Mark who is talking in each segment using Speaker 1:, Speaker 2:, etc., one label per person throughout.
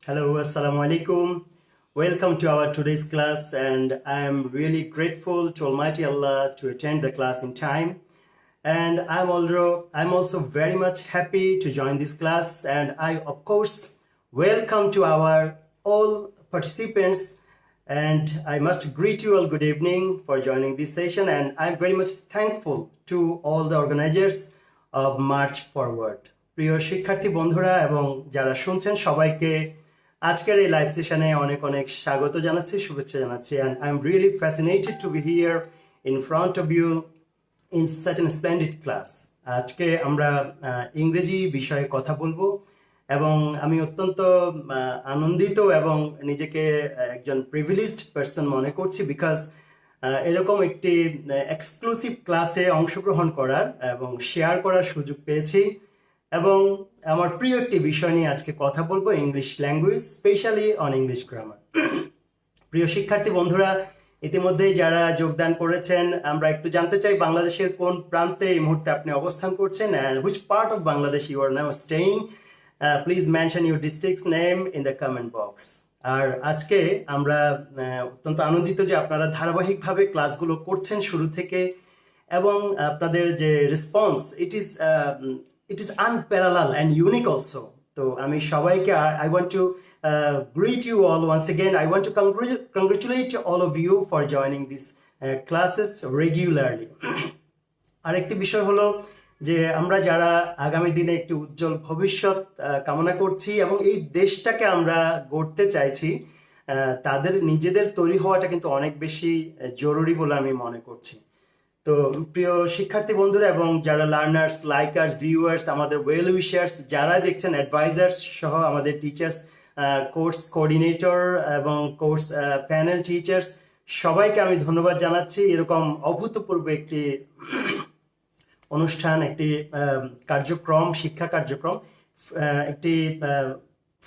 Speaker 1: Hello, Assalamu alaikum. Welcome to our today's class, and I am really grateful to Almighty Allah to attend the class in time. And I'm also very much happy to join this class, and I of course welcome to our all participants. And I must greet you all good evening for joining this session, and I'm very much thankful to all the organizers of March Forward. প্রিয় শিক্ষার্থী বন্ধুরা এবং যারা শুনছেন সবাইকে আজকের এই live সেশনে অনেক অনেক স্বাগত জানাচ্ছি, শুভেচ্ছা জানাচ্ছি, and I'm really fascinated to be here in front of you in such a splendid class. আজকে আমরা ইংরেজি বিষয়ে কথা বলবো এবং আমি অত্যন্ত আনন্দিত এবং নিজেকে একজন প্রিভিলেজড পারসন মনে করছি বিকজ এরকম একটি এক্সক্লুসিভ ক্লাসে অংশগ্রহণ করার এবং শেয়ার করার সুযোগ পেয়েছি এবং আমার প্রিয় একটি বিষয় নিয়ে আজকে কথা বলবো, English language, specially on English grammar. প্রিয় শিক্ষার্থী বন্ধুরা, ইতিমধ্যেই যারা যোগদান করেছেন, আমরা একটু জানতে চাই বাংলাদেশের কোন প্রান্তে এই মুহূর্তে আপনি অবস্থান করছেন, and which part of Bangladesh you are now staying. Please mention your district's name in the comment box. আর আজকে আমরা অত্যন্ত আনন্দিত যে আপনারা ধারাবাহিকভাবে ক্লাসগুলো করছেন শুরু থেকে এবং আপনাদের যে response it is unparalleled and unique also. তো আমি সবাইকে I want to greet you all once again. I want to congratulate all of you for joining these classes regularly. আরেকটি বিষয় হলো যে আমরা যারা আগামী দিনে একটি উজ্জ্বল ভবিষ্যৎ কামনা করছি এবং এই দেশটাকে আমরা গড়তে চাইছি, তাদের নিজেদের তৈরি হওয়াটা কিন্তু অনেক বেশি জরুরি বলে আমি মনে করছি। তো প্রিয় শিক্ষার্থী বন্ধুরা এবং যারা লার্নার্স, লাইকার্স, ভিউয়ার্স, আমাদের ওয়েল উইশার্স, যারা দেখছেন, অ্যাডভাইজার্স সহ আমাদের টিচার্স, কোর্স কোঅর্ডিনেটর এবং কোর্স প্যানেল টিচার্স, সবাইকে আমি ধন্যবাদ জানাচ্ছি। এরকম অভূতপূর্ব একটি অনুষ্ঠান, একটি কার্যক্রম, শিক্ষা কার্যক্রম, একটি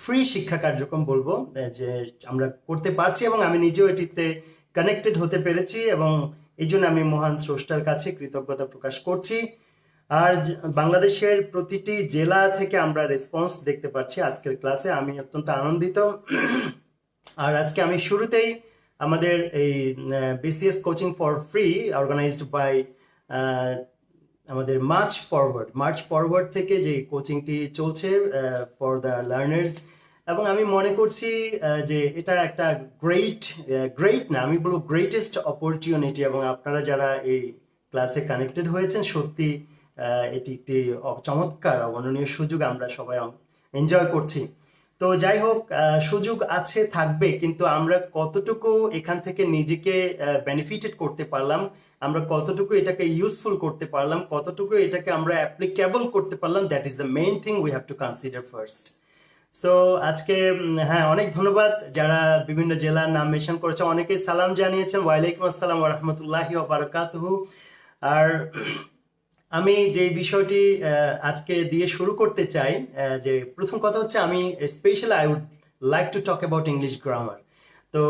Speaker 1: ফ্রি শিক্ষা কার্যক্রম বলবো যে আমরা করতে পারছি এবং আমি নিজেও এটিতে কানেক্টেড হতে পেরেছি এবং এই জন্য আমি মহান স্রষ্টার কাছে কৃতজ্ঞতা প্রকাশ করছি। আর বাংলাদেশের প্রতিটি জেলা থেকে আমরা রেসপন্স দেখতে পাচ্ছি আজকের ক্লাসে, আমি অত্যন্ত আনন্দিত। আর আজকে আমি শুরুতেই আমাদের এই BCS coaching for free organised by আমাদের মার্চ ফরওয়ার্ড থেকে যে কোচিংটি চলছে ফর দ্য লার্নার্স, এবং আমি মনে করছি যে এটা একটা গ্রেট না, আমি বলবো গ্রেটেস্ট অপরচুনিটি, এবং আপনারা যারা এই ক্লাসে কানেক্টেড হয়েছেন সত্যি এটি একটি চমৎকার অবর্ণনীয় সুযোগ, আমরা সবাই এনজয় করছি। তো যাই হোক, সুযোগ আছে, থাকবে, কিন্তু আমরা কতটুকু এখান থেকে নিজেকে বেনিফিটেড করতে পারলাম, আমরা কতটুকু এটাকে ইউজফুল করতে পারলাম, কতটুকু এটাকে আমরা অ্যাপ্লিকেবল করতে পারলাম, that is the main thing we have to consider first. So আজকে হ্যাঁ, অনেক ধন্যবাদ যারা বিভিন্ন জেলার নাম মেনশন করেছে, অনেকেই সালাম জানিয়েছেন, ওয়ালাইকুম আসসালাম ওয়া রাহমাতুল্লাহি ওয়া বারাকাতুহু। আর আমি যে বিষয়টি আজকে দিয়ে শুরু করতে চাই, যে প্রথম কথা হচ্ছে আমি specially I would like to talk about English grammar. তো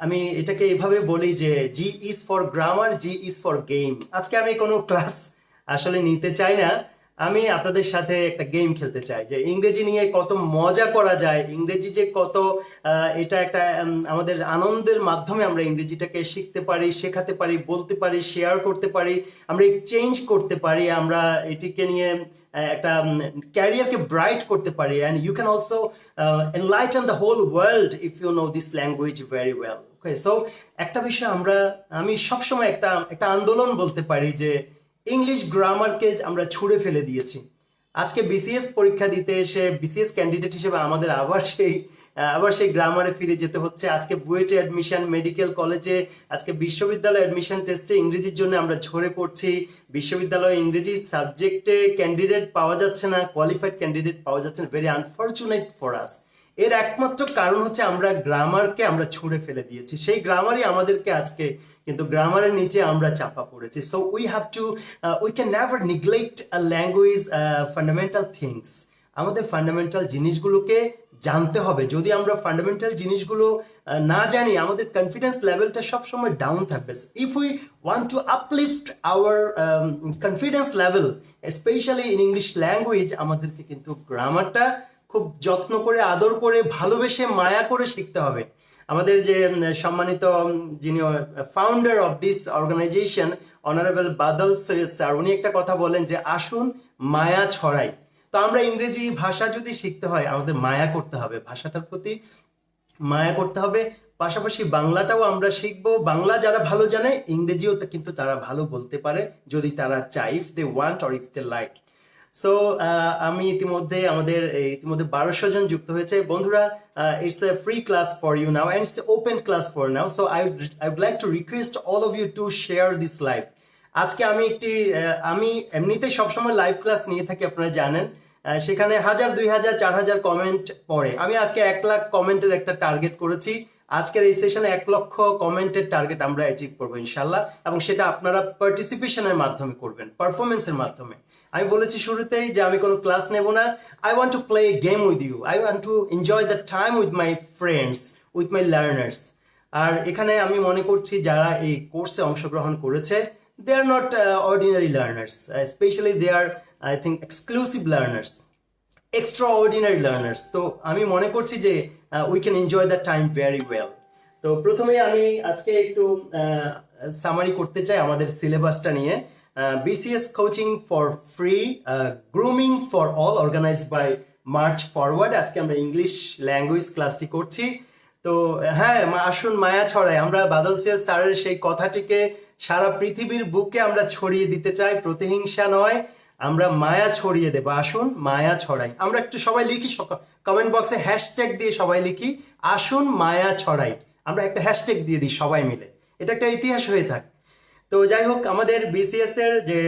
Speaker 1: আমি এটাকে এভাবে বলি যে G is for grammar, G is for game. আজকে আমি কোনো ক্লাস আসলে নিতে চাই না, আমি আপনাদের সাথে একটা গেম খেলতে চাই যে ইংরেজি নিয়ে কত মজা করা যায়, ইংরেজি যে কত এটা একটা আমাদের আনন্দের মাধ্যমে আমরা ইংরেজিটাকে শিখতে পারি, শেখাতে পারি, বলতে পারি, শেয়ার করতে পারি, আমরা এক্সচেঞ্জ করতে পারি, আমরা এটিকে নিয়ে একটা ক্যারিয়ারকে ব্রাইট করতে পারি, and you can also enlighten the whole world if you know this language very well. Okay, so একটা বিষয় আমি সবসময় একটা আন্দোলন বলতে পারি যে ইংলিশ গ্রামারকে আমরা ছুঁড়ে ফেলে দিয়েছি। আজকে বিসিএস পরীক্ষা দিতে এসে বিসিএস ক্যান্ডিডেট হিসেবে আমাদের আবার সেই গ্রামারে ফিরে যেতে হচ্ছে। আজকে বুয়েটে অ্যাডমিশন, মেডিকেল কলেজে, আজকে বিশ্ববিদ্যালয় অ্যাডমিশন টেস্টে ইংরেজির জন্য আমরা ঝরে পড়ছি। বিশ্ববিদ্যালয়ে ইংরেজি সাবজেক্টে ক্যান্ডিডেট পাওয়া যাচ্ছে না, কোয়ালিফাইড ক্যান্ডিডেট পাওয়া যাচ্ছে না, ভেরি আনফর্চুনেট ফর আস। এর একমাত্র কারণ হচ্ছে আমরা গ্রামারকে আমরা ছুঁড়ে ফেলে দিয়েছি, সেই গ্রামারই আমাদেরকে আজকে কিন্তু গ্রামারের নিচে আমরা চাপা পড়েছি। So we can never neglect a language fundamental things. আমাদের ফান্ডামেন্টাল জিনিসগুলোকে জানতে হবে। যদি আমরা ফান্ডামেন্টাল জিনিসগুলো না জানি, আমাদের কনফিডেন্স লেভেলটা সবসময় ডাউন থাকবে। If we want to uplift our confidence level specially in English language, আমাদেরকে কিন্তু গ্রামারটা খুব যত্ন করে, আদর করে, ভালোবেসে, মায়া করে শিখতে হবে। আমাদের যে সম্মানিত যিনি founder of this organisation honourable Badal Syed sir, উনি একটা কথা বলেন যে আসুন মায়া ছড়াই। তো আমরা ইংরেজি ভাষা যদি শিখতে হয় আমাদের মায়া করতে হবে, ভাষাটার প্রতি মায়া করতে হবে। পাশাপাশি বাংলাটাও আমরা শিখবো। বাংলা যারা ভালো জানে, ইংরেজিও কিন্তু তারা ভালো বলতে পারে যদি তারা চায়, if they want or if they like. So আমি ইতিমধ্যে 1200 জন যুক্ত হয়েছে। বন্ধুরা, it's a free class for you now and it's open class for now. So I would like to request all of you to share this live. আজকে আমি এমনিতে সবসময় লাইভ ক্লাস নিয়ে থাকি, আপনারা জানেন। সেখানে 1000, 2000, 4000 কমেন্ট পড়ে। আমি আজকে 1 লাখ কমেন্টের একটা টার্গেট করেছি। আজকের এই সেশনে 1 লক্ষ কমেন্টের টার্গেট আমরা অ্যাচিভ করবো ইনশাল্লাহ, এবং সেটা আপনারা পার্টিসিপেশনের মাধ্যমে করবেন, পারফরমেন্সের মাধ্যমে। আমি বলেছি শুরুতেই যে আমি কোনো ক্লাস নেব না। I want to play a game with you, I want to enjoy the time with my friends, with my learners. আর এখানে আমি মনে করছি যারা এই কোর্সে অংশগ্রহণ করেছে, they are not ordinary learners, especially they are, I think, exclusive learners, extraordinary learners. তো আমি মনে করছি যে we can enjoy the time very well. তো প্রথমে আমি আজকে একটু সামারি করতে চাই আমাদের সিলেবাসটা নিয়ে। BCS coaching for free, grooming for all, organised by March Forward. আজকে আমরা ইংলিশ ল্যাঙ্গুয়েজ ক্লাসটি করছি। তো হ্যাঁ, আসুন মায়া ছড়াই। আমরা বাদল সৈয়দ স্যারের সেই কথাটিকে সারা পৃথিবীর বুকে আমরা ছড়িয়ে দিতে চাই। প্রতিহিংসা নয়, আমরা মায়া ছড়িয়ে দেবো। আসুন মায়া ছড়াই। আমরা একটু সবাই লিখি, কমেন্ট বক্সে হ্যাশট্যাগ দিয়ে সবাই লিখি আসুন মায়া ছড়াই। আমরা একটা হ্যাশট্যাগ দিয়ে দিই সবাই মিলে, এটা একটা ইতিহাস হয়ে থাক। তো যাই হোক, আমাদের বিসিএস এর যে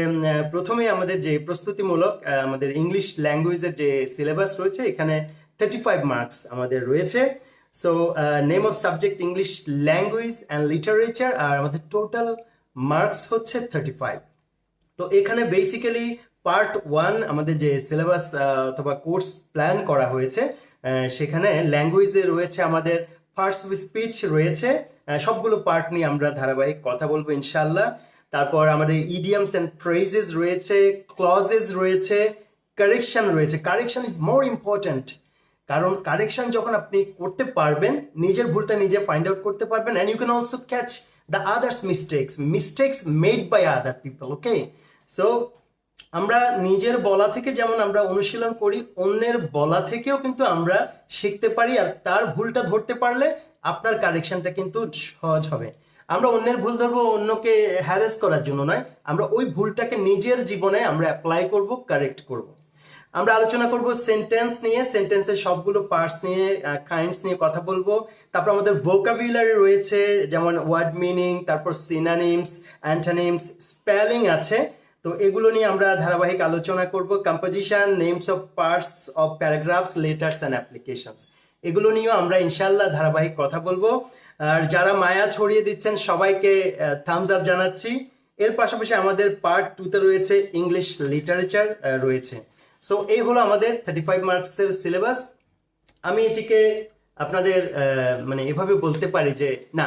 Speaker 1: প্রথমে আমাদের যে প্রস্তুতিমূলক আমাদের ইংলিশ ল্যাঙ্গুয়েজের যে সিলেবাস রয়েছে, এখানে 35 মার্কস আমাদের রয়েছে। So name of subject English language and literature, আর আমাদের টোটাল মার্কস হচ্ছে 35। তো এখানে বেসিক্যালি পার্ট 1 আমাদের যে সিলেবাস অথবা কোর্স প্ল্যান করা হয়েছে, সেখানে ল্যাঙ্গুয়েজে রয়েছে আমাদের ফার্স্ট স্পিচ রয়েছে। সবগুলো পার্ট নিয়ে আমরা ধারাবাহিক কথা বলবো ইনশাল্লাহ। তারপর আমাদের ইডিয়ামস অ্যান্ড ফ্রেজেস রয়েছে, ক্লজেস রয়েছে, কারেকশন রয়েছে। কারেকশন ইজ মোর ইম্পর্ট্যান্ট, কারণ কারেকশন যখন আপনি করতে পারবেন, নিজের ভুলটা নিজে ফাইন্ড আউট করতে পারবেন, and you can also catch the others mistakes made by other people. Okay, so আমরা নিজের বলা থেকে যেমন আমরা অনুশীলন করি, অন্যের বলা থেকেও কিন্তু আমরা শিখতে পারি। আর তার ভুলটা ধরতে পারলে আপনার কারেকশনটা কিন্তু সহজ হবে। আমরা অন্যের ভুল ধরবো অন্যকে হ্যারাস করার জন্য নয়, আমরা ওই ভুলটাকে নিজের জীবনে আমরা অ্যাপ্লাই করব, কারেক্ট করব। আমরা আলোচনা করব সেন্টেন্স নিয়ে, সেন্টেন্সের সবগুলো পার্টস নিয়ে, কাইন্ডস নিয়ে কথা বলবো। তারপর আমাদের ভোকাবুলারি রয়েছে, যেমন ওয়ার্ড মিনিং, তারপর সিনোনিমস, অ্যান্টোনিমস, স্পেলিং আছে। তো এগুলো নিয়ে আমরা ধারাবাহিক আলোচনা করব। Composition, names of parts of paragraphs, letters and applications, এগুলো নিয়েও আমরা ইনশাল্লাহ ধারাবাহিক কথা বলবো। আর যারা মায়া ছড়িয়ে দিচ্ছেন সবাইকে থামস আপ জানাচ্ছি। এর পাশাপাশি আমাদের পার্ট 2তে রয়েছে ইংলিশ লিটারেচার রয়েছে। সো এই হলো আমাদের 35 মার্কসের সিলেবাস। আমি এটিকে আপনাদের মানে এভাবে বলতে পারি যে না,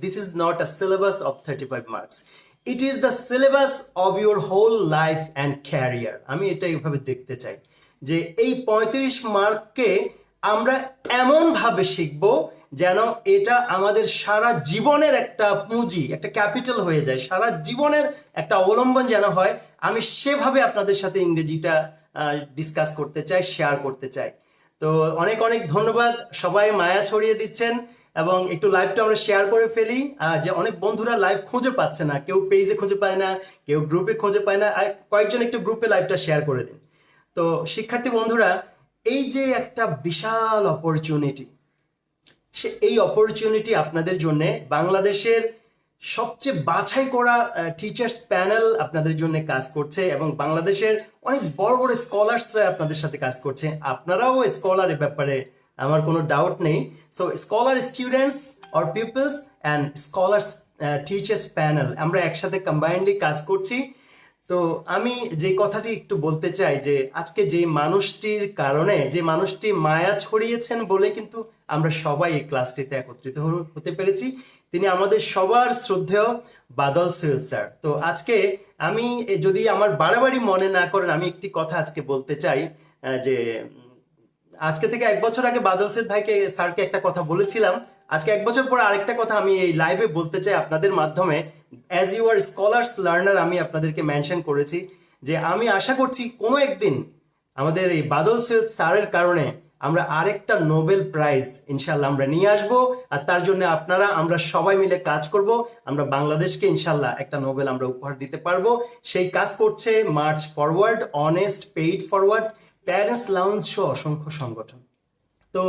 Speaker 1: this is not a syllabus of 35 marks, it is the syllabus of your whole life and career. আমি এটা এইভাবে দেখতে চাই যে এই 35 মার্ককে আমরা এমনভাবে শিখব যেন এটা আমাদের সারা জীবনের একটা পুঁজি, একটা ক্যাপিটাল হয়ে যায়, সারা জীবনের একটা অবলম্বন যেন হয়। আমি সেভাবে আপনাদের সাথে ইংরেজিটা ডিসকাস করতে চাই, শেয়ার করতে চাই। তো অনেক অনেক ধন্যবাদ, সবাই মায়া ছড়িয়ে দিচ্ছেন। এবং একটু লাইভটা আমরা শেয়ার করে ফেলি, যে অনেক বন্ধুরা লাইভ খুঁজে পাচ্ছে না, কেউ পেজে খুঁজে পায় না, কেউ গ্রুপে খুঁজে পায় না। কয়েকজন একটু গ্রুপে লাইভটা শেয়ার করে দিন। তো শিক্ষার্থী বন্ধুরা, এই যে একটা বিশাল অপরচুনিটি, এই অপরচুনিটি আপনাদের জন্য বাংলাদেশের সবচেয়ে বাছাই করা টিচার্স প্যানেল আপনাদের জন্য কাজ করছে, এবং বাংলাদেশের অনেক বড় বড় স্কলার্সরা আপনাদের সাথে কাজ করছে। আপনারাও স্কলার, এর ব্যাপারে আমার কোনো ডাউট নেই। So scholar students or people's and scholars teachers panel, আমরা একসাথে কম্বাইন্ডলি কাজ করছি। তো আমি যে কথাটি একটু বলতে চাই যে আজকে যে মানুষটির কারণে, যে মানুষটি মায়া ছড়িয়েছেন বলে কিন্তু আমরা সবাই এই ক্লাসটিতে একত্রিত হতে পেরেছি। তিনি আমাদের সবার শ্রদ্ধেয় বাদল সৈয়দ স্যার। তো আজকে আমি যদি আমার বাড়াবাড়ি মনে না করেন, আমি একটি কথা আজকে বলতে চাই যে আজকে থেকে 1 বছর আগে বাদল সৈয়দ ভাইকে, স্যারকে একটা কথা বলেছিলাম। আজকে 1 বছর পর আরেকটা কথা আমি এই লাইভে বলতে চাই আপনাদের মাধ্যমে। As you are scholars learner, আমি আপনাদেরকে মেনশন করেছি যে আমি আশা করছি কোনো একদিন আমাদের এই বাদল সৈয়দ স্যারের কারণে আমরা আরেকটা নোবেল প্রাইজ ইনশাল্লাহ আমরা নিয়ে আসব। আর তার জন্য আপনারা, আমরা সবাই মিলে কাজ করব। আমরা বাংলাদেশকে ইনশাল্লাহ একটা নোবেল আমরা উপহার দিতে পারবো। সেই কাজ করছে March forward, honest, paid forward, parents lounge সহ অসংখ্য সংগঠন। তো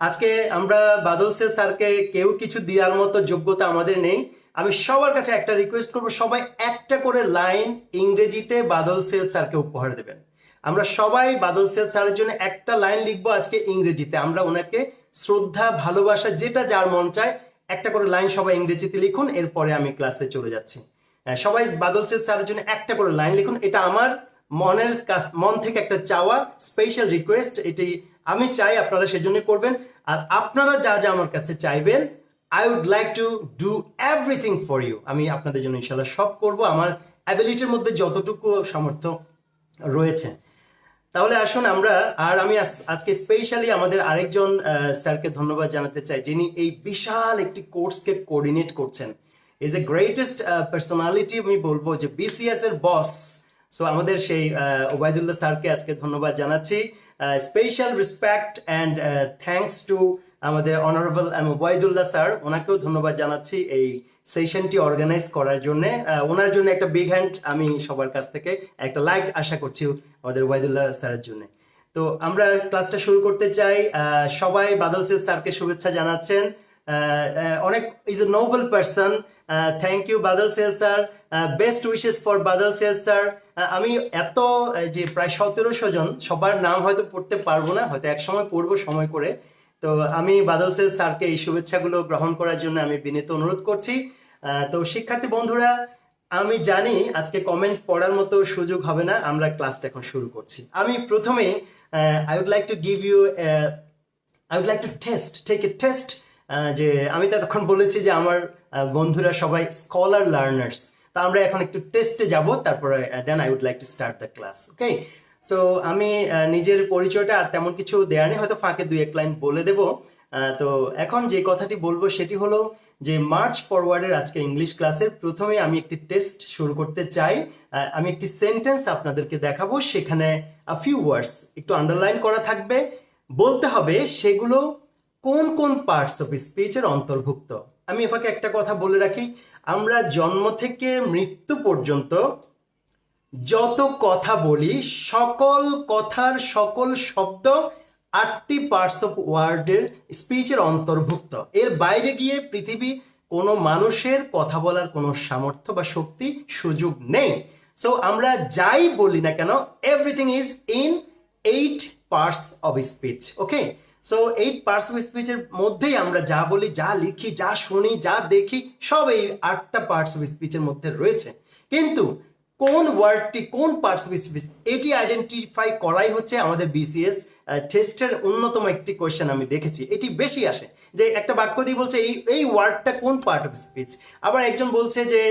Speaker 1: আজকে আমরা বাদল সৈয়দ স্যারকে কেউ কিছু দেওয়ার মতো যোগ্যতা আমাদের নেই। আমি সবার কাছে একটা রিকোয়েস্ট করবো, সবাই একটা করে লাইন ইংরেজিতে বাদল সৈয়দ স্যারকে উপহার দেবেন। আমরা সবাই বাদল সৈয়দ স্যারের জন্য একটা লাইন লিখবো আজকে ইংরেজিতে। আমরা ওনাকে শ্রদ্ধা, ভালোবাসা, যেটা যার মন চায় একটা করে লাইন সবাই ইংরেজিতে লিখুন। এরপরে আমি ক্লাসে চলে যাচ্ছি। সবাই বাদল সৈয়দ স্যারের জন্য একটা করে লাইন লিখুন। এটা আমার মন থেকে একটা চাওয়া, স্পেশাল রিকোয়েস্ট। এটি আমি চাই আপনারা সেজন্য করবেন। আর আপনারা যা যা আমার কাছে চাইবেন, I would like to do everything for you. আমি আপনাদের জন্য ইনশাল্লাহ সব করব, আমার অ্যাবিলিটির মধ্যে যতটুকু সামর্থ্য রয়েছে। তাহলে আসুন আমরা, আর আমি আজকে স্পেশালি আমাদের আরেকজন স্যারকে ধন্যবাদ জানাতে চাই, যিনি এই বিশাল একটি কোর্সকে কোঅর্ডিনেট করছেন। ইজ এ গ্রেটেস্ট পার্সোনালিটি, আমি বলবো যে বিসিএস এর বস। সো আমাদের সেই ওবায়দুল্লাহ স্যারকে আজকে ধন্যবাদ জানাচ্ছি। Special respect and thanks to আমাদের অনারেবল ওবায়দুল্লাহ স্যার, ওনাকেও ধন্যবাদ জানাচ্ছি এই সেশনটি অর্গানাইজ করার জন্য। ওনার জন্য একটা বিগ হ্যান্ড আমি সবার কাছ থেকে একটা লাইক আশা করছি আমাদের ওবায়দুল্লাহ স্যারের জন্য। তো আমরা ক্লাসটা শুরু করতে চাই। সবাই বাদল সৈয়দ স্যারকে শুভেচ্ছা জানাচ্ছেন। অনেক is a noble person. Thank you Badal Syed sir. Best wishes for Badal Syed sir. আমি এত যে প্রায় 1700 জন, সবার নাম হয়তো পড়তে পারবো না, হয়তো এক সময় পড়বো সময় করে। তো আমি বাদল সৈয়দ স্যারকে এই শুভেচ্ছাগুলো গ্রহণ করার জন্য আমি বিনীত অনুরোধ করছি। তো শিক্ষার্থী বন্ধুরা, আমি জানি আজকে কমেন্ট পড়ার মতো সুযোগ হবে না, আমরা ক্লাসটা এখন শুরু করছি। আমি প্রথমে I would like to give you, I would like to take a test. যে আমি তো এতক্ষণ বলেছি যে আমার বন্ধুরা সবাই স্কলার লার্নার্স, তা আমরা এখন একটু টেস্টে যাব, তারপরে then I would like to start the class. Okay, so আমি নিজের পরিচয়টা আর তেমন কিছু দেওয়ার নেই, হয়তো ফাঁকে 2-1 লাইন বলে দেব। তো এখন যে কথাটি বলবো সেটি হলো যে মার্চ ফরওয়ার্ডের আজকে ইংলিশ ক্লাসের প্রথমে আমি একটি টেস্ট শুরু করতে চাই। আমি একটি সেন্টেন্স আপনাদেরকে দেখাবো, সেখানে আ ফিউ ওয়ার্ডস একটু আন্ডারলাইন করা থাকবে। বলতে হবে সেগুলো কোন কোন পার্টস অফ স্পিচের অন্তর্ভুক্ত। আমি এফাকে একটা কথা বলে রাখি, আমরা জন্ম থেকে মৃত্যু পর্যন্ত যত কথা বলি, সকল কথার সকল শব্দ 8টি পার্টস অফ ওয়ার্ডের স্পিচের অন্তর্ভুক্ত। এর বাইরে গিয়ে পৃথিবী কোনো মানুষের কথা বলার কোনো সামর্থ্য বা শক্তি, সুযোগ নেই। সো আমরা যাই বলি না কেন, everything is in 8 parts of speech. Okay, so 8 parts of স্পিচের মধ্যেই আমরা যা বলি, যা লিখি, যা শুনি, যা দেখি, সব এই 8টা পার্টস অফ স্পিচের মধ্যে রয়েছে। কিন্তু কোন ওয়ার্ডটি কোন পার্টস অফ স্পিচ, এটি আইডেন্টিফাই করাই হচ্ছে আমাদের বিসিএস টেস্টের অন্যতম একটি কোয়েশ্চেন। আমি দেখেছি এটি বেশি আসে, যে একটা বাক্য দিয়ে বলছে এই ওয়ার্ডটা কোন পার্ট অফ স্পিচ, আবার একজন বলছে যে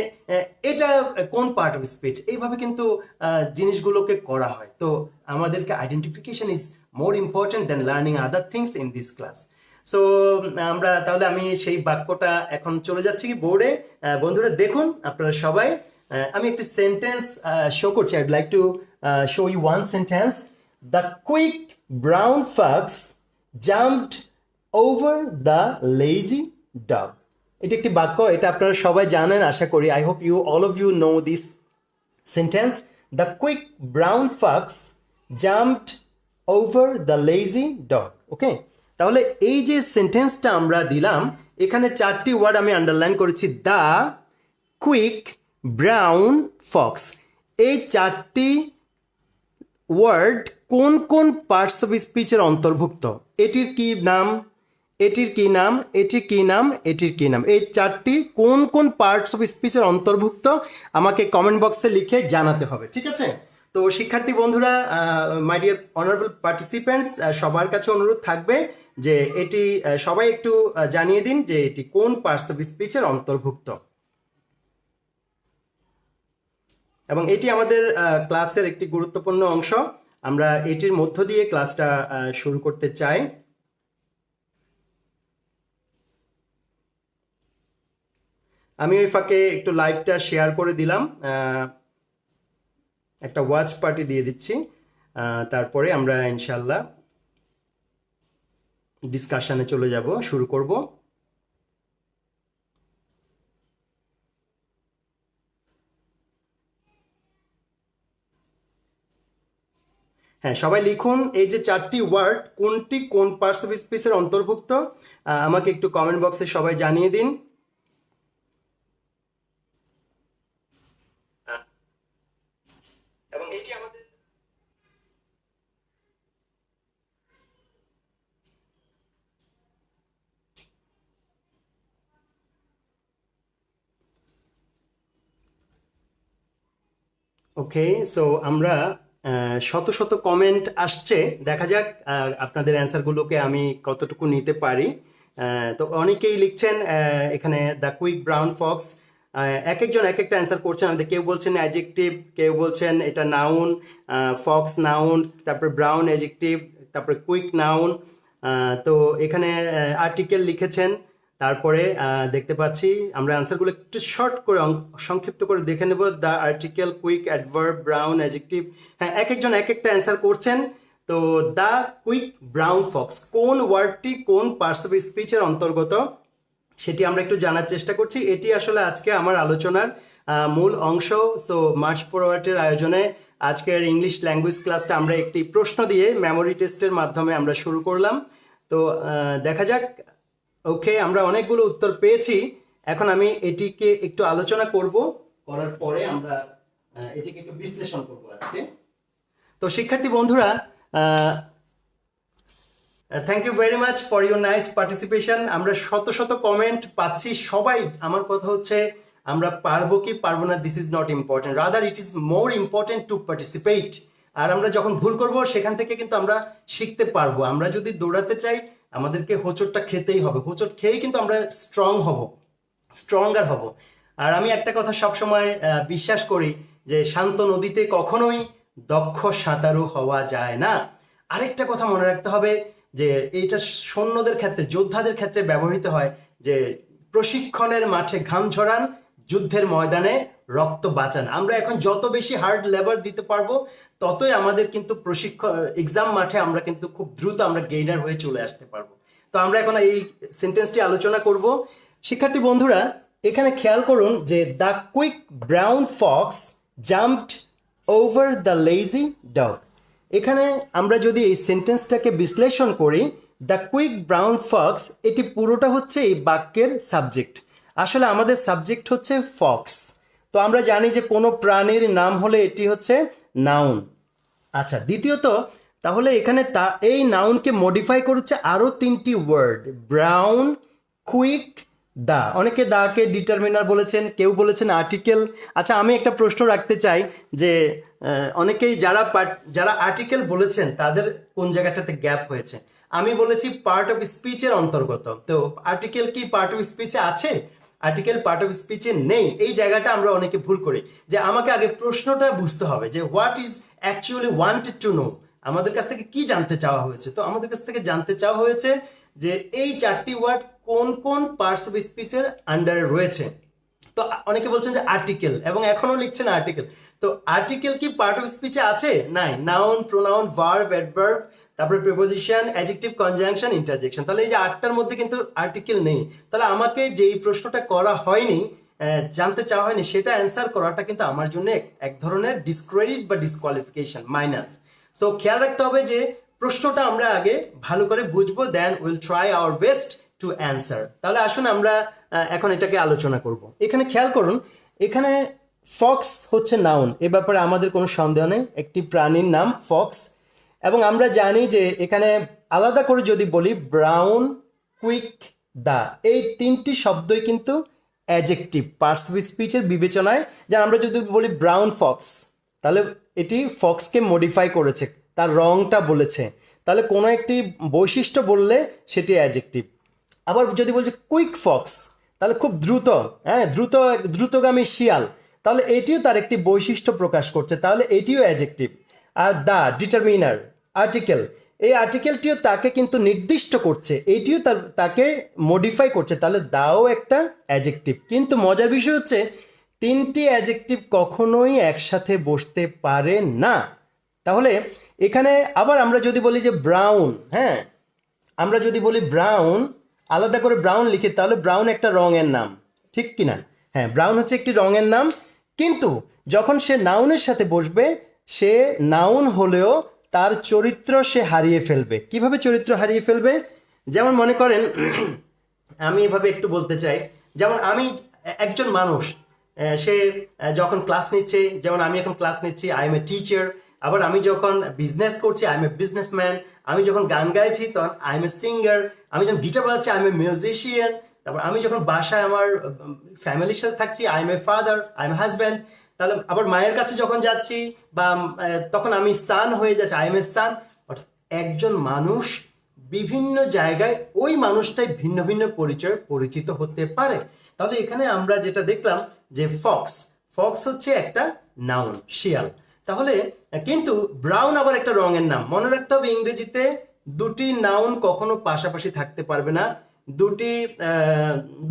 Speaker 1: এটা কোন পার্ট অফ স্পিচ। এইভাবে কিন্তু জিনিসগুলোকে করা হয়। তো আমাদেরকে identification is more important than learning other things in this class. So আমরা তাহলে আমি সেই বাক্যটা এখন চলে যাচ্ছি বোর্ডে। বন্ধুরা দেখুন আপনারা সবাই, আমি একটি সেন্টেন্স শো করছি। I'd like to show you one sentence. The quick brown fox jumped over the lazy dog. এটি একটি বাক্য, এটা আপনারা সবাই জানেন আশা করি। I hope you all of you know this sentence. The quick brown fox jumped over the lazy dog. Okay, তাহলে এই যে সেন্টেন্সটা আমরা দিলাম, এখানে 4টি ওয়ার্ড আমি আন্ডারলাইন করেছি। দ্য কুইক ব্রাউন ফক্স, এই 4টি ওয়ার্ড কোন কোন পার্টস অফ স্পিচের অন্তর্ভুক্ত, এটির কি নাম, এটির কি নাম, এটির কি নাম, এটির কি নাম, এই চারটি কোন কোন পার্টস অফ স্পিচের অন্তর্ভুক্ত আমাকে কমেন্ট বক্সে লিখে জানাতে হবে, ঠিক আছে? তো শিক্ষার্থী বন্ধুরা, মাই ডিয়ার অনারেবল পার্টিসিপেন্টস, সবার কাছে অনুরোধ থাকবে যে এটি সবাই একটু জানিয়ে দিন যে এটি কোন পার্টস অফ স্পিচের অন্তর্ভুক্ত। এবং এটি আমাদের ক্লাসের একটি গুরুত্বপূর্ণ অংশ, আমরা এটির মধ্য দিয়ে ক্লাসটা শুরু করতে চাই। আমি ওই ফাঁকে একটু লাইভটা শেয়ার করে দিলাম, একটা ওয়াচ পার্টি দিয়ে দিচ্ছি, তারপরে আমরা ইনশাল্লাহ ডিসকাশনে চলে যাব, শুরু করব। হ্যাঁ, সবাই লিখুন এই যে চারটি ওয়ার্ড কোনটি কোন পার্টস অফ স্পিচের অন্তর্ভুক্ত, আমাকে একটু কমেন্ট বক্সে সবাই জানিয়ে দিন। এবং এটি আমাদের ওকে, সো আমরা শত শত কমেন্ট আসছে, দেখা যাক আপনাদের অ্যান্সারগুলোকে আমি কতটুকু নিতে পারি। তো অনেকেই লিখছেন এখানে দ্য কুইক ব্রাউন ফক্স, এক একজন এক একটা অ্যান্সার করছেন আমাদের, কেউ বলছেন অ্যাডজেক্টিভ, কেউ বলছেন এটা নাউন, ফক্স নাউন, তারপরে ব্রাউন অ্যাডজেক্টিভ, তারপরে কুইক নাউন। তো এখানে আর্টিকেল লিখেছেন, তারপরে দেখতে পাচ্ছি আমরা আনসারগুলো একটু শর্ট করে সংক্ষিপ্ত করে দেখে নেব। The article, quick, adverb, brown adjective. হ্যাঁ, এক একজন এক একটা অ্যান্সার করছেন। তো দ্য কুইক ব্রাউন ফক্স কোন ওয়ার্ডটি কোন পার্টস অফ স্পিচের অন্তর্গত সেটি আমরা একটু জানার চেষ্টা করছি। এটি আসলে আজকে আমার আলোচনার মূল অংশ। সো মার্চ ফরওয়ার্ডের আয়োজনে আজকের ইংলিশ ল্যাঙ্গুয়েজ ক্লাসটা আমরা একটি প্রশ্ন দিয়ে মেমোরি টেস্টের মাধ্যমে আমরা শুরু করলাম। তো দেখা যাক। ওকে, আমরা অনেকগুলো উত্তর পেয়েছি, এখন আমি এটিকে একটু আলোচনা করব, করার পরে আমরা এটিকে একটু বিশ্লেষণ করব আজকে। তো শিক্ষার্থী বন্ধুরা, thank you very much for your nice participation. আমরা শত শত কমেন্ট পাচ্ছি, সবাই, আমার কথা হচ্ছে আমরা পারবো কি পারবো না this is not important, rather it is more important to participate. আর আমরা যখন ভুল করব সেখান থেকে কিন্তু আমরা শিখতে পারবো। আমরা যদি দৌড়াতে চাই আমাদেরকে হোঁচটটা খেতেই হবে, হোঁচট খেয়েই কিন্তু আমরা স্ট্রঙ্গার হব। আর আমি একটা কথা সবসময় বিশ্বাস করি যে শান্ত নদীতে কখনোই দক্ষ সাঁতারু হওয়া যায় না। আরেকটা কথা মনে রাখতে হবে যে এইটা সৈন্যদের ক্ষেত্রে, যোদ্ধাদের ক্ষেত্রে ব্যবহৃত হয় যে প্রশিক্ষণের মাঠে ঘাম ঝরান, যুদ্ধের ময়দানে রক্ত বাঁচান। আমরা এখন যত বেশি হার্ড লেবার দিতে পারবো ততই আমাদের কিন্তু প্রশিক্ষণ এক্সাম মাঠে আমরা কিন্তু খুব দ্রুত আমরা গেইনার হয়ে চলে আসতে পারবো। তো আমরা এখন এই সেন্টেন্সটি আলোচনা করব। শিক্ষার্থী বন্ধুরা, এখানে খেয়াল করুন যে the quick brown fox jumped over the lazy dog. এখানে আমরা যদি এই সেন্টেন্সটাকে বিশ্লেষণ করি, দ্য কুইক ব্রাউন ফক্স, এটি পুরোটা হচ্ছে এই বাক্যের সাবজেক্ট। আসলে আমাদের সাবজেক্ট হচ্ছে ফক্স। তো আমরা জানি যে কোনো প্রাণীর নাম হলে এটি হচ্ছে নাউন। আচ্ছা, দ্বিতীয়ত তাহলে এখানে এই নাউনকে মডিফাই করেছে আরও তিনটি ওয়ার্ড, ব্রাউন, কুইক, দা। অনেকে দাকে ডিটারমিনার বলেছেন, কেউ বলেছেন আর্টিকেল। আচ্ছা, আমি একটা প্রশ্ন রাখতে চাই যে অনেকেই যারা আর্টিকেল বলেছেন তাদের কোন জায়গাটাতে গ্যাপ হয়েছে। আমি বলেছি পার্ট অফ স্পিচের অন্তর্গত। তো আর্টিকেল কি পার্ট অফ স্পিচে আছে? আর্টিকেল পার্ট অফ স্পিচে নেই। এই জায়গাটা আমরা অনেকে ভুল করি, যে আমাকে আগে প্রশ্নটা বুঝতে হবে যে what is actually wanted to know, আমাদের কাছ থেকে কি জানতে চাওয়া হয়েছে। তো আমাদের কাছ থেকে জানতে চাওয়া হয়েছে যে এই চারটি ওয়ার্ড কোন কোন পার্টস অফ স্পিচের আন্ডারে রয়েছে। তো অনেকে বলছেন যে আর্টিকেল, এবং এখনো লিখছেন আর্টিকেল। তো আর্টিকেল কি পার্ট অফ স্পিচে আছে? নাই। নাউন, প্রোনাউন, ভার্ব, অ্যাডভার্ব, তারপরে প্রিপোজিশন, অ্যাডজেক্টিভ, কনজাংশন, ইন্টারজেকশন। তাহলে এই যে আটটার মধ্যে কিন্তু আর্টিকেল নেই। তাহলে আমাকে যে এই প্রশ্নটা করা হয়নি, জানতে চাওয়া হয়নি, সেটা অ্যান্সার করাটা কিন্তু আমার জন্য এক ধরনের ডিসক্রেডিট বা ডিসকোয়ালিফিকেশন, মাইনাস। সো খেয়াল রাখতে হবে যে প্রশ্নটা আমরা আগে ভালো করে বুঝবো, then will try our best to answer. তাহলে আসুন আমরা এখন এটাকে আলোচনা করব। এখানে খেয়াল করুন, এখানে ফক্স হচ্ছে নাউন, এ ব্যাপারে আমাদের কোনো সন্দেহ নেই, একটি প্রাণীর নাম ফক্স। এবং আমরা জানি যে এখানে আলাদা করে যদি বলি ব্রাউন, কুইক, দা, এই তিনটি শব্দই কিন্তু অ্যাডজেক্টিভ পার্টস অফ স্পিচের বিবেচনায়। যেন আমরা যদি বলি ব্রাউন ফক্স, তাহলে এটি ফক্সকে মডিফাই করেছে, তার রংটা বলেছে, তাহলে কোনো একটি বৈশিষ্ট্য বললে সেটি অ্যাডজেক্টিভ। আবার যদি বলছে কুইক ফক্স, তাহলে খুব দ্রুত, হ্যাঁ, দ্রুতগামী শিয়াল, তাহলে এটিও তার একটি বৈশিষ্ট্য প্রকাশ করছে, তাহলে এটিও অ্যাডজেক্টিভ। আর দা, ডিটারমিনার, আর্টিকেল, এই আর্টিকেলটিও তাকে কিন্তু নির্দিষ্ট করছে, এইটিও তাকে মডিফাই করছে, তাহলে দাও একটা অ্যাডজেক্টিভ। কিন্তু মজার বিষয় হচ্ছে তিনটি অ্যাডজেক্টিভ কখনোই একসাথে বসতে পারে না। তাহলে এখানে আবার আমরা যদি বলি যে ব্রাউন, হ্যাঁ, আমরা যদি বলি ব্রাউন, আলাদা করে ব্রাউন লিখি, তাহলে ব্রাউন একটা রঙের নাম, ঠিক কিনা? হ্যাঁ, ব্রাউন হচ্ছে একটি রঙের নাম, কিন্তু যখন সে নাউনের সাথে বসবে, সে নাউন হলেও তার চরিত্র সে হারিয়ে ফেলবে। কিভাবে চরিত্র হারিয়ে ফেলবে? যেমন মনে করেন, আমি এভাবে একটু বলতে চাই, যেমন আমি একজন মানুষ, সে যখন ক্লাস নিচ্ছে, যেমন আমি এখন ক্লাস নিচ্ছি, আই এম এ টিচার। আবার আমি যখন বিজনেস করছি, আই এম এ বিজনেসম্যান। আমি যখন গান গাইছি, তখন আই এম এ সিঙ্গার। আমি যখন গিটার বাজাচ্ছি, আই এম এ মিউজিশিয়ান। তারপর আমি যখন বাসায় আমার ফ্যামিলির সাথে থাকছি, I am a father, I am husband. তাহলে আবার মায়ের কাছে যখন যাচ্ছি, বা তখন আমি সান হয়ে যাচ্ছি, আই এম এ সান। অর্থাৎ একজন মানুষ বিভিন্ন জায়গায় ওই মানুষটাই ভিন্ন ভিন্ন পরিচয় পরিচিত হতে পারে। তাহলে এখানে আমরা যেটা দেখলাম যে ফক্স, ফক্স হচ্ছে একটা নাউন, শিয়াল। তাহলে কিন্তু ব্রাউন আবার একটা রঙের নাম। মনে রাখতে হবে ইংরেজিতে দুটি নাউন কখনো পাশাপাশি থাকতে পারবে না,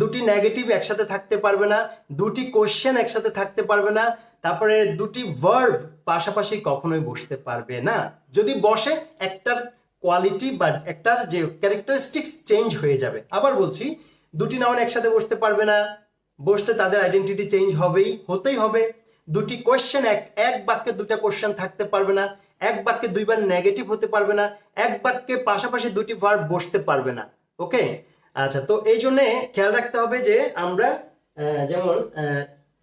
Speaker 1: দুটি নেগেটিভ একসাথে থাকতে পারবে না, দুটি কোশ্চেন একসাথে থাকতে পারবে না, তারপরে দুটি ভার্ব পাশাপাশি কখনোই বসতে পারবে না। যদি বসে, একটার কোয়ালিটি বা একটার যে ক্যারেক্টারিস্টিক্স চেঞ্জ হয়ে যাবে। আবার বলছি, দুটি নাউন একসাথে বসতে পারবে না, বসলে তাদের আইডেন্টিটি চেঞ্জ হতেই হবে। দুটি কোয়েশ্চেন, এক বাক্যে দুটা কোয়েশ্চেন থাকতে পারবে না, এক বাক্যে দুইবার নেগেটিভ হতে পারবে না, এক বাক্যে পাশাপাশি দুটি ভার্ব বসতে পারবে না। ওকে, আচ্ছা, তো এই জন্য খেয়াল রাখতে হবে যে আমরা যেমন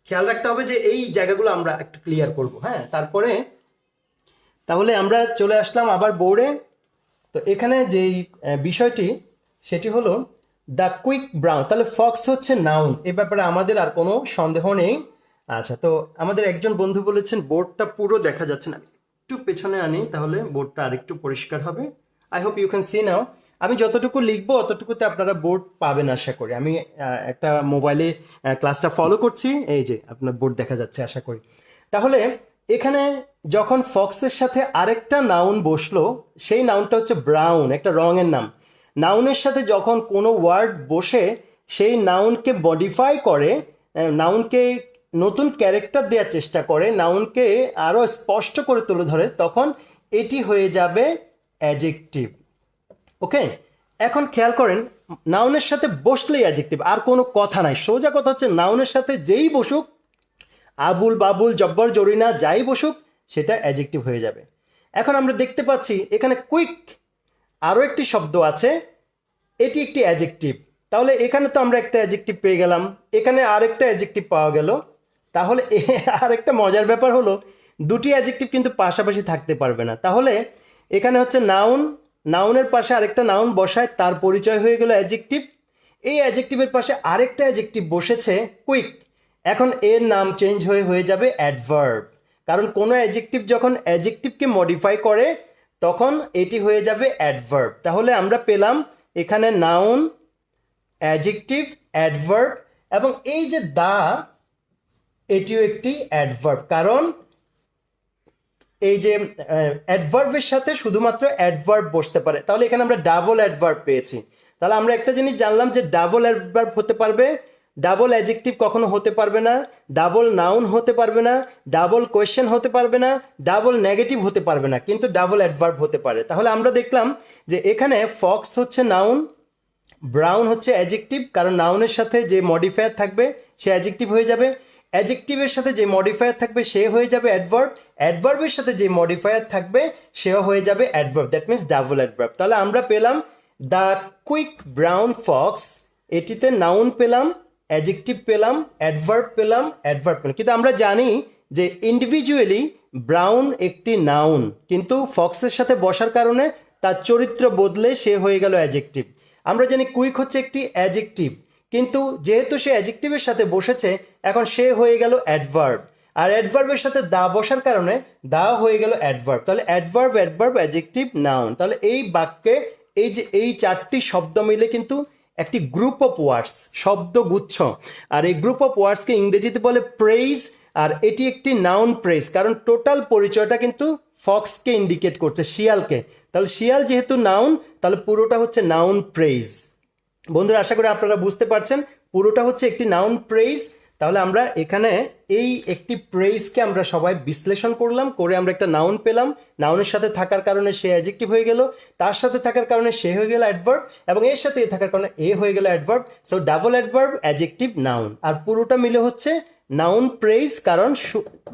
Speaker 1: খেয়াল রাখতে হবে যে এই জায়গাগুলো আমরা একটু ক্লিয়ার করব। হ্যাঁ, তারপরে তাহলে আমরা চলে আসলাম আবার বোর্ডে। তো এখানে যেই বিষয়টি, সেটি হলো দ্য কুইক ব্রাউন। তাহলে ফক্স হচ্ছে নাউন, এ ব্যাপারে আমাদের আর কোনো সন্দেহ নেই। আচ্ছা, তো আমাদের একজন বন্ধু বলেছেন বোর্ডটা পুরো দেখা যাচ্ছে না, একটু পেছনে আনি, তাহলে বোর্ডটা আরেকটু পরিষ্কার হবে। I hope you can see now. আমি যতটুকু লিখবো অতটুকুতে আপনারা বোর্ড পাবেন আশা করি। আমি একটা মোবাইলে ক্লাসটা ফলো করছি, এই যে আপনার বোর্ড দেখা যাচ্ছে আশা করি। তাহলে এখানে যখন ফক্সের সাথে আরেকটা নাউন বসলো, সেই নাউনটা হচ্ছে ব্রাউন, একটা রঙের নাম। নাউনের সাথে যখন কোনো ওয়ার্ড বসে সেই নাউনকে মডিফাই করে, নাউনকে নতুন ক্যারেক্টার দেওয়ার চেষ্টা করে, নাউনকে আরও স্পষ্ট করে তুলে ধরে, তখন এটি হয়ে যাবে অ্যাডজেক্টিভ। ওকে, এখন খেয়াল করেন, নাউনের সাথে বসলেই অ্যাডজেক্টিভ, আর কোনো কথা নাই। সোজা কথা হচ্ছে নাউনের সাথে যেই বসুক, আবুল বাবুল জব্বর জরিনা যাই বসুক, সেটা অ্যাডজেক্টিভ হয়ে যাবে। এখন আমরা দেখতে পাচ্ছি এখানে কুইক আরও একটি শব্দ আছে, এটি একটি অ্যাডজেক্টিভ। তাহলে এখানে তো আমরা একটা অ্যাডজেক্টিভ পেয়ে গেলাম, এখানে আরেকটা অ্যাডজেক্টিভ পাওয়া গেল। তাহলে আরেকটা মজার ব্যাপার হলো, দুটি অ্যাডজেক্টিভ কিন্তু পাশাপাশি থাকতে পারবে না। তাহলে এখানে হচ্ছে নাউন, নাউনের পাশে আরেকটা নাউন বসায়, তার পরিচয় হয়ে গেল অ্যাডজেক্টিভ। এই অ্যাডজেক্টিভের পাশে আরেকটা অ্যাডজেক্টিভ বসেছে কুইক, এখন এর নাম চেঞ্জ হয়ে যাবে অ্যাডভার্ব। কারণ কোনো অ্যাডজেক্টিভ যখন অ্যাডজেক্টিভকে মডিফাই করে, তখন এটি হয়ে যাবে অ্যাডভার্ব। তাহলে আমরা পেলাম এখানে নাউন, অ্যাডজেক্টিভ, অ্যাডভার্ব, এবং এই যে দা, এটিও একটি অ্যাডভার্ব। কারণ এই যে অ্যাডভার্বের সাথে শুধুমাত্র অ্যাডভার্ব বসতে পারে। তাহলে এখানে আমরা ডাবল অ্যাডভার্ব পেয়েছি। তাহলে আমরা একটা জিনিস জানলাম যে ডাবল অ্যাডভার্ব হতে পারবে, ডাবল অ্যাডজেক্টিভ কখনো হতে পারবে না, ডাবল নাউন হতে পারবে না, ডাবল কোয়েশ্চেন হতে পারবে না, ডাবল নেগেটিভ হতে পারবে না, কিন্তু ডাবল অ্যাডভার্ব হতে পারে। তাহলে আমরা দেখলাম যে এখানে ফক্স হচ্ছে নাউন, ব্রাউন হচ্ছে অ্যাডজেক্টিভ, কারণ নাউনের সাথে যে মডিফায়ার থাকবে সে অ্যাডজেক্টিভ হয়ে যাবে, অ্যাডজেক্টিভের সাথে যে মডিফায়ার থাকবে সে হয়ে যাবে অ্যাডভার্ব, অ্যাডভার্বের সাথে যে মডিফায়ার থাকবে সেও হয়ে যাবে adverb, that means double adverb. তাহলে আমরা পেলাম দ্য কুইক ব্রাউন ফক্স, এটিতে নাউন পেলাম, অ্যাডজেক্টিভ পেলাম, অ্যাডভার্ব পেলাম, অ্যাডভার্ব পেলাম। কিন্তু আমরা জানি যে ইন্ডিভিজুয়ালি ব্রাউন একটি নাউন, কিন্তু ফক্সের সাথে বসার কারণে তার চরিত্র বদলে সে হয়ে গেল অ্যাডজেক্টিভ। আমরা জানি কুইক হচ্ছে একটি অ্যাডজেক্টিভ, কিন্তু যেহেতু সে অ্যাডজেক্টিভের সাথে বসেছে এখন সে হয়ে গেল অ্যাডভার্ব, আর অ্যাডভার্বের সাথে দা বসার কারণে দা হয়ে গেল অ্যাডভার্ব। তাহলে অ্যাডভার্ব অ্যাডভার্ব অ্যাডজেক্টিভ নাউন। তাহলে এই বাক্যে এই যে এই চারটি শব্দ মিলে কিন্তু একটি গ্রুপ অফ ওয়ার্ডস, শব্দগুচ্ছ। আর এই গ্রুপ অফ ওয়ার্ডসকে ইংরেজিতে বলে প্রেইজ, আর এটি একটি নাউন প্রেইজ, কারণ টোটাল পরিচয়টা কিন্তু ফক্সকে ইন্ডিকেট করছে, শিয়ালকে। তাহলে শিয়াল যেহেতু নাউন, তাহলে পুরোটা হচ্ছে নাউন প্রেইজ। বন্ধুরা, আশা করি আপনারা বুঝতে পারছেন পুরোটা হচ্ছে একটি নাউন প্রেইজ। তাহলে আমরা এখানে এই একটি প্রেইজকে আমরা সবাই বিশ্লেষণ করলাম, করে আমরা একটা নাউন পেলাম। নাউনের সাথে থাকার কারণে সে অ্যাডজেক্টিভ হয়ে গেল, তার সাথে থাকার কারণে সে হয়ে গেল অ্যাডভার্ব, এবং এর সাথে এ থাকার কারণে এ হয়ে গেল adverb. So double adverb adjective noun, আর পুরোটা মিলে হচ্ছে নাউন প্রেইজ, কারণ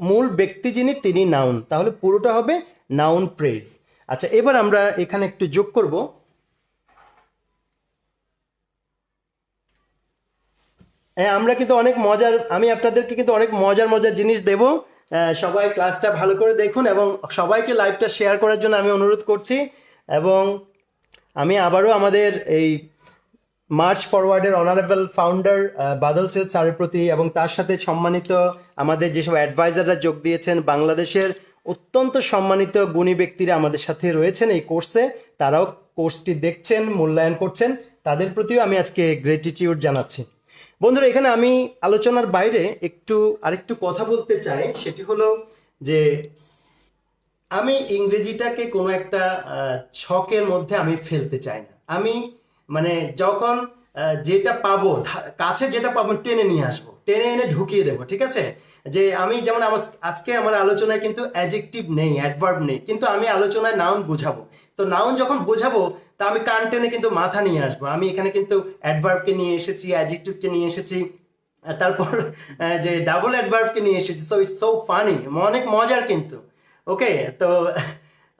Speaker 1: মূল ব্যক্তি যিনি তিনি নাউন, তাহলে পুরোটা হবে নাউন প্রেইজ। আচ্ছা, এবার আমরা এখানে একটু যোগ করব। হ্যাঁ, আমরা কিন্তু অনেক মজার, আমি আপনাদেরকে কিন্তু অনেক মজার মজার জিনিস দেব। সবাই ক্লাসটা ভালো করে দেখুন এবং সবাইকে লাইভটা শেয়ার করার জন্য আমি অনুরোধ করছি। এবং আমি আবারও আমাদের এই মার্চ ফরওয়ার্ডের অনারেবল ফাউন্ডার বাদল সেদ স্যারের প্রতি এবং তার সাথে সম্মানিত আমাদের যেসব অ্যাডভাইজাররা যোগ দিয়েছেন, বাংলাদেশের অত্যন্ত সম্মানিত গুণী ব্যক্তিরা আমাদের সাথে রয়েছেন এই কোর্সে, তারাও কোর্সটি দেখছেন, মূল্যায়ন করছেন, তাদের প্রতিও আমি আজকে গ্রেটিটিউড জানাচ্ছি। বন্ধুরা, এখানে আমি আলোচনার বাইরে আরেকটু কথা বলতে চাই। সেটি হলো যে আমি ইংরেজিটাকে কোনো একটা ছকের মধ্যে আমি ফেলতে চাই না। আমি মানে যখন যেটা পাবো, কাছে যেটা পাবো টেনে নিয়ে আসবো, টেনে এনে ঢুকিয়ে দেবো, ঠিক আছে? যে আমি যেমন আজকে আমার আলোচনায় কিন্তু অ্যাডজেক্টিভ নেই, অ্যাডভার্ব নেই, কিন্তু আমি আলোচনায় নাউন বুঝাবো। তো নাউন যখন বোঝাবো, তা আমি কান টেনে কিন্তু মাথা নিয়ে আসবো। আমি এখানে কিন্তু অ্যাডভার্বকে নিয়ে এসেছি, অ্যাডজেক্টিভকে নিয়ে এসেছি, তারপর যে ডাবল অ্যাডভার্বকে নিয়ে এসেছি। সো ইটস সো ফানি, অনেক মজার কিন্তু। ওকে, তো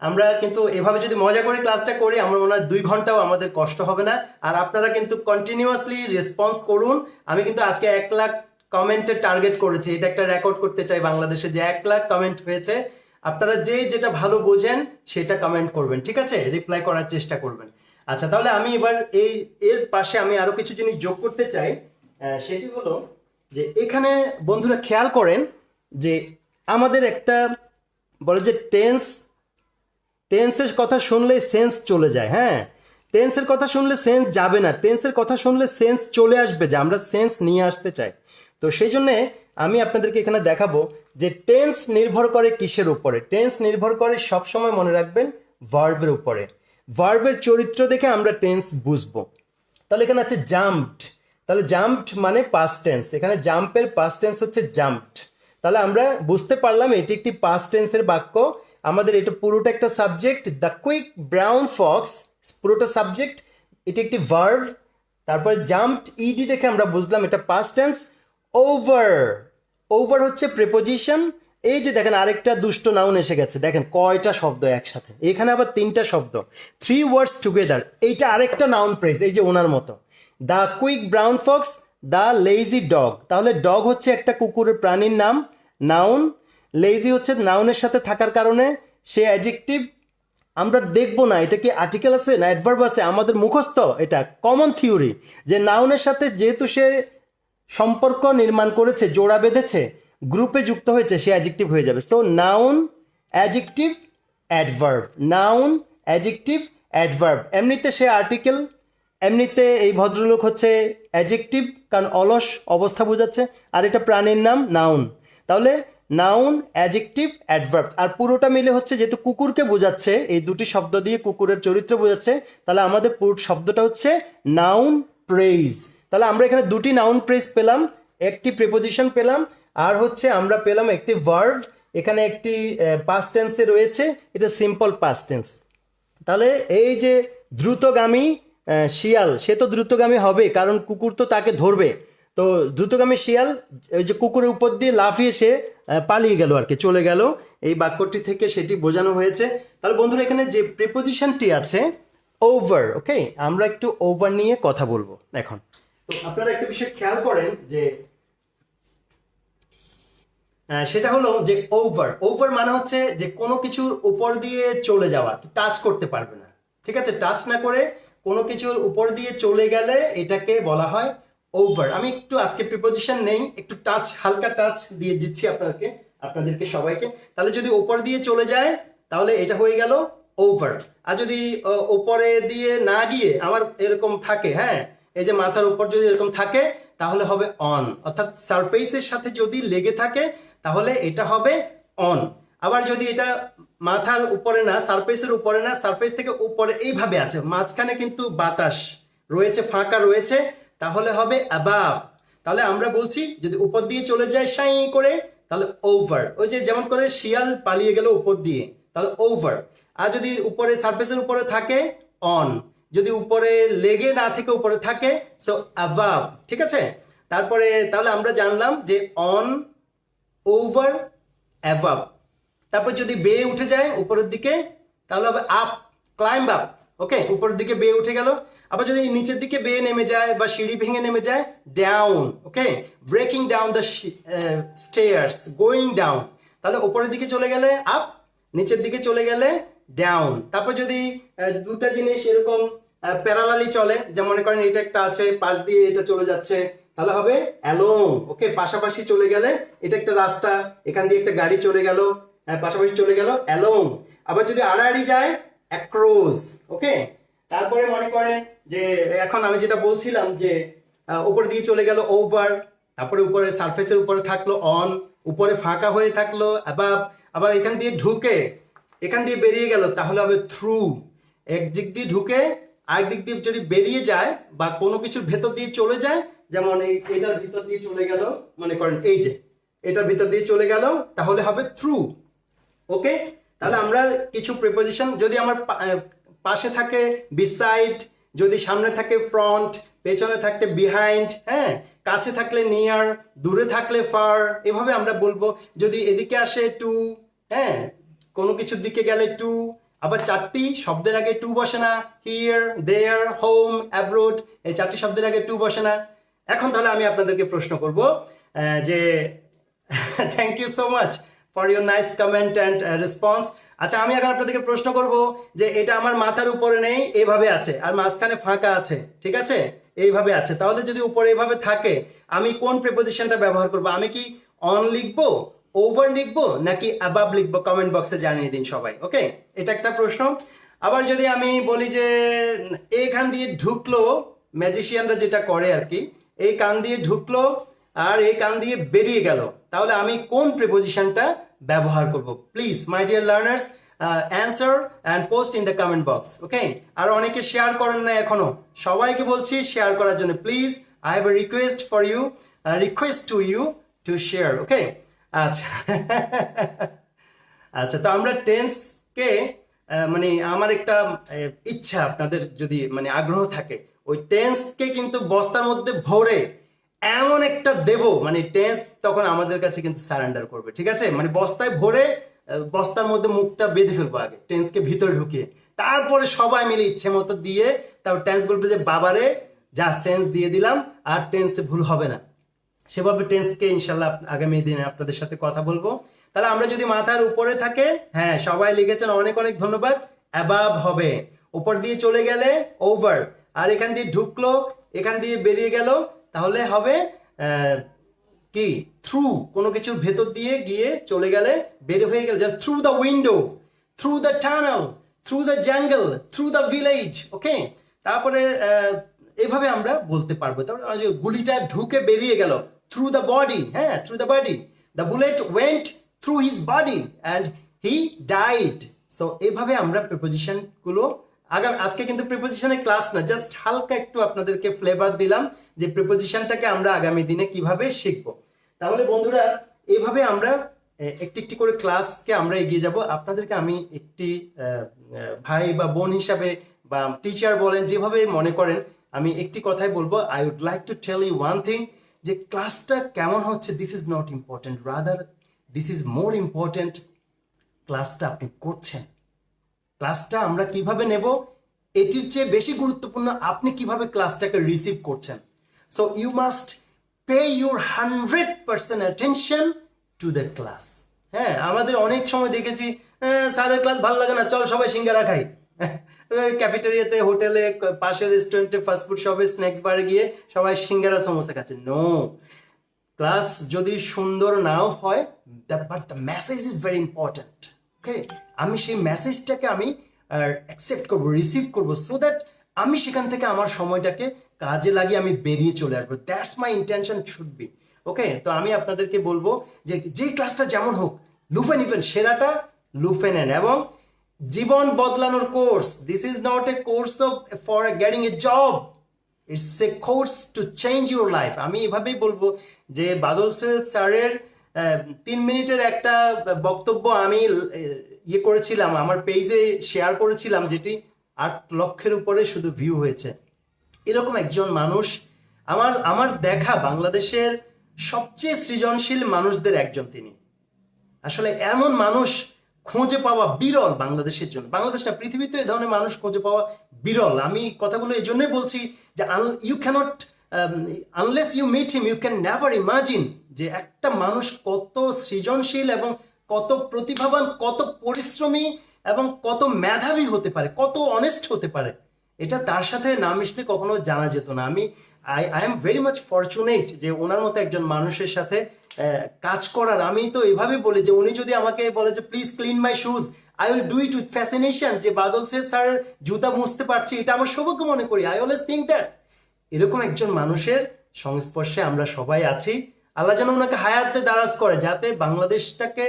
Speaker 1: আমরা কিন্তু এভাবে যদি মজা করে ক্লাসটা করি, আমার মনে হয় 2 ঘন্টাও আমাদের কষ্ট হবে না। আর আপনারা কিন্তু কন্টিনিউয়াসলি রেসপন্স করুন। আমি কিন্তু আজকে 1 লাখ কমেন্টের টার্গেট করেছি, এটা একটা রেকর্ড করতে চাই বাংলাদেশে, যে 1 লাখ কমেন্ট হয়েছে। আপনারা যেটা ভালো বোঝেন সেটা কমেন্ট করবেন, ঠিক আছে? রিপ্লাই করার চেষ্টা করবেন। আচ্ছা, তাহলে আমি এবার এর পাশে আমি আরো কিছু জিনিস যোগ করতে চাই। সেটি হলো যে এখানে বন্ধুরা খেয়াল করেন যে আমাদের একটা বলে যে টেন্সের কথা শুনলে সেন্স চলে যায়। হ্যাঁ, টেন্সের কথা শুনলে সেন্স যাবে না, টেন্সের কথা শুনলে সেন্স চলে আসবে, যে আমরা সেন্স নিয়ে আসতে চাই। তো সেই জন্যে আমি আপনাদেরকে এখানে দেখাবো যে টেন্স নির্ভর করে কিসের উপরে। টেন্স নির্ভর করে সবসময় মনে রাখবেন ভার্বের উপরে। ভার্বের চরিত্র দেখে আমরা টেন্স বুঝবো। তাহলে এখানে আছে জাম্পড, তাহলে জাম্পড মানে পাস্ট টেন্স, এখানে জাম্পের পাস্ট টেন্স হচ্ছে জাম্পড। তাহলে আমরা বুঝতে পারলাম এটি একটি পাস্ট টেন্সের বাক্য। আমাদের এটা পুরোটা একটা subject, the quick brown Fox পুরোটা সাবজেক্ট, এটি একটি ভার্ব। তারপর জাম্পড ইডি দেখে আমরা বুঝলাম এটা পাস্ট টেন্স। ওভার, ওভার হচ্ছে প্রিপোজিশন। এই যে দেখেন আরেকটা দুষ্ট নাউন এসে গেছে, দেখেন কয়টা শব্দ একসাথে, এখানে আবার 3টা শব্দ, 3 ওয়ার্ডস টুগেদার। এইটা আরেকটা নাউন প্রেজ, এই যে ওনার মতো, the quick brown Fox, the lazy dog. তাহলে ডগ হচ্ছে একটা কুকুরের প্রাণীর নাম, নাউন। লেজি হচ্ছে নাউনের সাথে থাকার কারণে সে অ্যাডজেক্টিভ। আমরা দেখবো না এটা কি আর্টিকেল আছে না অ্যাডভার্ব আছে, আমাদের মুখস্থ এটা কমন থিওরি, যে নাউনের সাথে যেহেতু সে সম্পর্ক নির্মাণ করেছে, জোড়া বেঁধেছে, গ্রুপে যুক্ত হয়েছে, সে অ্যাডজেক্টিভ হয়ে যাবে। So noun, adjective, adverb, noun, adjective, adverb. এমনিতে সে আর্টিকেল, এমনিতে এই ভদ্রলোক হচ্ছে অ্যাডজেক্টিভ, কারণ অলস অবস্থা বোঝাচ্ছে, আর এটা প্রাণীর নাম, নাউন। তাহলে নাউন, অ্যাডজেক্টিভ, অ্যাডভার্ব, আর পুরোটা মিলে হচ্ছে যেহেতু কুকুরকে বোঝাচ্ছে, এই দুটি শব্দ দিয়ে কুকুরের চরিত্র বোঝাচ্ছে, তাহলে আমাদের পুরো শব্দটা হচ্ছে নাউন প্রেইজ। তাহলে আমরা এখানে 2টি নাউন প্রেইজ পেলাম, একটি প্রিপোজিশন পেলাম, আর হচ্ছে আমরা পেলাম একটি ভার্ব। এখানে একটি পাস্ট টেন্সে রয়েছে, এটা সিম্পল পাস্ট টেন্স। তাহলে এই যে দ্রুতগামী শিয়াল, সে তো দ্রুতগামী হবে কারণ কুকুর তো তাকে ধরবে। তো দ্রুতগামী শিয়াল ওই যে কুকুরের উপর দিয়ে লাফিয়ে সে পালিয়ে গেল, আর কি চলে গেল, এই বাক্যটি থেকে সেটি বোঝানো হয়েছে। তাহলে বন্ধুরা, এখানে যে প্রিপোজিশনটি আছে ওভার, ওকে, আমরা একটু ওভার নিয়ে কথা বলবো এখন। তো আপনারা একটা বিষয় খেয়াল করেন যে সেটা হলো যে ওভার, ওভার মানে হচ্ছে যে কোনো কিছুর উপর দিয়ে চলে যাওয়া, টাচ করতে পারবে না, ঠিক আছে? টাচ না করে কোনো কিছুর উপর দিয়ে চলে গেলে এটাকে বলা হয় ওভার। আমি একটু আজকে প্রিপোজিশন নেই, একটু টাচ, হালকা টাচ দিয়ে দিচ্ছি আপনাদেরকে সবাইকে। তাহলে যদি উপর দিয়ে চলে যায় তাহলে এটা হয়ে গেল ওভার। আর যদি উপরে দিয়ে না গিয়ে আমার এরকম থাকে, হ্যাঁ, এই যে মাথার উপর যদি এরকম থাকে তাহলে হবে অন, অর্থাৎ সারফেসের সাথে যদি লেগে থাকে তাহলে এটা হবে অন। আবার যদি এটা মাথার উপরে না, সারফেসের উপরে না, সারফেস থেকে উপরে এইভাবে আছে, মাঝখানে কিন্তু বাতাস রয়েছে, ফাঁকা রয়েছে, তাহলে হবে অ্যাবাভ। তাহলে আমরা বলছি যদি উপর দিয়ে চলে যায় সাই করে তাহলে ওভার। ওই যে যেমন করে শিয়াল পালিয়ে গেল উপর দিয়ে, তাহলে ওভার। আর যদি উপরে সারফেসের উপরে থাকে অন, যদি উপরে লেগে না থেকে উপরে থাকে সো অ্যাবাভ। ঠিক আছে, তারপরে তাহলে আমরা জানলাম যে অন, ওভার, অ্যাবাভ। তারপর যদি বেয়ে উঠে যায় উপরের দিকে তাহলে হবে আপ, ক্লাইম্ব আপ। ওকে, উপরের দিকে বেয়ে উঠে গেল। আবার যদি নিচের দিকে বেয়ে নেমে যায় বা সিঁড়ি ভেঙে নেমে যায় down. Okay, breaking down the stairs, going down. তাহলে উপরের দিকে চলে গেলে আপ, নিচের দিকে চলে গেলে ডাউন। তারপর যদি দুটা জিনিস এরকম প্যারালালি চলে, যেমন মনে করেন এটা একটা আছে, পাশ দিয়ে এটা চলে যাচ্ছে, তাহলে হবে অ্যালোং। ওকে, পাশাপাশি চলে গেলে, এটা একটা রাস্তা, এখান দিয়ে একটা গাড়ি চলে গেল, পাশাপাশি চলে গেল অ্যালোং। আবার যদি আড়াআড়ি যায় অ্যাক্রস। ওকে, তারপরে মনে করেন যে এখন আমি যেটা বলছিলাম যে উপর দিয়ে চলে গেল ওভার, তারপরে উপরে সারফেসের উপরে থাকলো অন, উপরে ফাঁকা হয়ে থাকলো অ্যাবাভ। আবার এখান দিয়ে ঢুকে এখান দিয়ে বেরিয়ে গেল তাহলে হবে থ্রু। এক দিক দিয়ে ঢুকে আরেক দিক দিয়ে যদি বেরিয়ে যায় বা কোনো কিছুর ভেতর দিয়ে চলে যায়, যেমন এটার ভিতর দিয়ে চলে গেল, মনে করেন এই যে এটার ভিতর দিয়ে চলে গেল তাহলে হবে থ্রু। ওকে, তাহলে আমরা কিছু প্রিপোজিশন, যদি আমার পাশে থাকে বিসাইড, যদি সামনে থাকে ফ্রন্ট, পেছনে থাকলে বিহাইন্ড, হ্যাঁ, কাছে থাকলে নিয়ার, দূরে থাকলে ফার, এভাবে আমরা বলবো। যদি এদিকে আসে টু, হ্যাঁ, কোনো কিছুর দিকে গেলে টু। আবার চারটি শব্দের আগে টু বসে না, হিয়ার, দেয়ার, হোম, অ্যাব্রোড, এই চারটি শব্দের আগে টু বসে না। এখন তাহলে আমি আপনাদেরকে প্রশ্ন করব যে thank you so much for your nice comment and response. আচ্ছা, আমি এখন আপনাদেরকে প্রশ্ন করব যে এটা আমার মাথার উপরে নেই, এইভাবে আছে, আর মাঝখানে ফাঁকা আছে, ঠিক আছে, এইভাবে আছে। তাহলে যদি উপরে এইভাবে থাকে আমি কোন প্রিপোজিশনটা ব্যবহার করব? আমি কি অন লিখবো, ওভার লিখবো, নাকি অ্যাবাভ লিখবো? কমেন্ট বক্সে জানিয়ে দিন সবাই। ওকে, এটা একটা প্রশ্ন। আবার যদি আমি বলি যে এখান দিয়ে ঢুকলো, ম্যাজিশিয়ানরা যেটা করে আর কি, এই কান দিয়ে ঢুকলো আর এই কান দিয়ে বেরিয়ে গেল, তাহলে আমি কোন প্রিপোজিশনটা ব্যবহার করব? Please my dear learners, answer and post in the comment box. Okay, আর অনেকে শেয়ার করেন না এখনো, সবাইকে বলছি শেয়ার করার জন্য। Please, I have a request for you, request to you to share. Okay, আচ্ছা আচ্ছা, তো আমরা টেন্সকে মানে আমার একটা ইচ্ছা, আপনাদের যদি মানে আগ্রহ থাকে, ওই টেন্সকে কিন্তু বস্তার মধ্যে ভরে এমন একটা দেব, মানে টেন্স তখন আমাদের কাছে কিন্তু সারেন্ডার করবে। ঠিক আছে, মানে বস্তায় ভরে বস্তার মধ্যে মুখটা বেঁধে ফেলবো আগে, টেন্সকে ভিতরে ঢুকিয়ে, তারপরে সবাই মিলে ইচ্ছে মতো দিয়ে তারপর টেন্স বলবে যে বাবারে যা সেন্স দিয়ে দিলাম, আর টেন্সে ভুল হবে না। সেভাবে টেন্সকে ইনশাল্লাহ আগামী দিনে আপনাদের সাথে কথা বলবো। তাহলে আমরা যদি মাথার উপরে থাকে, হ্যাঁ সবাই লিখেছেন, অনেক অনেক ধন্যবাদ, অ্যাবাভ হবে। উপর দিয়ে চলে গেলে ওভার, আর এখান দিয়ে ঢুকলো, এখান দিয়ে বেরিয়ে গেল, তাহলে হবে কি থ্রু। কোনো কিছুর ভেতর দিয়ে গিয়ে চলে গেলে, বের হয়ে গেলে, through the window, through the tunnel, through the jungle, through the village. Okay, তারপরে এভাবে আমরা বলতে পারবো। তারপরে গুলিটা ঢুকে বেরিয়ে গেল, থ্রু দ্য বডি, হ্যাঁ, through the body, the bullet went through his body and he died. So এইভাবে আমরা প্রিপোজিশন গুলো আজকে কিন্তু প্রিপোজিশনের ক্লাস না, জাস্ট হালকা একটু আপনাদেরকে ফ্লেভার দিলাম যে প্রিপোজিশনটাকে আমরা আগামী দিনে কিভাবে শিখবো। তাহলে বন্ধুরা, এইভাবে আমরা একটি একটি করে ক্লাসকে আমরা এগিয়ে যাব। আপনাদেরকে আমি একটি ভাই বা বোন হিসাবে বা টিচার বলেন, যেভাবে মনে করেন, আমি একটি কথাই বলবো, I would like to tell you one thing, যে ক্লাসটা কেমন হচ্ছে this is not important, rather this is more important ক্লাসটা আপনি করছেন। ক্লাসটা আমরা কিভাবে নেব এটির চেয়ে বেশি গুরুত্বপূর্ণ আপনি কিভাবে ক্লাসটাকে রিসিভ করছেন। So you must pay your 100% attention to the class. হ্যাঁ, আমাদের অনেক সময় দেখেছি স্যারের ক্লাস ভালো লাগে না, চল সবাই সিঙ্গারা খাই, ক্যাফেটেরিয়াতে, হোটেলে, পাশের রেস্টুরেন্টে, ফাস্টফুড শপে, স্ন্যাক্স বারে গিয়ে সবাই সিঙ্গারা সমোসা খাচ্ছে। নো, ক্লাস যদি সুন্দর নাও হয়, but the message is very important. Okay, আমি সেই মেসেজটাকে আমি অ্যাকসেপ্ট করবো, রিসিভ করবো, সো দ্যাট আমি সেখান থেকে আমার সময়টাকে কাজে লাগিয়ে আমি বেরিয়ে চলে আসবো। That's my intention should be. Okay, তো আমি আপনাদেরকে বলবো যে ক্লাসটা যেমন হোক, লুফে নিবেন, সেরাটা লুফে নেন। এবং জীবন বদলানোর course, this is not a course of for getting a job, it's a course to change your life. আমি এভাবেই বলবো যে বাদল স্যারের 3 মিনিটের একটা বক্তব্য আমি ইয়ে করেছিলাম, আমার পেজে শেয়ার করেছিলাম, যেটি 8 লক্ষের উপরে শুধু ভিউ হয়েছে। এরকম একজন মানুষ আমার দেখা বাংলাদেশের সবচেয়ে সৃজনশীল মানুষদের একজন তিনি। আসলে এমন মানুষ খুঁজে পাওয়া বিরল বাংলাদেশের জন্য, বাংলাদেশ না, পৃথিবীতে এই ধরনের মানুষ খুঁজে পাওয়া বিরল। আমি কথাগুলো এই জন্যই বলছি যে you can't, unless you meet him, you can never imagine যে একটা মানুষ কত সৃজনশীল এবং কত প্রতিভাবান, কত পরিশ্রমী এবং কত মেধাবী হতে পারে, কত অনেস্ট হতে পারে। এটা তার সাথে না মিশলে কখনো জানা যেত না। I am very much fortunate যে ওনার মতো একজন মানুষের সাথে কাজ করার। আমি তো এভাবে বলি যে উনি যদি আমাকে বলে যে please clean my shoes, I will do it with fascination, যে বাদল স্যার জুতা মুছতে পারছি, এটা আমার সৌভাগ্য মনে করি। আই অলওয়েজ থিঙ্ক দ্যাট এরকম একজন মানুষের সংস্পর্শে আমরা সবাই আছি। আল্লাহ যেন ওনাকে হায়াতে দারাজ করে, যাতে বাংলাদেশটাকে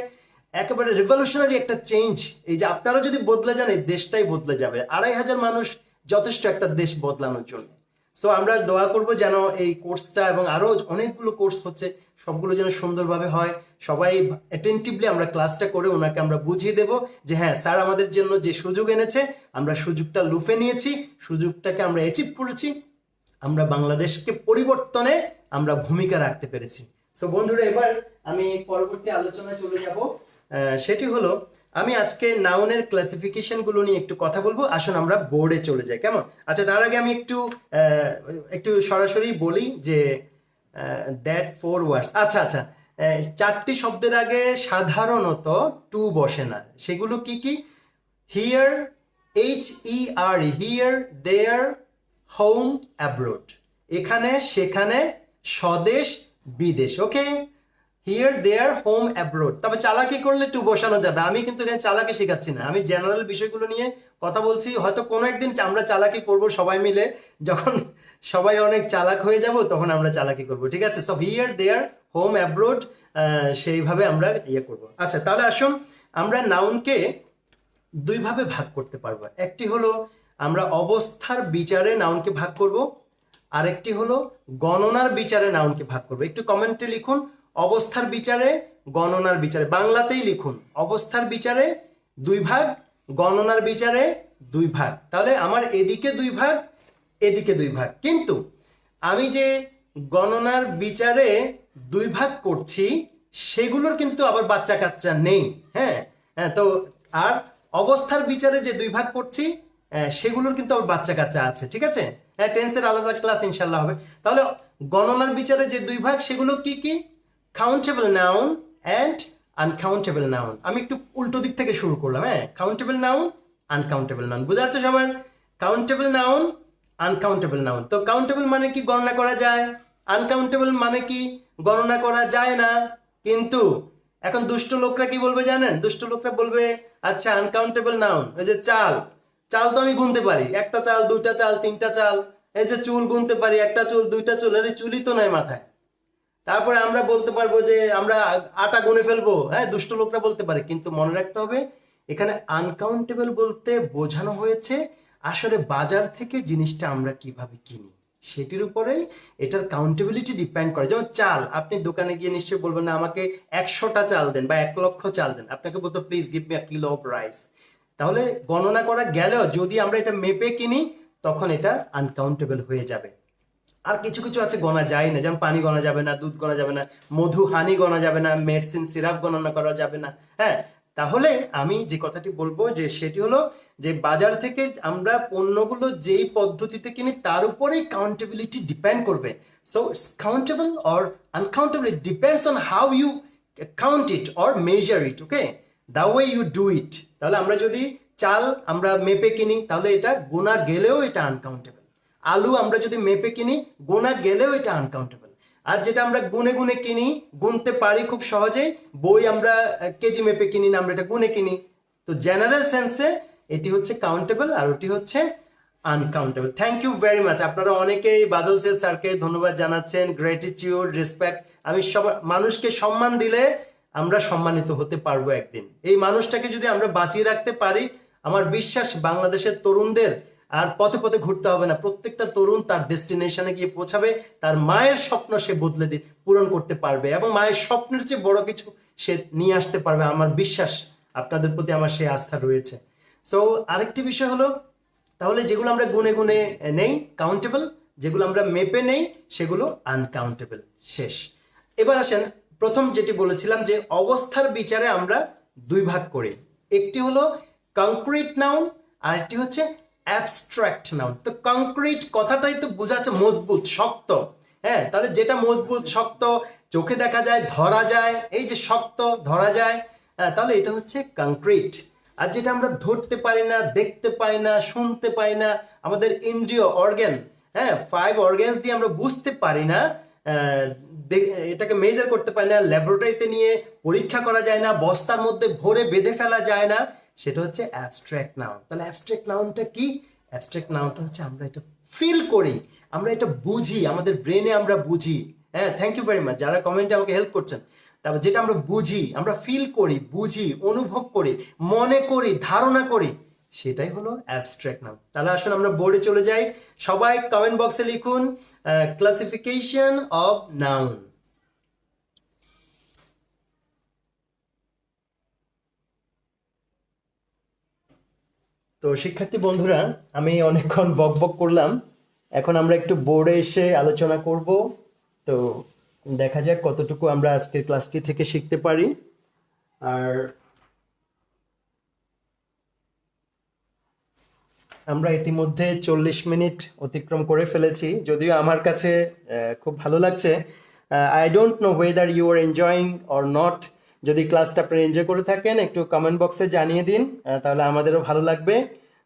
Speaker 1: একেবারে রেভলিউশনারি একটা চেঞ্জ, এই যে আপনারা যদি বদলে যান, এই দেশটাই বদলে যাবে। 2,500 মানুষ যথেষ্ট একটা দেশ বদলানোর জন্য। সো আমরা দোয়া করব যেন এই কোর্সটা এবং আরো অনেকগুলো কোর্স হচ্ছে, সবগুলো যেন সুন্দরভাবে হয়। সবাই অ্যাটেন্টিভলি আমরা ক্লাসটা করে ওনাকে আমরা বুঝিয়ে দেব যে হ্যাঁ, স্যার আমাদের জন্য যে সুযোগ এনেছে, আমরা সুযোগটা লুফে নিয়েছি, সুযোগটাকে আমরা অ্যাচিভ করেছি, আমরা বাংলাদেশকে পরিবর্তনে আমরা ভূমিকা রাখতে পেরেছি। সো বন্ধুরা, এবার আমি পরবর্তী আলোচনায় চলে যাব। সেটি হলো, আমি আজকে নাউনের ক্লাসিফিকেশন গুলো নিয়ে একটু কথা বলবো। আসুন আমরা বোর্ডে চলে যাই, কেমন? আচ্ছা, তার আগে আমি একটু সরাসরি বলি যে দ্যাট 4 ওয়ার্ডস, আচ্ছা 4টি শব্দের আগে সাধারণত টু বসে না। সেগুলো কি কি? Here, HER, here, there, home, abroad, এখানে সেখানে, স্বদেশ বিদেশ। Okay, here, there, home, abroad. তবে চালাকি করলে টু বসানো যাবে। আমি কিন্তু এখানে চালাকি শেখাচ্ছি না, আমি জেনারেল বিষয়গুলো নিয়ে কথা বলছি। হয়তো কোনো একদিন আমরা চালাকি করব সবাই মিলে, যখন সবাই অনেক চালাক হয়ে যাব তখন আমরা চালাকি করব, ঠিক আছে? So here, there, home, abroad, সেইভাবে আমরা ইয়ে করব। আচ্ছা, তাহলে আসুন আমরা নাউনকে 2 ভাবে ভাগ করতে পারবো। একটি হলো আমরা অবস্থার বিচারে নাউনকে ভাগ করব, আরেকটি হলো গণনার বিচারে নাউনকে ভাগ করব। একটু কমেন্টে লিখুন অবস্থার বিচারে, গণনার বিচারে, বাংলাতেই লিখুন। অবস্থার বিচারে 2 ভাগ, গণনার বিচারে 2 ভাগ। তাহলে আমার এদিকে 2 ভাগ, এদিকে 2 ভাগ। কিন্তু আমি যে গণনার বিচারে 2 ভাগ করছি, সেগুলোর কিন্তু আবার বাচ্চা কাচ্চা নেই। হ্যাঁ, তো আর অবস্থার বিচারে যে 2 ভাগ করছি, সেগুলোর কিন্তু আবার বাচ্চা কাচ্চা আছে, ঠিক আছে? হ্যাঁ, টেন্সের আলাদা ক্লাস ইনশাল্লাহ হবে। তাহলে গণনার বিচারে যে 2 ভাগ, সেগুলো কি কি? Countable noun and uncountable noun. আমি একটু উল্টো দিক থেকে শুরু করলাম। হ্যাঁ, কাউন্টেবল নাউন, আনকাউন্টেবল নাউন, বোঝা যাচ্ছে সবার? Countable noun, uncountable noun. তো কাউন্টেবল মানে কি? গণনা করা যায়। আনকাউন্টেবল মানে কি? গণনা করা যায় না। কিন্তু এখন দুষ্ট লোকরা কি বলবে জানেন? দুষ্ট লোকরা বলবে আচ্ছা আনকাউন্টেবল নাউন, ওই যে চাল, চাল তো আমি গুনতে পারি, 1টা চাল, 2টা চাল, 3টা চাল। এই যে চুল গুনতে পারি, 1টা চুল, 2টা চুল, আরে চুলই তো নাই মাথায়। তারপরে আমরা বলতে পারবো যে আমরা আটা গুনে ফেলবো। হ্যাঁ, দুষ্ট লোকরা বলতে পারে, কিন্তু মনে রাখতে হবে এখানে আনকাউন্টেবল বলতে বোঝানো হয়েছে আসলে বাজার থেকে জিনিসটা আমরা কিভাবে কিনি, সেটির উপরেই এটার কাউন্টেবিলিটি ডিপেন্ড করে। যেমন চাল, আপনি দোকানে গিয়ে নিশ্চয়ই বলবেন না আমাকে 100টা চাল দেন বা 1 লক্ষ চাল দেন, আপনাকে বলতো please give me a kilo of rice. তাহলে গণনা করা গেলেও যদি আমরা এটা মেপে কিনি, তখন এটা আনকাউন্টেবল হয়ে যাবে। আর কিছু কিছু আছে গণা যায় না, যেমন পানি গণা যাবে না, দুধ গণা যাবে না, মধু, হানি গণা যাবে না, মেডিসিন, সিরাপ গণনা করা যাবে না। হ্যাঁ, তাহলে আমি যে কথাটি বলবো যে সেটি হলো যে বাজার থেকে আমরা পণ্যগুলো যেই পদ্ধতিতে কিনি তার উপরেই কাউন্টেবিলিটি ডিপেন্ড করবে। So it's countable or uncountable, it depends on how you count it or measure it. Okay, the way you do it. তাহলে আমরা যদি চাল আমরা মেপে কিনি, তাহলে এটা গোনা গেলেও এটা আনকাউন্টেবল। আলু আমরা যদি মেপে কিনি, গোনা গেলেও এটা আনকাউন্টেবল। আর যেটা আমরা গুনে গুনে কিনি, গুনতে পারি খুব সহজেই, বই আমরা কেজি মেপে কিনি না, আমরা এটা গুনে কিনি। তো জেনারেল সেন্সে এটি হচ্ছে কাউন্টেবল আর ওটি হচ্ছে uncountable. Thank you very much. আপনারা অনেকেই বাদল স্যারকে ধন্যবাদ জানাচ্ছেন, গ্র্যাটিটিউড, রেসপেক্ট। আমি মানুষকে সম্মান দিলে আমরা সম্মানিত হতে পারবো একদিন। এই মানুষটাকে যদি আমরা বাঁচিয়ে রাখতে পারি, আমার বিশ্বাস বাংলাদেশের তরুণদের আর পথে পথে ঘুরতে হবে না। প্রত্যেকটা তরুণ তার ডেস্টিনেশনে গিয়ে পৌঁছাবে, তার মায়ের স্বপ্ন সে পূরণ করতে পারবে এবং মায়ের স্বপ্নের চেয়ে বড় কিছু সে নিয়ে আসতে পারবে। আমার বিশ্বাস, আপনাদের প্রতি আমার সেই আস্থা রয়েছে। সো আরেকটি বিষয় হলো, তাহলে যেগুলো আমরা গুনে গুনে নেই কাউন্টেবল, যেগুলো আমরা মেপে নেই সেগুলো আনকাউন্টেবল। শেষ। এবার আসেন, প্রথম যেটি বলেছিলাম যে অবস্থার বিচারে আমরা দুই ভাগ করি। একটি হলো কংক্রিট নাউন আর একটি হচ্ছে অ্যাবস্ট্রাক্ট নাউন। তো কংক্রিট কথাটাই তো বোঝাচ্ছে মজবুত, শক্ত। হ্যাঁ, তাহলে যেটা মজবুত, শক্ত, চোখে দেখা যায়, ধরা যায়, এই যে শক্ত, ধরা যায়, তাহলে এটা হচ্ছে কংক্রিট। আর যেটা আমরা ধরতে পারি না, দেখতে পাই না, শুনতে পাই না, আমাদের ইন্দ্রিয় অর্গান, হ্যাঁ, 5 অর্গানস দিয়ে আমরা বুঝতে পারি না, এটাকে মেজার করতে পারি না, ল্যাবরেটরিতে নিয়ে পরীক্ষা করা যায় না, বস্তার মধ্যে ভরে বেঁধে ফেলা যায় না, সেটা হচ্ছে অ্যাবস্ট্রাক্ট নাউন। তাহলে অ্যাবস্ট্রাক্ট নাউনটা কি? অ্যাবস্ট্রাক্ট নাউনটা হচ্ছে আমরা এটা ফিল করি, আমরা এটা বুঝি, আমাদের ব্রেনে আমরা বুঝি। হ্যাঁ, থ্যাংক ইউ ভেরি মাচ যারা কমেন্টে আমাকে হেল্প করছেন। তারপর যেটা আমরা বুঝি, আমরা ফিল করি, বুঝি, অনুভব করি, মনে করি, ধারণা করি, সেটাই হলো অ্যাবস্ট্রাক্ট নাউন। তাহলে আসুন আমরা বোর্ডে চলে যাই। সবাই কমেন্ট বক্সে লিখুন ক্লাসিফিকেশন অফ নাউন। তো শিক্ষার্থী বন্ধুরা, আমি অনেকক্ষণ বকবক করলাম, এখন আমরা একটু বোর্ডে এসে আলোচনা করব। তো দেখা যাক কতটুকু আমরা আজকের ক্লাসটি থেকে শিখতে পারি। আর আমরা ইতিমধ্যে 40 মিনিট অতিক্রম করে ফেলেছি, যদিও আমার কাছে খুব ভালো লাগছে। I don't know whether you are enjoying or not. যদি ক্লাসটা আপনারা এনজয় করে থাকেন একটু কমেন্ট বক্সে জানিয়ে দিন, তাহলে আমাদেরও ভালো লাগবে।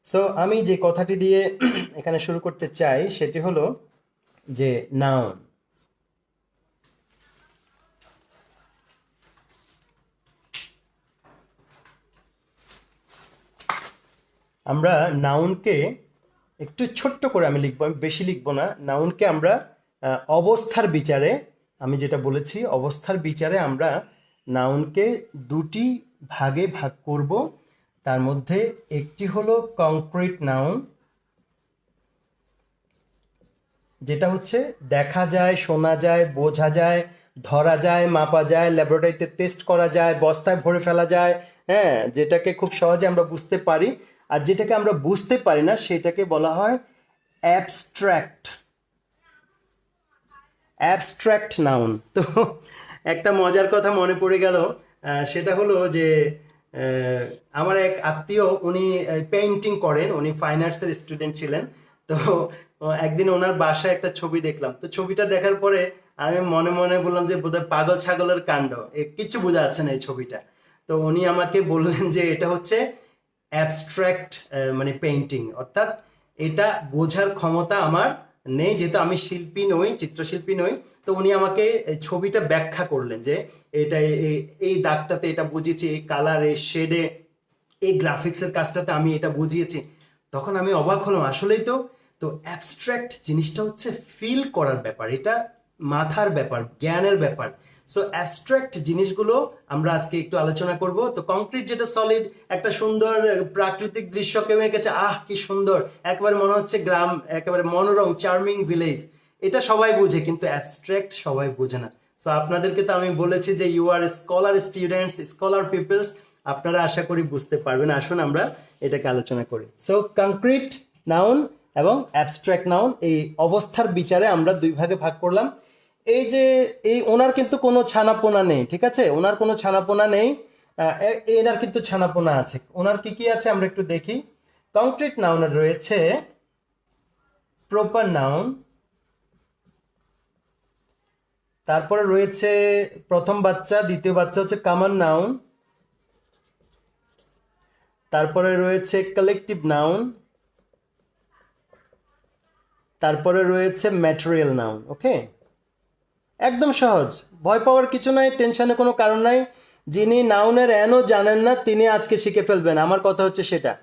Speaker 1: সো আমি যে কথাটি দিয়ে এখানে শুরু করতে চাই সেটি হলো যে নাউন। আমরা নাউনকে একটু ছোট্ট করে আমি লিখবো, আমি বেশি লিখবো না। নাউনকে আমরা অবস্থার বিচারে, আমি যেটা বলেছি অবস্থার বিচারে আমরা নাউনকে দুটি ভাগে ভাগ করব। তার মধ্যে একটি হলো কংক্রিট নাউন, যেটা হচ্ছে দেখা যায়, শোনা যায়, বোঝা যায়, ধরা যায়, মাপা যায়, ল্যাবরেটরিতে টেস্ট করা যায়, বস্তায় ভরে ফেলা যায়, হ্যাঁ, যেটাকে খুব সহজে আমরা বুঝতে পারি। আর যেটাকে আমরা বুঝতে পারি না সেটাকে বলা হয় অ্যাবস্ট্রাক্ট, অ্যাবস্ট্রাক্ট নাউন। তো একটা মজার কথা মনে পড়ে গেল, সেটা হলো যে আমার এক আত্মীয়, উনি পেইন্টিং করেন, উনি ফাইন আর্টসের স্টুডেন্ট ছিলেন। তো একদিন ওনার বাসায় একটা ছবি দেখলাম। তো ছবিটা দেখার পরে আমি মনে মনে বললাম যে বোধহয় পাগল ছাগলের কাণ্ড, কিচ্ছু বোঝা যাচ্ছে না এই ছবিটা। তো উনি আমাকে বললেন যে এটা হচ্ছে অ্যাবস্ট্রাক্ট মানে পেইন্টিং, অর্থাৎ এটা বোঝার ক্ষমতা আমার নেই, যেহেতু আমি শিল্পী নই, চিত্রশিল্পী নই। তো উনি আমাকে ছবিটা ব্যাখ্যা করলেন যে এটা এই দাগটাতে এটা বুঝিয়েছি, এই কালার, এই শেডে, এই গ্রাফিক্সের কাজটাতে আমি এটা বুঝিয়েছি। তখন আমি অবাক হলাম, আসলেই তো। তো অ্যাবস্ট্রাক্ট জিনিসটা হচ্ছে ফিল করার ব্যাপার, এটা মাথার ব্যাপার, জ্ঞানের ব্যাপার। সো অ্যাবস্ট্রাক্ট জিনিসগুলো আমরা আজকে একটু আলোচনা করব। তো কংক্রিট যেটা সলিড, একটা সুন্দর প্রাকৃতিক দৃশ্য কেউ এঁকেছে, আহ কি সুন্দর, একেবারে মনে হচ্ছে গ্রাম, একেবারে মনোরম, চার্মিং ভিলেজ, এটা সবাই বুঝে, কিন্তু অ্যাবস্ট্রাক্ট সবাই বোঝে না। সো আপনাদেরকে তো আমি বলেছি যে you are scholar students, scholar peoples, আপনারা আশা করি বুঝতে পারবেন। আসুন আমরা এটাকে আলোচনা করি। সো কংক্রিট নাউন এবং অ্যাবস্ট্রাক্ট নাউন, এই অবস্থার বিচারে আমরা দুই ভাগে ভাগ করলাম। এই যে এই ওনার কিন্তু কোনো ছানাপোনা নেই, ঠিক আছে, ওনার কোনো ছানাপোনা নেই, এনার কিন্তু ছানাপোনা আছে। ওনার কি কি আছে আমরা একটু দেখি। কংক্রিট নাউনের রয়েছে প্রপার নাউন, তারপরে রয়েছে প্রথম বাচ্চা, দ্বিতীয় বাচ্চা হচ্ছে কমন নাউন, তারপরে রয়েছে কালেকটিভ নাউন, তারপরে রয়েছে ম্যাটেরিয়াল নাউন। ওকে, একদম সহজ, ভয় পাওয়ার কিছু নাই, টেনশনের কোনো কারণ নাই। যিনি নাউনের এনও জানেন না তিনি আজকে শিখে ফেলবেন, আমার কথা হচ্ছে সেটা।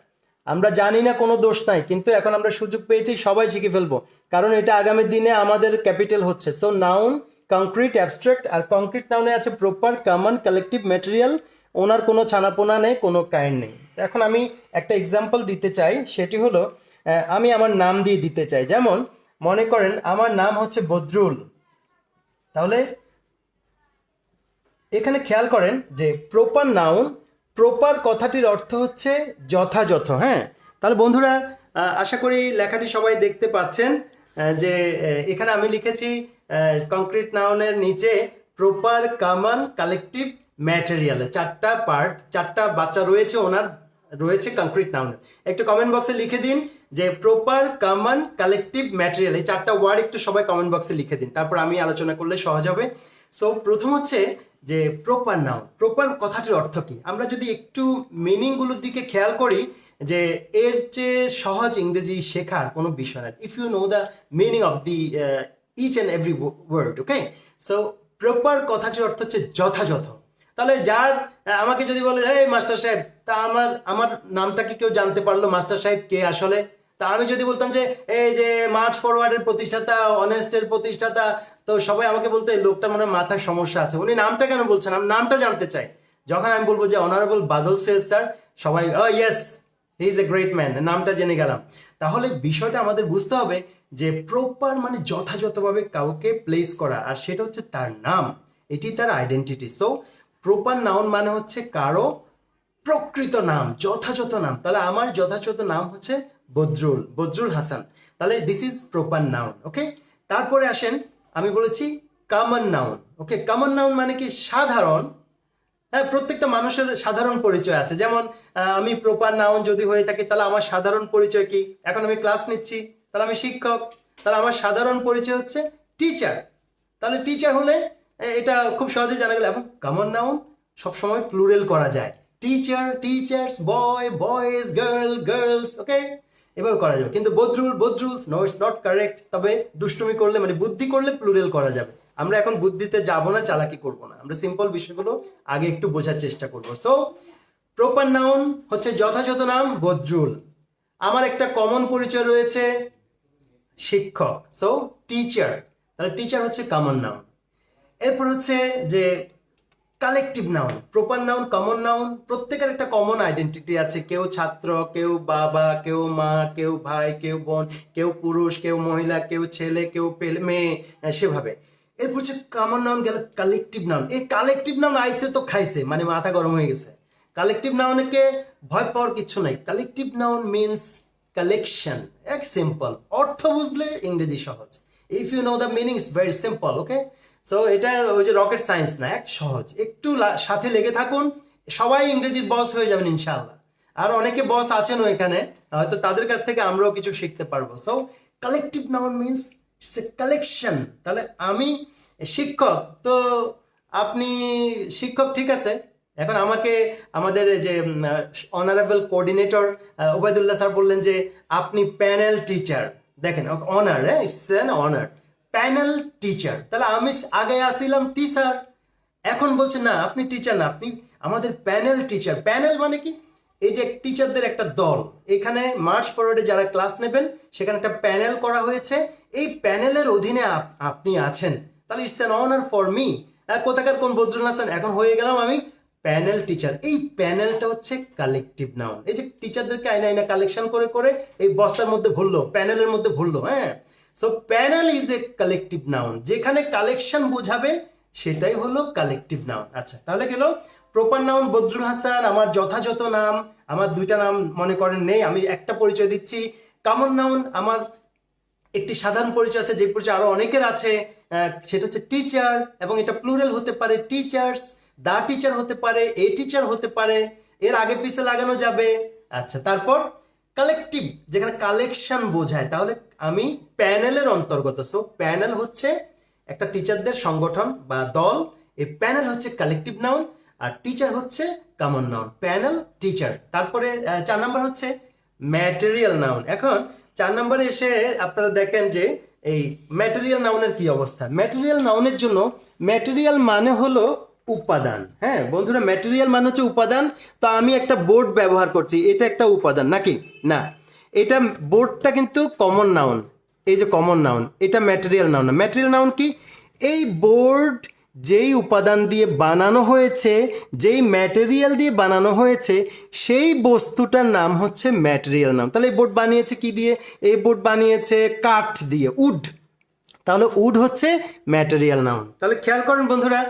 Speaker 1: আমরা জানি না কোনো দোষ নাই, কিন্তু এখন আমরা সুযোগ পেয়েছি, সবাই শিখে ফেলবো, কারণ এটা আগামী দিনে আমাদের ক্যাপিটাল হচ্ছে। সো নাউন, কংক্রিট, অ্যাবস্ট্রাক্ট, আর কংক্রিট নাউনে আছে প্রপার, কমন, কালেকটিভ, ম্যাটেরিয়াল। ওনার কোনো ছানাপোনা নেই, কোনো কাইন্ড নেই। এখন আমি একটা এক্সাম্পল দিতে চাই, সেটি হলো আমি আমার নাম দিয়ে দিতে চাই। যেমন মনে করেন আমার নাম হচ্ছে বদরুল, তাহলে এখানে খেয়াল করেন যে প্রপার নাউন, প্রপার কথাটির অর্থ হচ্ছে যথাযথ। হ্যাঁ, তাহলে বন্ধুরা আশা করি লেখাটি সবাই দেখতে পাচ্ছেন যে এখানে আমি লিখেছি কংক্রিট নাউনের নিচে প্রপার, কমন, কালেকটিভ, ম্যাটেরিয়াল, চারটা পার্ট, চারটা বাচ্চা রয়েছে ওনার, রয়েছে কংক্রিট নাউনের। একটু কমেন্ট বক্সে লিখে দিন যে প্রপার, কমন, কালেকটিভ, ম্যাটেরিয়াল, এই চারটা ওয়ার্ড একটু সবাই কমেন্ট বক্সে লিখে দিন, তারপর আমি আলোচনা করলে সহজ হবে। সো প্রথম হচ্ছে যে প্রপার নাউন, প্রপার কথাটির অর্থ কি। আমরা যদি একটু মিনিংগুলোর দিকে খেয়াল করি, যে এর চেয়ে সহজ ইংরেজি শেখার কোনো বিষয় না, if you know the meaning of the each and every word. Okay, so proper কথাটির অর্থ হচ্ছে যথাযথ। তাহলে যার আমাকে যদি বলে এই মাস্টার সাহেব, তা আমার আমার নামটা কি কেউ জানতে পারলো মাস্টার সাহেব কে আসলে? তা আমি যদি বলতাম যে এই যে মার্চ ফরওয়ার্ডের প্রতিষ্ঠাতা, অনেস্টের প্রতিষ্ঠাতা, তো সবাই আমাকে বলতো এই লোকটা মনে হয় মাথায় সমস্যা আছে, উনি নামটা কেন বলছেন, আমি নামটা জানতে চাই। যখন আমি বলবো যে অনারেবল বাদল সেল স্যার, সবাই yes, he is a great man, নামটা জেনে গেলাম। তাহলে বিষয়টা আমাদের বুঝতে হবে যে প্রপার মানে যথাযথভাবে কাউকে প্লেস করা, আর সেটা হচ্ছে তার নাম, এটি তার আইডেন্টিটি। সো প্রপার নাউন মানে হচ্ছে কারো প্রকৃত নাম, যথাযথ নাম। তাহলে আমার যথাযথ নাম হচ্ছে বদরুল, বদরুল হাসান। তাহলে দিস ইজ প্রপার নাউন। ওকে, তারপরে আসেন, আমি বলেছি কমন নাউন। ওকে, কমন নাউন মানে কি সাধারণ। হ্যাঁ, প্রত্যেকটা মানুষের সাধারণ পরিচয় আছে। যেমন আমি প্রপার নাউন যদি হয়ে থাকি, তাহলে আমার সাধারণ পরিচয় কি? এখন আমি ক্লাস নিচ্ছি, তাহলে আমি শিক্ষক, তাহলে আমার সাধারণ পরিচয় হচ্ছে টিচার। তাহলে টিচার হলে এটা খুব সহজে জানা গেল। এবং কমন নাউন সবসময় প্লুরাল করা যায়, teacher, teachers, boy, boys, girl, girls. Okay, এভাবে করা যাবে। কিন্তু Badrul, Badruls, no, it's not correct. তবে দুষ্টুমি করলে মানে বুদ্ধি করলে প্লুরাল করা যাবে। আমরা এখন বুদ্ধিতে যাব না, চালাকি করব না, আমরা সিম্পল বিষয়গুলো আগে একটু বোঝার চেষ্টা করব। সো প্রপার নাউন হচ্ছে যথাযথ নাম বদরুল। আমার একটা কমন পরিচয় রয়েছে শিক্ষক, সো টিচার। তাহলে টিচার হচ্ছে কমন নাউন। এরপর হচ্ছে যে collective noun, proper noun, common noun, প্রত্যেকের একটা কমন আইডেন্টিটি আছে। কেউ ছাত্র, কেউ বাবা, কেউ মা, কেউ ভাই, কেউ বোন, কেউ পুরুষ, কেউ মহিলা, কেউ ছেলে, কেউ মেয়ে, সেভাবে। এরপর হচ্ছে কমন নাউন গেল। কালেকটিভ নাউন, এই কালেকটিভ নাউন আইসে তো খাইছে, মানে মাথা গরম হয়ে গেছে। কালেকটিভ নাউনকে ভয় পাওয়ার কিছু নাই। কালেকটিভ নাউন মিনস কালেকশন, এক সিম্পল অর্থ বুঝলে ইংরেজি সহজ। If you know the meaning, it's very simple. Okay, so এটা ওই যে রকেট সায়েন্স না, এক সহজ। একটু সাথে লেগে থাকুন, সবাই ইংরেজির বস হয়ে যাবেন ইনশাআল্লাহ। আর অনেকে বস আছেন এখানে, হয়তো তাদের কাছ থেকে আমরাও কিছু শিখতে পারবো। So collective noun means it's a collection. তাহলে আমি শিক্ষক, তো আপনি শিক্ষক, ঠিক আছে। এখন আমাকে আমাদের যে অনারেবল কোঅর্ডিনেটর ওবায়দুল্লাহ স্যার বললেন যে আপনি প্যানেল টিচার। দেখেন, honour, it's an honour, panel teacher. তাহলে আমি আগে আসিলাম টিচার, এখন বলছে না আপনি টিচার না, আপনি আমাদের প্যানেল টিচার। প্যানেল মানে কি? এই যে টিচারদের একটা দল, এখানে মার্চ ফরওয়ার্ডে যারা ক্লাস নেবেন সেখানে একটা প্যানেল করা হয়েছে, এই প্যানেলের অধীনে আপনি আছেন। তাহলে it's an honour for me. কোথাকার কোন বদরুল হাসান, এখন হয়ে গেলাম আমি প্যানেল টিচার। এই প্যানেলটা হচ্ছে কালেকটিভ নাউন। এই যে টিচারদেরকে আইনা আইনা কালেকশন করে করে এই বস্তার মধ্যে ভরলো, প্যানেলের মধ্যে ভরলো। হ্যাঁ, so panel is a collective noun, যেখানে কালেকশন বোঝাবে সেটাই হলো কালেকটিভ নাউন। আচ্ছা, তাহলে গেল প্রপার নাউন বদরুল হাসান, আমার যথাযথ নাম। আমার দুইটা নাম মনে করেন নেই, আমি একটা পরিচয় দিচ্ছি। কমন নাউন, আমার একটি সাধারণ পরিচয় আছে, যে পরিচয় আরো অনেকের আছে, সেটা হচ্ছে টিচার। এবং এটা প্লুরাল হতে পারে, টিচার্স, দা টিচার হতে পারে, এ টিচার হতে পারে, এর আগে পিছে লাগানো যাবে। আচ্ছা, তারপর কালেকটিভ, যেখানে কালেকশন বোঝায়, তাহলে আমি প্যানেলের অন্তর্গত। সো প্যানেল হচ্ছে একটা টিচারদের সংগঠন বা দল, এই প্যানেল হচ্ছে কালেকটিভ নাউন। আর টিচার হচ্ছে কমন নাউন, প্যানেল টিচার। তারপরে 4 নাম্বার হচ্ছে ম্যাটেরিয়াল নাউন। এখন 4 নম্বরে এসে আপনারা দেখেন যে এই ম্যাটেরিয়াল নাউনের কি অবস্থা। ম্যাটেরিয়াল নাউনের জন্য ম্যাটেরিয়াল মানে হলো উপাদান। হ্যাঁ বন্ধুরা, ম্যাটেরিয়াল মানে হচ্ছে উপাদান। তো আমি একটা বোর্ড ব্যবহার করছি, এটা একটা উপাদান নাকি না? এটা বোর্ডটা কিন্তু কমন নাউন, এই যে কমন নাউন, এটা ম্যাটেরিয়াল নাউন না। ম্যাটেরিয়াল নাউন কি? এই বোর্ড যেই উপাদান দিয়ে বানানো হয়েছে, যেই ম্যাটেরিয়াল দিয়ে বানানো হয়েছে, সেই বস্তুটার নাম হচ্ছে ম্যাটেরিয়াল নাউন। তাহলে এই বোর্ড বানিয়েছে কি দিয়ে? এই বোর্ড বানিয়েছে কাঠ দিয়ে, উড। তাহলে উড হচ্ছে ম্যাটেরিয়াল নাউন। তাহলে খেয়াল করেন বন্ধুরা,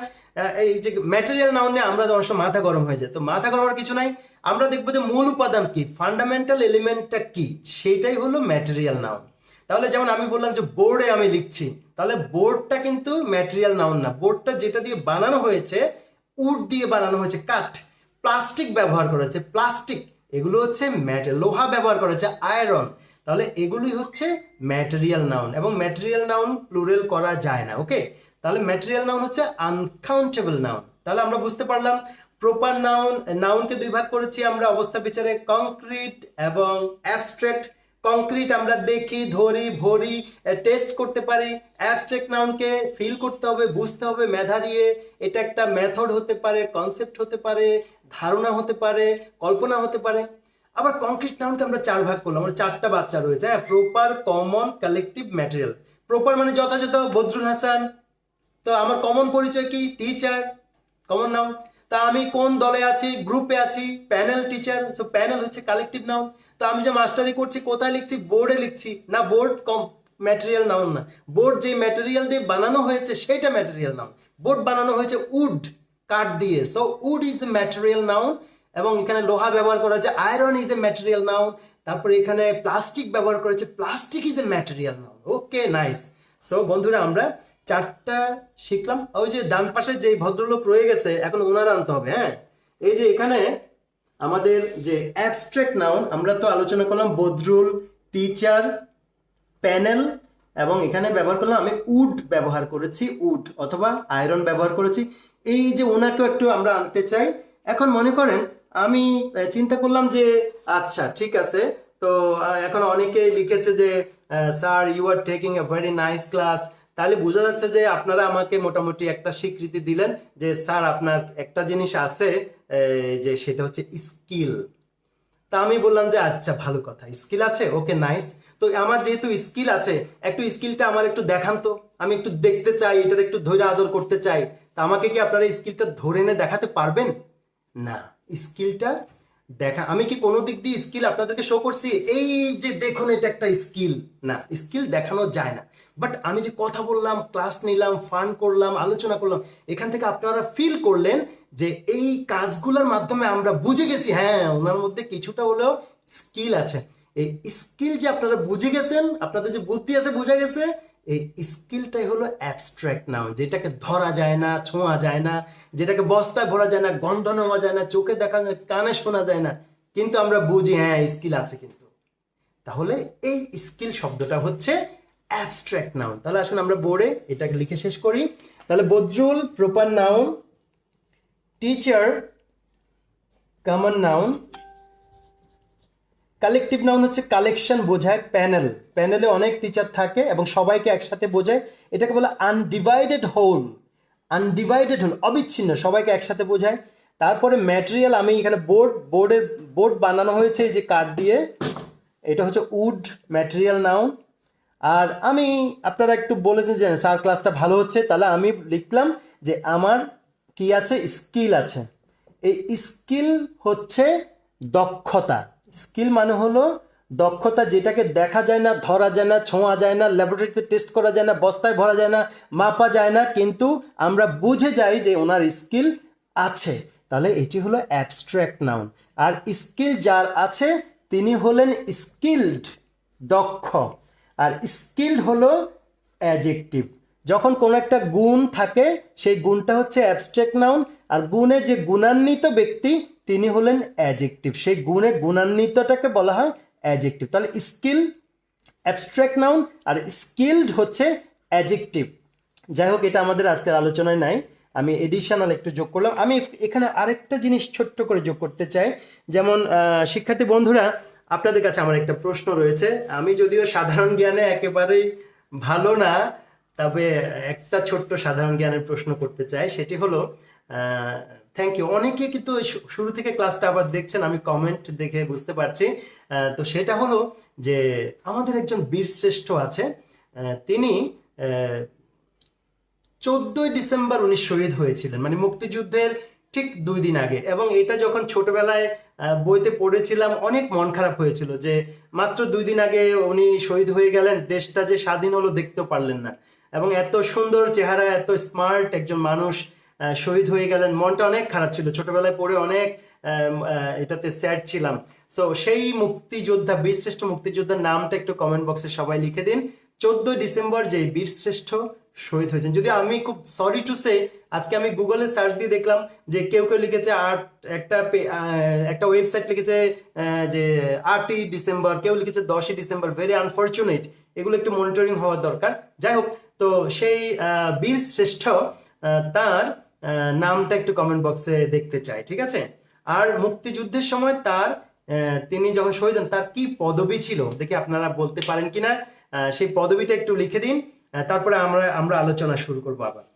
Speaker 1: এই যে ম্যাটেরিয়াল নাউন নিয়ে আমরা অবশ্য মাথা গরম হয়ে যায়, তো মাথা গরমের কিছু নাই। আমরা দেখবো যে মূল উপাদান কি, ফান্ডামেন্টাল এলিমেন্টটা কি, সেটাই হলো ম্যাটেরিয়াল নাউন। তাহলে যেমন আমি বললাম যে বোর্ডে আমি লিখছি, তাহলে বোর্ডটা কিন্তু ম্যাটেরিয়াল নাউন না। বোর্ডটা যেটা দিয়ে বানানো হয়েছে, উড দিয়ে বানানো হয়েছে, কাঠ। প্লাস্টিক ব্যবহার করেছে, প্লাস্টিক, এগুলো হচ্ছে লোহা ব্যবহার করেছে, আয়রন। তাহলে এগুলোই হচ্ছে ম্যাটেরিয়াল নাউন, এবং ম্যাটেরিয়াল নাউন প্লুরাল করা যায় না। ওকে, তাহলে ম্যাটেরিয়াল নাউন হচ্ছে আনকাউন্টেবল নাউন। তাহলে আমরা বুঝতে পারলাম প্রপার নাউন, নাউনকে দুই ভাগ করেছি আমরা অবস্থা বিচারে, কংক্রিট এবং অ্যাবস্ট্রাক্ট। কংক্রিট আমরা দেখি, ধরি, ভরি, টেস্ট করতে পারি। অ্যাবস্ট্রাক্ট নাউনকে ফিল করতে হবে, বুঝতে হবে মেধা দিয়ে। এটা একটা মেথড হতে পারে, কনসেপ্ট হতে পারে, ধারণা হতে পারে, কল্পনা হতে পারে। আবার কংক্রিট নাউনকে আমরা 4 ভাগ করলাম, আমরা 4টা বাচ্চা রয়েছে। হ্যাঁ, proper, common, collective, material. Proper মানে যথাযথ, বদরুল হাসান। তো আমার কমন পরিচয় কি? Teacher, common noun. তা আমি কোন দলে আছি, গ্রুপে আছি, প্যানেল টিচার। সো প্যানেল হচ্ছে কালেকটিভ নাউন। তো আমি যে মাস্টারি করছি কোথায় লিখছি? বোর্ডে লিখছি না, বোর্ড ম্যাটেরিয়াল নাউন না। বোর্ড যে ম্যাটেরিয়াল দিয়ে বানানো হয়েছে সেটা ম্যাটেরিয়াল নাউন। বোর্ড বানানো হয়েছে উড, কাঠ দিয়ে, so wood is a material noun. এবং এখানে লোহা ব্যবহার করা হয়েছে, iron is a material noun. তারপরে এখানে প্লাস্টিক ব্যবহার করেছে, plastic is a material noun. Okay, nice. So বন্ধুরা আমরা 4টা শিখলাম। ওই যে ডান পাশে যে ভদ্রলোক রয়ে গেছে, এখন ওনারা আনতে হবে। হ্যাঁ, এই যে এখানে আমাদের যে অ্যাবস্ট্রাক্ট নাউন, আমরা তো আলোচনা করলাম বদরুল, টিচার, প্যানেল, এবং এখানে ব্যবহার করলাম আমি উড ব্যবহার করেছি, উড অথবা আয়রন ব্যবহার করেছি। এই যে ওনাকেও একটু আমরা আনতে চাই। এখন মনে করেন আমি চিন্তা করলাম যে আচ্ছা ঠিক আছে, তো এখন অনেকে লিখেছে যে sir you are taking a very nice class. তাহলে বোঝা যাচ্ছে যে আপনারা আমাকে মোটামুটি একটা স্বীকৃতি দিলেন যে স্যার আপনার একটা জিনিস আছে, যে সেটা হচ্ছে স্কিল। তা আমি বললাম যে আচ্ছা ভালো কথা, স্কিল আছে, ওকে নাইস। তো আমার যেহেতু স্কিল আছে, একটু স্কিলটা আমার একটু দেখান তো, আমি একটু দেখতে চাই, এটার একটু ধৈর্য আদর করতে চাই। তা আমাকে কি আপনারা স্কিলটা ধরে এনে দেখাতে পারবেন? না, স্কিলটা দেখা, আমি কি কোনো দিক দিয়ে স্কিল আপনাদেরকে শো করছি এই যে দেখুন এটা একটা স্কিল? না, স্কিল দেখানো যায় না। বাট আমি যে কথা বললাম, ক্লাস নিলাম, ফান করলাম, আলোচনা করলাম, এখান থেকে আপনারা ফিল করলেন যে এই কাজগুলোর মাধ্যমে আমরা বুঝে গেছি হ্যাঁ ওনার মধ্যে কিছুটা হলেও স্কিল আছে। এই স্কিল যে আপনারা বুঝে গেছেন, আপনাদের যে বুদ্ধি আছে বোঝা গেছে, এই স্কিলটাই হলো অ্যাবস্ট্রাক্ট নাউন, যেটাকে ধরা যায় না, ছোঁয়া যায় না, যেটাকে বস্তায় ভরা যায় না, গন্ধ নেওয়া যায় না, চোখে দেখা যায়, কানে শোনা যায় না, কিন্তু আমরা বুঝি হ্যাঁ স্কিল আছে কিন্তু। তাহলে এই স্কিল শব্দটা হচ্ছে অ্যাবস্ট্রাক্ট নাউন। তাহলে আসুন আমরা বোর্ডে এটাকে লিখে শেষ করি। তাহলে Badrul proper noun, teacher common noun, collective noun হচ্ছে কালেকশন বোঝায়, প্যানেল, প্যানেলে অনেক টিচার থাকে এবং সবাইকে একসাথে বোঝায়, এটাকে বলে আনডিভাইডেড হোল। আনডিভাইডেড হোল অবিচ্ছিন্ন, সবাইকে একসাথে বোঝায়। তারপরে ম্যাটেরিয়াল, আমি এখানে বোর্ড বানানো হয়েছে যে কাঠ দিয়ে, এটা হচ্ছে উড, ম্যাটেরিয়াল নাউন। আর আমি আপনারা একটু বলেছেন যে স্যার ক্লাসটা ভালো হচ্ছে, তাহলে আমি লিখলাম যে আমার কি আছে, স্কিল আছে। এই স্কিল হচ্ছে দক্ষতা। স্কিল মানে হলো দক্ষতা, যেটাকে দেখা যায় না, ধরা যায় না, ছোঁয়া যায় না, ল্যাবরেটরিতে টেস্ট করা যায় না, বস্তায় ভরা যায় না, মাপা যায় না, কিন্তু আমরা বুঝে যাই যে ওনার স্কিল আছে। তাহলে এটি হলো অ্যাবস্ট্রাক্ট নাউন। আর স্কিল যার আছে তিনি হলেন স্কিলড, দক্ষ। আর স্কিলড হলো অ্যাডজেক্টিভ। যখন কোনো একটা গুণ থাকে সেই গুণটা হচ্ছে অ্যাবস্ট্রাক্ট নাউন, আর গুণে যে গুণান্বিত ব্যক্তি তিনি হলেন অ্যাডজেক্টিভ। সেই গুণে গুণান্বিতটাকে বলা হয় অ্যাডজেক্টিভ। তাহলে স্কিল অ্যাবস্ট্রাক্ট নাউন আর স্কিলড হচ্ছে অ্যাডজেক্টিভ। যাই হোক, এটা আমাদের আজকের আলোচনায় নাই। আমি এডিশনাল একটু যোগ করলাম। আমি এখানে আরেকটা জিনিস ছোট্ট করে যোগ করতে চাই, যেমন শিক্ষার্থী বন্ধুরা, আপনাদের কাছে আমার একটা প্রশ্ন রয়েছে। আমি যদিও সাধারণ জ্ঞানে একেবারেই ভালো না, তবে একটা ছোট্ট সাধারণ জ্ঞানের প্রশ্ন করতে চাই। সেটি হলো, থ্যাংক ইউ, অনেকে কিন্তু শুরু থেকে ক্লাসটা আবার দেখছেন, আমি কমেন্ট দেখে বুঝতে পারছি। তো সেটা হলো যে আমাদের একজন বীরশ্রেষ্ঠ আছে, তিনি 14ই ডিসেম্বর উনি শহীদ হয়েছিলেন, মানে মুক্তিযুদ্ধের ঠিক 2 দিন আগে। এবং এটা যখন ছোটবেলায় বইতে পড়েছিলাম, অনেক মন খারাপ হয়েছিল যে মাত্র 2 দিন আগে উনি শহীদ হয়ে গেলেন, দেশটা যে স্বাধীন হলো দেখতেও পারলেন না। এবং এত সুন্দর চেহারা, এত স্মার্ট একজন মানুষ শহীদ হয়ে গেলেন, মনটা অনেক খারাপ ছিল। ছোটবেলায় পড়ে অনেক এটাতে স্যাড ছিলাম। সো সেই মুক্তিযোদ্ধা, বীরশ্রেষ্ঠ মুক্তিযোদ্ধার নামটা একটু কমেন্ট বক্সে সবাই লিখে দিন। 14ই ডিসেম্বর যে বীরশ্রেষ্ঠ শহীদ হয়েছেন। যদি আমি খুব সরি টু সে, আজকে আমি গুগলে সার্চ দিয়ে দেখলাম যে কেউ কেউ লিখেছে একটা ওয়েবসাইট লিখেছে যে 8ই ডিসেম্বর, কেউ লিখেছে 10ই ডিসেম্বর। ভেরি আনফর্চুনেট, এগুলো একটু মনিটরিং হওয়ার দরকার। যাই হোক, তো সেই বীর শ্রেষ্ঠ তার নামটা একটু কমেন্ট বক্সে দেখতে চাই, ঠিক আছে? আর মুক্তিযুদ্ধের সময় তিনি যখন শহীদ হন, তার কি পদবি ছিল দেখি আপনারা বলতে পারেন কিনা, সেই পদবিটা একটু লিখে দিন। তারপরে আমরা আলোচনা শুরু করবো আবার।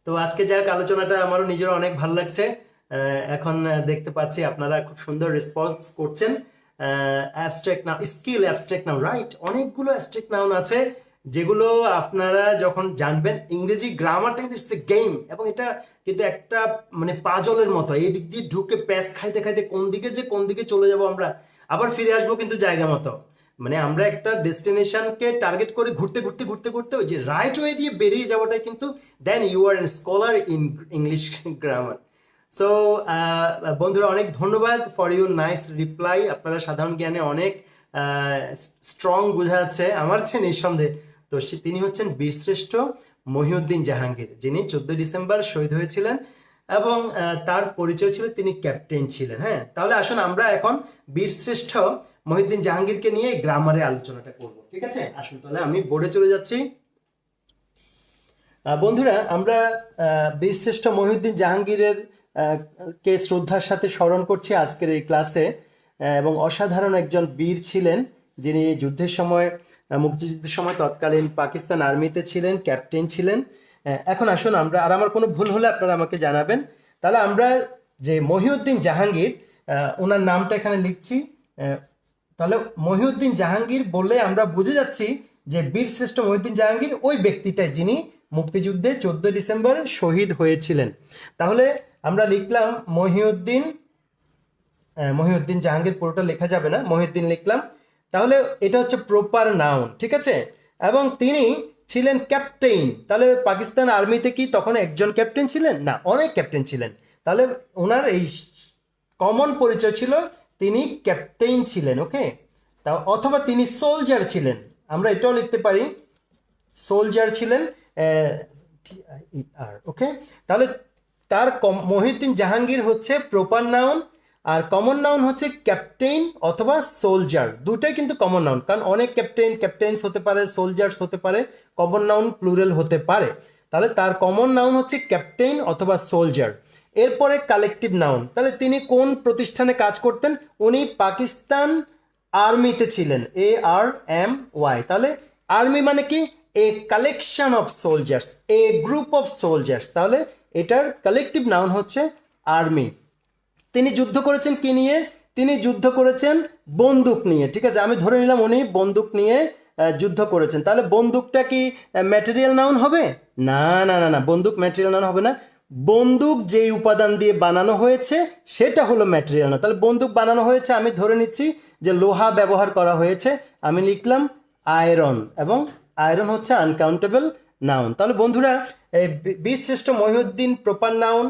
Speaker 1: তো আজকে যাক, আলোচনাটা আমারও নিজেরও অনেক ভালো লাগছে। এখন দেখতে পাচ্ছি আপনারা খুব সুন্দর রেসপন্স করছেন। Abstract noun, skill abstract noun, right? অনেকগুলো অ্যাবস্ট্রাক্ট নাউন আছে যেগুলো আপনারা যখন জানবেন, ইংরেজি গ্রামারটা কিন্তু ইটস এ গেম, এবং এটা কিন্তু একটা মানে পাজলের মতো, এই দিক দিয়ে ঢুকে প্যাস খাইতে খাইতে কোন দিকে চলে যাব আমরা, আবার ফিরে আসবো কিন্তু জায়গা মতো। মানে আমরা একটা ডেস্টিনেশনকে টার্গেট করে ঘুরতে ঘুরতে ঘুরতে ঘুরতে ওই যে রাইট ওয়ে দিয়ে বেরিয়ে যাওয়াটাই কিন্তু then you are an scholar in English grammar. So বন্ধুরা, অনেক ধন্যবাদ ফর ইউর নাইস রিপ্লাই। আপনারা সাধারণ জ্ঞানে অনেক স্ট্রং বোঝা যাচ্ছে, আমার চেয়ে নিঃসন্দেহে। তো তিনি হচ্ছেন বীরশ্রেষ্ঠ মহিউদ্দিন জাহাঙ্গীর, যিনি 14ই ডিসেম্বর শহীদ হয়েছিলেন, এবং তার পরিচয় ছিল তিনি ক্যাপ্টেন ছিলেন। হ্যাঁ, তাহলে আসুন আমরা এখন বীরশ্রেষ্ঠ মহিউদ্দিন জাহাঙ্গীরকে নিয়ে গ্রামারে আলোচনাটা করব, ঠিক আছে? আসুন তাহলে আমি বোর্ডে চলে যাচ্ছি। বন্ধুরা, আমরা বীরশ্রেষ্ঠ মহিউদ্দিন জাহাঙ্গীরের কে শ্রদ্ধার সাথে স্মরণ করছি আজকের এই ক্লাসে। এবং অসাধারণ একজন বীর ছিলেন, যিনি যুদ্ধের সময়, মুক্তিযুদ্ধের সময় তৎকালীন পাকিস্তান আর্মিতে ছিলেন, ক্যাপ্টেন ছিলেন। এখন আসুন আমরা, আর আমার কোনো ভুল হলে আপনারা আমাকে জানাবেন। তাহলে আমরা যে মহিউদ্দিন জাহাঙ্গীর, ওনার নামটা এখানে লিখছি। তাহলে মহিউদ্দিন জাহাঙ্গীর বললে আমরা বুঝে যাচ্ছি যে বীরশ্রেষ্ঠ মহিউদ্দিন জাহাঙ্গীর ওই ব্যক্তিটাই যিনি মুক্তিযুদ্ধে 14ই ডিসেম্বর শহীদ হয়েছিলেন। তাহলে আমরা লিখলাম মহিউদ্দিন জাহাঙ্গীর, পুরোটা লেখা যাবে না, মহিউদ্দিন লিখলাম। তাহলে এটা হচ্ছে প্রপার নাউন, ঠিক আছে? এবং তিনি ছিলেন ক্যাপ্টেন। তাহলে পাকিস্তান আর্মিতে কি তখন একজন ক্যাপ্টেন ছিলেন? না, অনেক ক্যাপ্টেন ছিলেন। তাহলে ওনার এই কমন পরিচয় ছিল তিনি ক্যাপ্টেন ছিলেন, ওকে? তা অথবা তিনি সোলজার ছিলেন, আমরা এটাও লিখতে পারি, সোলজার ছিলেন, ওকে? তাহলে তার মহিউদ্দিন জাহাঙ্গীর হচ্ছে প্রপার নাউন, আর কমন নাউন হচ্ছে ক্যাপ্টেন অথবা সোলজার। দুটাই কিন্তু কমন নাউন, কারণ অনেক ক্যাপ্টেন্স হতে পারে, সোলজার্স হতে পারে, কমন নাউন প্লুরাল হতে পারে। তাহলে তার কমন নাউন হচ্ছে ক্যাপ্টেন অথবা সোলজার। এরপরে কালেকটিভ নাউন, তাহলে তিনি কোন প্রতিষ্ঠানে কাজ করতেন? উনি পাকিস্তান আর্মিতে ছিলেন, ARMY। তাহলে আর্মি মানে কি? A collection of soldiers, a group of soldiers. তাহলে এটার কালেকটিভ নাউন হচ্ছে আর্মি। তিনি যুদ্ধ করেছেন কি নিয়ে? তিনি যুদ্ধ করেছেন বন্দুক নিয়ে, ঠিক আছে? আমি ধরে নিলাম উনি বন্দুক নিয়ে যুদ্ধ করেছেন। তাহলে বন্দুকটা কি ম্যাটেরিয়াল নাউন হবে? না না না না, বন্দুক ম্যাটেরিয়াল নাউন হবে না। বন্দুক যেই উপাদান দিয়ে বানানো হয়েছে সেটা হলো ম্যাটেরিয়াল নাউন। তাহলে বন্দুক বানানো হয়েছে, আমি ধরে নিচ্ছি যে লোহা ব্যবহার করা হয়েছে, আমি লিখলাম আয়রন, এবং আয়রন হচ্ছে আনকাউন্টেবল নাউন। তাহলে বন্ধুরা, বীরশ্রেষ্ঠ মহিউদ্দিন প্রপার নাউন,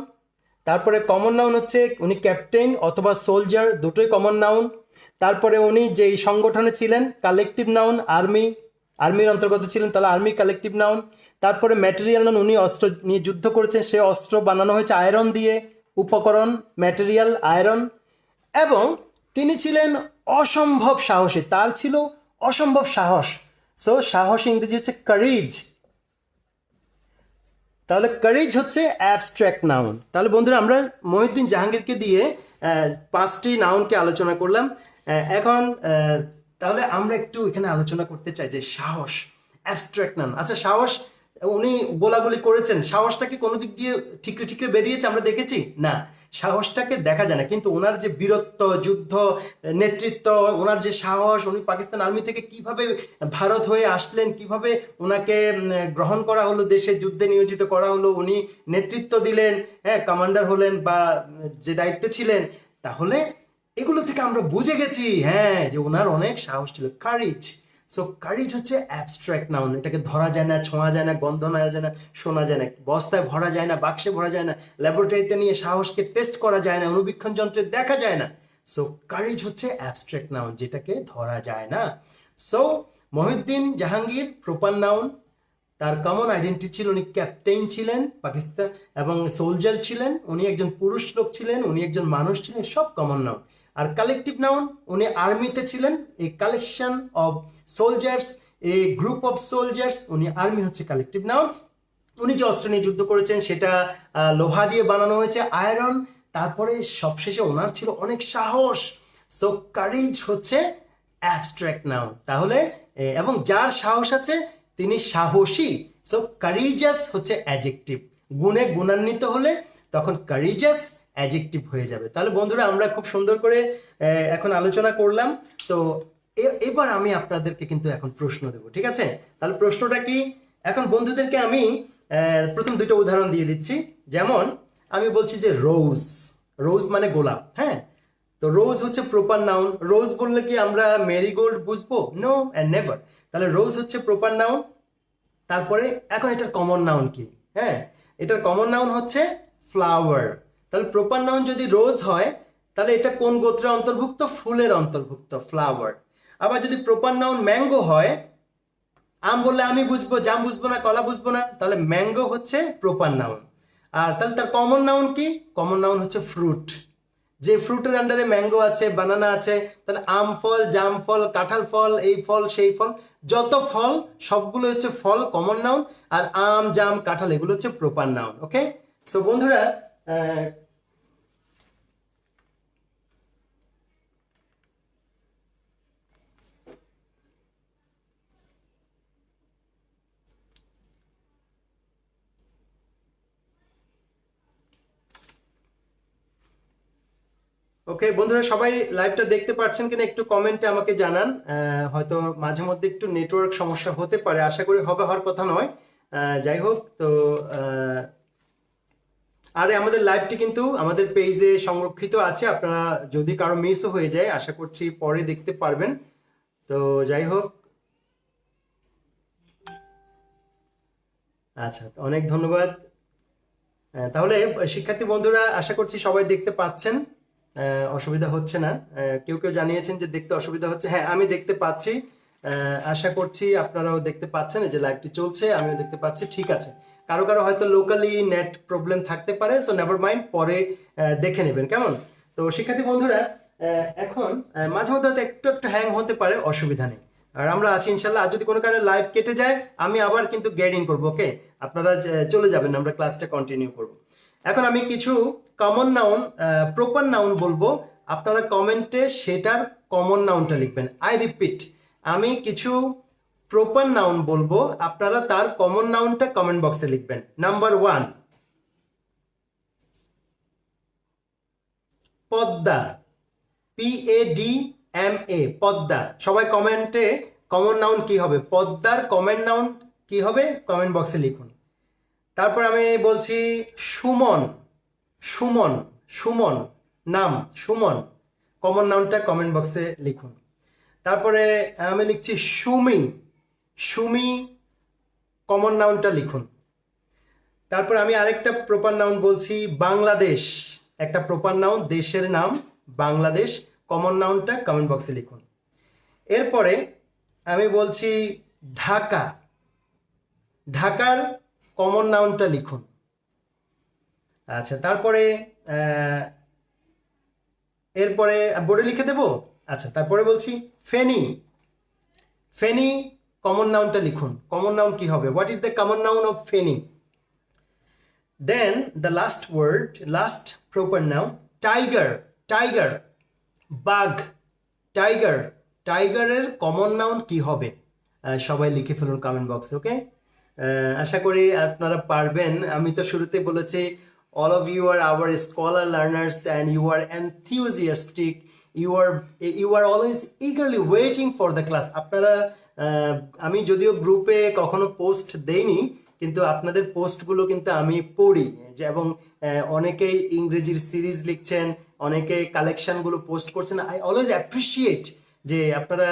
Speaker 1: তারপরে কমন নাউন হচ্ছে উনি ক্যাপ্টেন অথবা সোলজার, দুটোই কমন নাউন। তারপরে উনি যেই সংগঠনে ছিলেন কালেকটিভ নাউন, আর্মির অন্তর্গত ছিলেন, তাহলে আর্মি কালেকটিভ নাউন। তারপরে ম্যাটেরিয়াল নাউন, উনি অস্ত্র নিয়ে যুদ্ধ করেছেন, সে অস্ত্র বানানো হয়েছে আয়রন দিয়ে, উপকরণ ম্যাটেরিয়াল আয়রন। এবং তিনি ছিলেন অসম্ভব সাহসী, তার ছিল অসম্ভব সাহস। সো সাহস ইংরেজি হচ্ছে কারেজ। তাহলে কারেজ হচ্ছে অ্যাবস্ট্রাক্ট নাউন। তাহলে বন্ধুরা আমরা মহিউদ্দিন জাহাঙ্গীরকে দিয়ে 5টি নাউনকে আলোচনা করলাম। এখন তাহলে আমরা একটু এখানে আলোচনা করতে চাই যে সাহস অ্যাবস্ট্রাক্ট নাউন। আচ্ছা, সাহস উনি গোলাগুলি করেছেন, সাহসটা কি কোনো দিক দিয়ে ঠিকরে ঠিকরে বেরিয়েছে আমরা দেখেছি? না, সাহসটাকে দেখা যায় না, কিন্তু ওনার যে বীরত্ব, যুদ্ধ নেতৃত্ব, ওনার যে সাহস, উনি পাকিস্তান আর্মি থেকে কিভাবে ভারত হয়ে আসলেন, কিভাবে ওনাকে গ্রহণ করা হলো, দেশে যুদ্ধে নিয়োজিত করা হলো, উনি নেতৃত্ব দিলেন, হ্যাঁ, কমান্ডার হলেন বা যে দায়িত্বে ছিলেন, তাহলে এগুলো থেকে আমরা বুঝে গেছি হ্যাঁ যে ওনার অনেক সাহস ছিল, কারেজ। সো কারেজ হচ্ছে অ্যাবস্ট্রাক্ট নাউন, এটাকে ধরা যায় না, ছোঁয়া যায় না, গন্ধ নেওয়া যায় না, শোনা যায় না, বস্তায় ভরা যায় না, বাক্সে ভরা যায় না, ল্যাবরেটরিতে নিয়ে সাহসকে টেস্ট করা যায় না, অনুবীক্ষণ যন্ত্রে দেখা যায় না। সো কারেজ হচ্ছে অ্যাবস্ট্রাক্ট নাউন, যেটাকে ধরা যায় না। So Mohiuddin Jahangir proper noun, তার কমন আইডেন্টিটি ছিল উনি ক্যাপ্টেন ছিলেন পাকিস্তান এবং সোলজার ছিলেন, উনি একজন পুরুষ লোক ছিলেন, উনি একজন মানুষ ছিলেন, সব কমন নাউন। আর কালেকটিভ নাউন, উনি আর্মিতে ছিলেন, এই collection of soldiers, a group of soldiers, উনি আর্মি হচ্ছে কালেকটিভ নাউন। উনি যে অস্ত্র নিয়ে যুদ্ধ করেছেন সেটা লোহা দিয়ে বানানো হয়েছে, আয়রন। তারপরে সবশেষে ওনার ছিল অনেক সাহস। সো কারেজ হচ্ছে অ্যাবস্ট্রাক্ট নাউন। তাহলে এবং যার সাহস আছে তিনি সাহসী। সো কারেজাস হচ্ছে অ্যাডজেক্টিভ, গুণে গুণান্বিত হলে তখন কারেজাস অ্যাডজেক্টিভ হয়ে যাবে। তাহলে বন্ধুরা আমরা খুব সুন্দর করে এখন আলোচনা করলাম। তো এবার আমি আপনাদেরকে কিন্তু এখন প্রশ্ন দেবো, ঠিক আছে? তাহলে প্রশ্নটা কি? এখন বন্ধুদেরকে আমি প্রথম দুটো উদাহরণ দিয়ে দিচ্ছি। যেমন আমি বলছি যে রোজ, রোজ মানে গোলাপ, হ্যাঁ? তো রোজ হচ্ছে প্রপার নাউন। রোজ বললে কি আমরা মেরিগোল্ড বুঝবো? No and never. তাহলে রোজ হচ্ছে প্রপার নাউন। তারপরে এখন এটার কমন নাউন কি? হ্যাঁ, এটার কমন নাউন হচ্ছে ফ্লাওয়ার। তাহলে প্রপার নাউন যদি রোজ হয় তাহলে এটা কোন গোত্রের অন্তর্ভুক্ত? ফুলের অন্তর্ভুক্ত, ফ্লাওয়ার। আবার যদি প্রপার নাউন ম্যাঙ্গো হয়, আম বললে আমি বুঝবো, জাম বুঝবো না, কলা বুঝবো না, তাহলে ম্যাঙ্গো হচ্ছে প্রপার নাউন। আর তাহলে তার কমন নাউন কি? কমন নাউন হচ্ছে ফ্রুট। যে ফ্রুটের আন্ডারে ম্যাঙ্গো আছে, বানানা আছে, তাহলে আম ফল, জাম ফল, কাঁঠাল ফল, এই ফল সেই ফল, যত ফল সবগুলো হচ্ছে ফল, কমন নাউন। আর আম, জাম, কাঁঠাল এগুলো হচ্ছে প্রপার নাউন। ওকে, সো বন্ধুরা ওকে বন্ধুরা, সবাই লাইভটা দেখতে পাচ্ছেন কিনা একটু কমেন্টে আমাকে জানান। হয়তো মাঝে মধ্যে একটু নেটওয়ার্ক সমস্যা হতে পারে, আশা করি হবে, হওয়ার কথা নয়। যাই হোক, তো আরে আমাদের লাইভটি কিন্তু আমাদের পেজে সংরক্ষিত আছে, আপনারা যদি কারো মিসও হয়ে যায় আশা করছি পরে দেখতে পারবেন। তো যাই হোক, আচ্ছা, অনেক ধন্যবাদ। তাহলে শিক্ষার্থী বন্ধুরা আশা করছি সবাই দেখতে পাচ্ছেন, অসুবিধা হচ্ছে না। কেউ কেউ জানিয়েছেন যে দেখতে অসুবিধা হচ্ছে, হ্যাঁ আমি দেখতে পাচ্ছি। আশা করছি আপনারাও দেখতে পাচ্ছেন, এই যে লাইভটি চলছে আমিও দেখতে পাচ্ছি, ঠিক আছে। কারো কারো হয়তো লোকালি নেট প্রবলেম থাকতে পারে, সো নেভার মাইন্ড, পরে দেখে নেবেন, কেমন? তো শিক্ষার্থী বন্ধুরা এখন মাঝে মধ্যে হয়তো একটু একটু হ্যাং হতে পারে, অসুবিধা নেই। আর আমরা আছি ইনশাল্লাহ। আর যদি কোনো কারণে লাইভ কেটে যায় আমি আবার কিন্তু গেট ইন করবো, ওকে? আপনারা চলে যাবেন, আমরা ক্লাসটা কন্টিনিউ করব। এখন আমি কিছু কমন নাউন, প্রপার নাউন বলবো, আপনারা কমেন্টে সেটার কমন নাউনটা লিখবেন। আই রিপিট, আমি কিছু প্রপার নাউন বলবো, আপনারা তার কমন নাউনটা কমেন্ট বক্সে লিখবেন। Number 1, Padma, PADMA, Padma. সবাই কমেন্টে কমন নাউন কি হবে, পদ্মার কমেন্ট নাউন কি হবে কমেন্ট বক্সে লিখুন। তারপর আমি বলছি সুমন, সুমন, সুমন নাম, সুমন, কমন নাউনটা কমেন্ট বক্সে লিখুন। তারপরে আমি লিখছি সুমি, সুমি, কমন নাউনটা লিখুন। তারপর আমি আরেকটা প্রপার নাউন বলছি বাংলাদেশ, একটা প্রপার নাউন, দেশের নাম বাংলাদেশ, কমন নাউনটা কমেন্ট বক্সে লিখুন। এরপরে আমি বলছি ঢাকা, ঢাকার কমন নাউনটা লিখুন। আচ্ছা, তারপরে এরপরে বোর্ডে লিখে দেব। আচ্ছা, তারপরে বলছি ফেনী, ফেনী কমন নাউনটা লিখুন। কমন নাউন কি হবে, what is the common noun of Feni? Then the last word, last proper noun, tiger, tiger, বাঘ, টাইগার, টাইগারের কমন নাউন কি হবে? সবাই লিখে ফেলুন কমেন্ট বক্সে, ওকে? আশা করি আপনারা পারবেন। আমি তো শুরুতে বলেছি all of you are our scholar learners and you are enthusiastic, you are always eagerly waiting for the class. আপনারা আমি যদিও গ্রুপে কখনো পোস্ট দেইনি, কিন্তু আপনাদের পোস্টগুলো কিন্তু আমি পড়ি, যে এবং অনেকেই ইংরেজির সিরিজ লিখছেন, অনেকে কালেকশনগুলো পোস্ট করছেন। আই অলওয়েজ অ্যাপ্রিসিয়েট যে আপনারা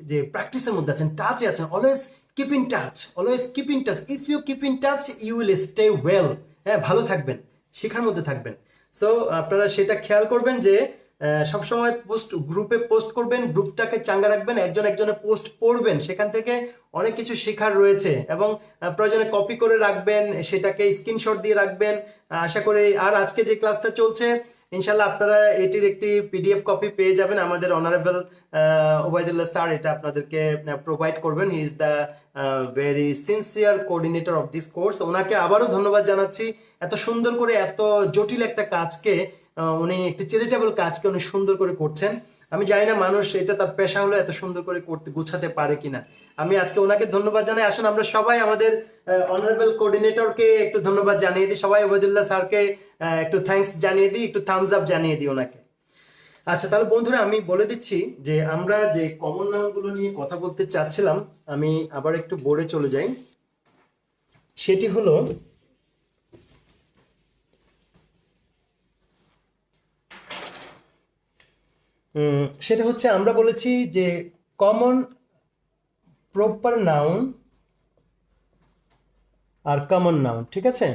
Speaker 1: যে প্র্যাকটিসের মধ্যে আছেন, টাচে আছেন। Always keep in touch, always keep in touch. If you keep in touch you will stay well. হ্যাঁ, ভালো থাকবেন, শেখার মধ্যে থাকবেন। সো আপনারা সেটা খেয়াল করবেন যে সবসময় গ্রুপে পোস্ট করবেন, গ্রুপটাকে চাঙ্গা রাখবেন, একজন একজনের পোস্ট পড়বেন, সেখান থেকে অনেক কিছু শেখার রয়েছে। এবং প্রয়োজনে কপি করে রাখবেন, সেটাকে স্ক্রিনশট দিয়ে রাখবেন। আশা করি আর আজকে যে ক্লাসটা চলছে ইনশাল্লাহ আপনারা এটির একটি পিডিএফ কপি পেয়ে যাবেন। আমাদের অনারেবল ওবায়দুল্লাহ স্যার এটা আপনাদেরকে প্রোভাইড করবেন। He is the very sincere coordinator of this course. ওনাকে আবারও ধন্যবাদ জানাচ্ছি, এত সুন্দর করে, এত জটিল একটা কাজকে উনি, একটি চ্যারিটেবল কাজকে উনি সুন্দর করে করছেন। আমি জানি না মানুষ এটা তার পেশা হলো এত সুন্দর করে করতে গুছাতে পারে কিনা। আমি আজকে ওনাকে ধন্যবাদ জানাই। আসুন আমরা সবাই আমাদের অনারেবল কোঅর্ডিনেটরকে একটু ধন্যবাদ জানিয়ে দিই, সবাই ওবায়দুল্লাহ স্যারকে একটু থ্যাঙ্কস জানিয়ে দিই, একটু থামস আপ জানিয়ে দিই ওনাকে। আচ্ছা, তাহলে বন্ধুরা আমি বলে দিচ্ছি যে আমরা যে কমন নাউনগুলো নিয়ে কথা বলতে চাচ্ছিলাম, আমি আবার একটু বোর্ডে চলে যাই। সেটি হলো সেটা হচ্ছে আমরা বলেছি যে কমন প্রপার নাউন আর কমন নাউন, ঠিক আছে?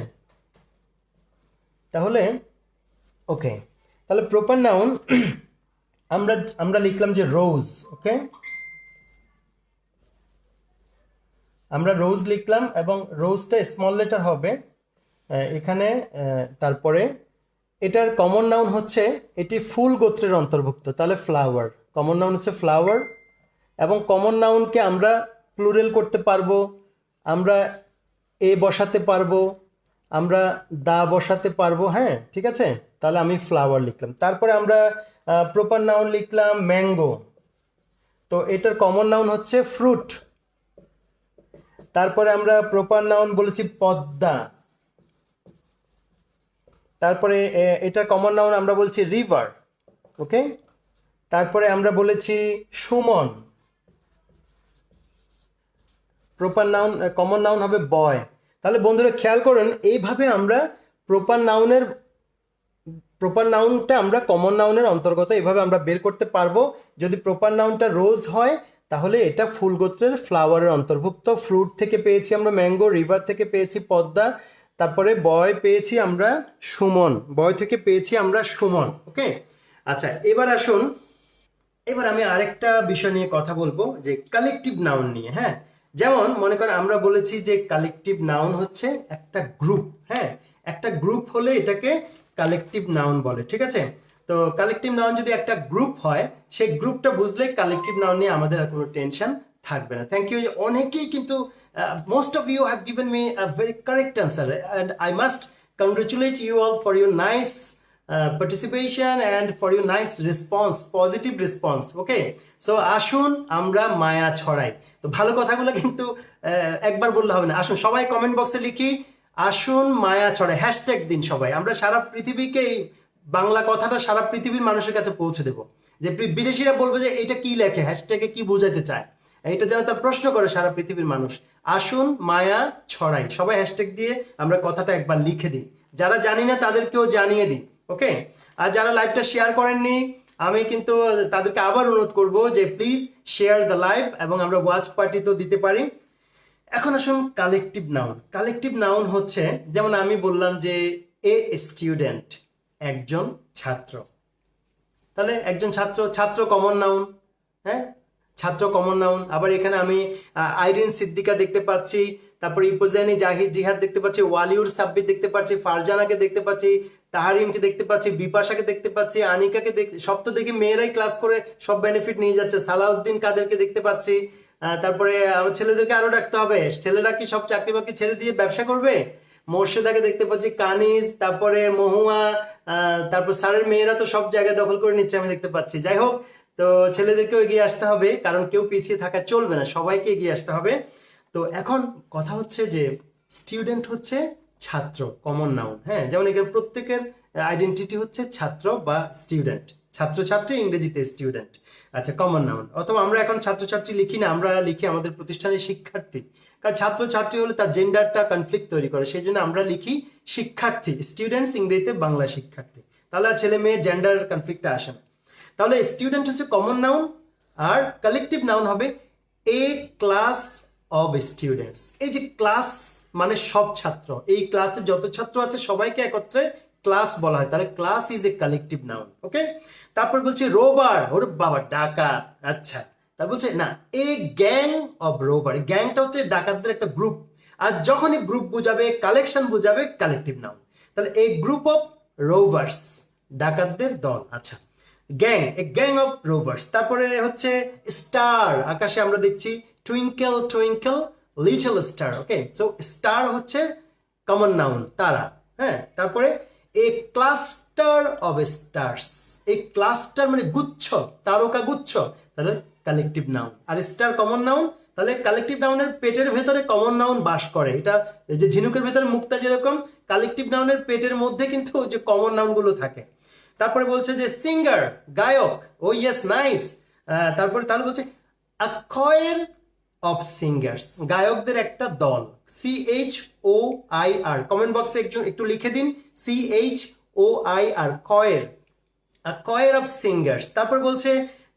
Speaker 1: তাহলে ওকে, তাহলে প্রপার নাউন আমরা লিখলাম যে রোজ, ওকে? আমরা রোজ লিখলাম এবং রোজটা স্মল লেটার হবে এখানে। তারপরে এটার কমন নাউন হচ্ছে, এটি ফুল গোত্রের অন্তর্ভুক্ত, তাহলে ফ্লাওয়ার। কমন নাউন হচ্ছে ফ্লাওয়ার। এবং কমন নাউনকে আমরা প্লুরাল করতে পারবো, আমরা এ বসাতে পারবো, আমরা দা বসাতে পারবো। হ্যাঁ, ঠিক আছে? তাহলে আমি ফ্লাওয়ার লিখলাম। তারপরে আমরা প্রপার নাউন লিখলাম ম্যাঙ্গো, তো এটার কমন নাউন হচ্ছে ফ্রুট। তারপরে আমরা প্রপার নাউন বলেছি পদ্মা। তারপরে এটার কমন নাউন আমরা বলছি রিভার, ওকে? তারপরে আমরা বলেছি Suman. Proper noun, common noun হবে বয়। তাহলে বন্ধুরা খেয়াল করুন, এইভাবে আমরা প্রপার নাউনটা আমরা কমন নাউনের অন্তর্গত এভাবে আমরা বের করতে পারবো। যদি প্রপার নাউনটা রোজ হয় তাহলে এটা ফুল গোত্রের ফ্লাওয়ারের অন্তর্ভুক্ত। ফ্রুট থেকে পেয়েছি আমরা ম্যাঙ্গো, রিভার থেকে পেয়েছি পদ্মা, তারপরে বয় পেয়েছি আমরা সুমন, বয় থেকে পেয়েছি আমরা সুমন, ওকে? আচ্ছা, এবার আসুন, এবার আমি আরেকটা বিষয় নিয়ে কথা বলবো, যে কালেকটিভ নাউন নিয়ে। হ্যাঁ, যেমন মনে করেন আমরা বলেছি যে কালেকটিভ নাউন হচ্ছে একটা গ্রুপ। হ্যাঁ, একটা গ্রুপ হলে এটাকে কালেকটিভ নাউন বলে, ঠিক আছে? তো কালেকটিভ নাউন যদি একটা গ্রুপ হয়, সেই গ্রুপটা বুঝলে কালেকটিভ নাউন নিয়ে আমাদের আর কোনো টেনশন থাকবে না। Thank you. অনেকেই কিন্তু most of you have given me a very correct answer and I must congratulate you all for your nice participation and for your nice response, positive response, okay? So আসুন আমরা মায়া ছড়াই। তো ভালো কথাগুলো কিন্তু একবার বললে হবে না। আসুন সবাই কমেন্ট বক্সে লিখি, আসুন মায়া ছড়াই, হ্যাশট্যাগ দিন সবাই। আমরা সারা পৃথিবীকে এই বাংলা কথাটা সারা পৃথিবীর মানুষের কাছে পৌঁছে দেবো, যে বিদেশিরা বলবে যে এটা কি লেখে, হ্যাশট্যাগে কি বোঝাতে চায়, এটা যেন তার প্রশ্ন করে সারা পৃথিবীর মানুষ। আসুন মায়া ছড়াই, সবাই হ্যাশট্যাগ দিয়ে আমরা কথাটা একবার লিখে দিই, যারা জানি না তাদেরকেও জানিয়ে দিই, ওকে? আর যারা লাইভটা শেয়ার করেননি, আমি কিন্তু তাদেরকে আবার অনুরোধ করব যে প্লিজ শেয়ার দ্য লাইভ, এবং আমরা ওয়াচ পার্টি তো দিতে পারি। এখন আসুন কালেকটিভ নাউন। কালেকটিভ নাউন হচ্ছে, যেমন আমি বললাম যে এ স্টুডেন্ট, একজন ছাত্র। তাহলে একজন ছাত্র, ছাত্র কমন নাউন। হ্যাঁ, ছাত্র কমন নাউন। আবার এখানে আমি আইরিন সিদ্দিকা দেখতে পাচ্ছি, তারপর ইপোজানি জাহিদ জিহাদ দেখতে পাচ্ছি, ওয়ালিউর সাব্বির দেখতে পাচ্ছি, ফারজানাকে দেখতে পাচ্ছি, তাহারিমকে দেখতে পাচ্ছি, বিপাশাকে দেখতে পাচ্ছি, আনিকাকে সব তো দেখি মেয়েরাই ক্লাস করে সব বেনিফিট নিয়ে যাচ্ছে। সালাউদ্দিন কাদেরকে দেখতে পাচ্ছি। তারপরে আমার ছেলেদেরকে আরো ডাকতে হবে। ছেলেরা কি সব চাকরি বাকরি ছেড়ে দিয়ে ব্যবসা করবে? মোর্শেদাকে দেখতে পাচ্ছি, কানিজ, তারপরে মহুয়া, তারপর স্যারের মেয়েরা তো সব জায়গায় দখল করে নিচ্ছে আমি দেখতে পাচ্ছি। যাই হোক, তো ছেলেদেরকেও এগিয়ে আসতে হবে, কারণ কেউ পিছিয়ে থাকা চলবে না, সবাইকে এগিয়ে আসতে হবে। তো এখন কথা হচ্ছে যে স্টুডেন্ট হচ্ছে ছাত্র, কমন নাউন। হ্যাঁ, যেমন এখানে প্রত্যেকের আইডেন্টিটি হচ্ছে ছাত্র বা স্টুডেন্ট, ছাত্রছাত্রী ইংরেজিতে স্টুডেন্ট। আচ্ছা, কমন নাউন। অথবা আমরা এখন ছাত্রছাত্রী লিখি না, আমরা লিখি আমাদের প্রতিষ্ঠানের শিক্ষার্থী, কারণ ছাত্রছাত্রী হলে তার জেন্ডারটা কনফ্লিক্ট তৈরি করে, সেই জন্য আমরা লিখি শিক্ষার্থী, স্টুডেন্টস ইংরেজিতে, বাংলা শিক্ষার্থী, তাহলে আর ছেলে মেয়ে জেন্ডার কনফ্লিক্টটা আসে না। তাহলে স্টুডেন্ট হচ্ছে কমন নাউন, আর কালেকটিভ নাউন হবে এ ক্লাস অব স্টুডেন্টস। এই যে ক্লাস মানে সব ছাত্র, এই ক্লাসে যত ছাত্র আছে সবাইকে একত্রে ক্লাস বলা হয়, তাহলে class is a collective noun. Okay, তারপর বলছে রোবার, ওর বাবা ডাকাত। আচ্ছা, তার বলছে না, এ গ্যাং অব রোবার, গ্যাংটা হচ্ছে ডাকাতদের একটা গ্রুপ, আর যখনই গ্রুপ বুঝাবে, কালেকশন বুঝাবে, কালেকটিভ নাউন। তাহলে এ গ্রুপ অফ রোভার্স, ডাকাতদের দল। আচ্ছা, gang, A gang of rovers. তারপরে হচ্ছে স্টার, আকাশে আমরা দেখছি টুইঙ্কেল টুইঙ্কেল লিটল স্টার। ওকে, সো স্টার হচ্ছে কমন নাউন, তারা। হ্যাঁ, তারপরে এ ক্লাস্টার অফ স্টার্স, এই ক্লাস্টার মানে গুচ্ছ, তারকা গুচ্ছ, তাহলে কালেকটিভ নাউন। আর স্টার কমন নাউন, তাহলে কালেকটিভ নাউনের পেটের ভেতরে কমন নাউন বাস করে। এটা এই যে ঝিনুকের ভেতরে মুক্তা যেরকম, কালেকটিভ নাউনের পেটের মধ্যে কিন্তু যে কমন নাউন গুলো থাকে। তারপরে বলছে যে সিঙ্গার, গায়ক, ও ইয়েস নাইস। তারপরে তাহলে বলছে আ কয়ের অফ সিঙ্গার্স, গায়কদের একটা দল, CHOIR। কমেন্ট বক্সে একটু লিখে দিন CHOIR, কয়ের, আ কয়ের অফ সিঙ্গার্স। তারপর বলছে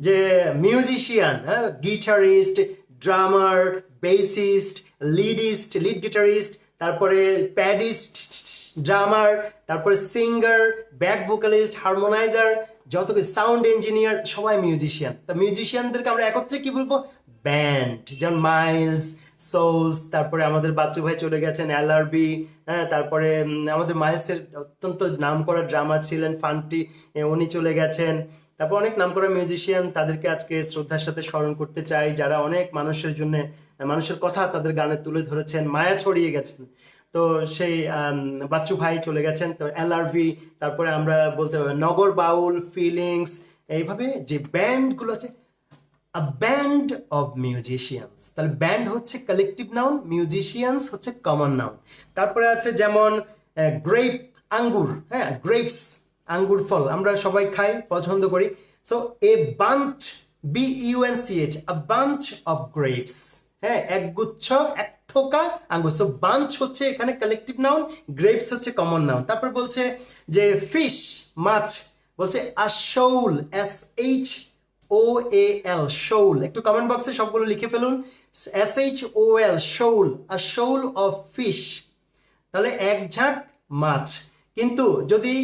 Speaker 1: যে মিউজিশিয়ান, হ্যাঁ, গিটারিস্ট, ড্রামার, বেসিস্ট, লিড গিটারিস্ট, তারপরে প্যাডিস্ট, ড্রামার, তারপরে সিঙ্গার, ব্যাক ভোকালিস্ট, হারমোনাইজার, যত সাউন্ড ইঞ্জিনিয়ার, সবাই মিউজিশিয়ান। তা মিউজিশিয়ানদেরকে আমরা একত্রে কি বলবো? ব্যান্ড। যেমন মাইলস, সোলস, তারপরে আমাদের বাচ্চু ভাই চলে গেছেন, LRB। হ্যাঁ, তারপরে আমাদের মাইলসের অত্যন্ত নাম করা ড্রামার ছিলেন ফান্টি, উনি চলে গেছেন। তারপর অনেক নাম করা মিউজিশিয়ান, তাদেরকে আজকে শ্রদ্ধার সাথে স্মরণ করতে চাই, যারা অনেক মানুষের জন্য, মানুষের কথা তাদের গানে তুলে ধরেছেন, মায়া ছড়িয়ে গেছেন। তো সেই বাচ্চু ভাই চলে গেছেন, তো LRV। তারপরে আমরা বলতে পারি নগর বাউল, ফিলিংস, এইভাবে যে ব্যান্ডগুলো আছে, আ ব্যান্ড অফ মিউজিশিয়ানস। তাহলে ব্যান্ড হচ্ছে কালেকটিভ নাউন, মিউজিশিয়ানস হচ্ছে কমন নাউন। তারপরে আছে যেমন গ্রেপ, আঙ্গুর। হ্যাঁ, গ্রেপস, আঙ্গুর ফল আমরা সবাই খাই, পছন্দ করি। So a bunch, BUNCH, a bunch of grapes. হ্যাঁ, একগুচ্ছ, এক থোকা আঙ্গুর। সো বাঞ্চ হচ্ছে এখানে কালেকটিভ নাউন, গ্রেপস হচ্ছে কমন নাউন। তারপর বলছে যে ফিশ, মাছ, বলছে আ শোল, SHOAL, শোল। একটু কমেন্ট বক্সে সবগুলো লিখে ফেলুন, SHOAL, শোল, আ শোল অফ ফিশ, তাহলে এক ঝাঁক মাছ। কিন্তু যদি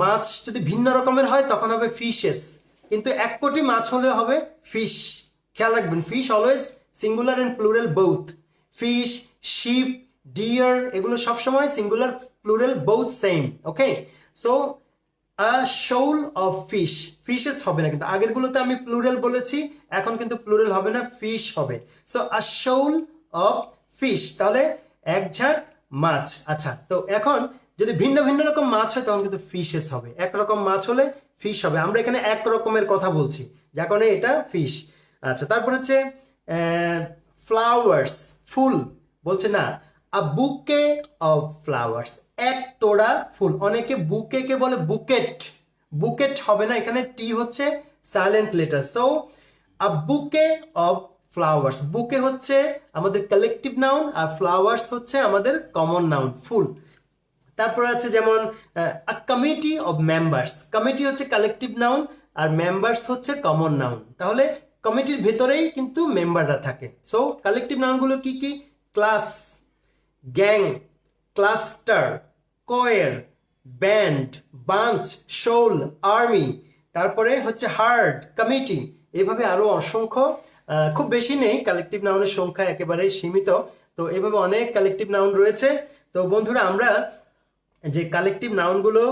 Speaker 1: মাছ যদি ভিন্ন রকমের হয় তখন হবে ফিশেস, কিন্তু এক কোটি মাছ হলে হবে ফিশ। খেয়াল রাখবেন, fish always singular and plural both. Fish, sheep, deer, এগুলো সবসময় singular plural both same. Okay, so a shoal of fish, fishes হবে না, কিন্তু আগের গুলোতে আমি প্লুরাল বলেছি, এখন কিন্তু প্লুরাল হবে না, ফিশ হবে। So a shoal of fish, তাহলে এক ঝাঁক মাছ। আচ্ছা, তো এখন যদি ভিন্ন ভিন্ন রকম মাছ হয় তখন কিন্তু ফিশেস হবে, একরকম মাছ হলে ফিশ হবে। আমরা এখানে এক রকমের কথা বলছি, যার কারণে এটা ফিশ। আচ্ছা, তারপর হচ্ছে ফ্লাওয়ার্স, ফুল, বলছে না আ বুকে অফ ফ্লাওয়ার্স, এক তোড়া ফুল। অনেকে বুকে কে বলে বুকেট, বুকেট হবে না, এখানে টি হচ্ছে সাইলেন্ট লেটার। সো আ বুকে অফ ফ্লাওয়ার্স, বুকে হচ্ছে আমাদের কালেকটিভ নাউন, আর ফ্লাওয়ার্স হচ্ছে আমাদের কমন নাউন, ফুল। তারপর আছে যেমন আ কমিটি অফ মেম্বার্স, কমিটি হচ্ছে কালেকটিভ নাউন, আর মেম্বার্স হচ্ছে কমন নাউন। তাহলে কমিটির ভেতরেই কিন্তু মেম্বাররা থাকে। সো কালেকটিভ নাউনগুলো কি কি? Class, gang, cluster, choir, band, bunch, shoal, army, তারপরে হচ্ছে হার্ড, কমিটি, এভাবে আরো অসংখ্য, খুব বেশি নেই, কালেকটিভ নাউনের সংখ্যা একেবারে সীমিত। তো এভাবে অনেক কালেকটিভ নাউন রয়েছে। তো বন্ধুরা, আমরা যে কালেকটিভ নাউনগুলো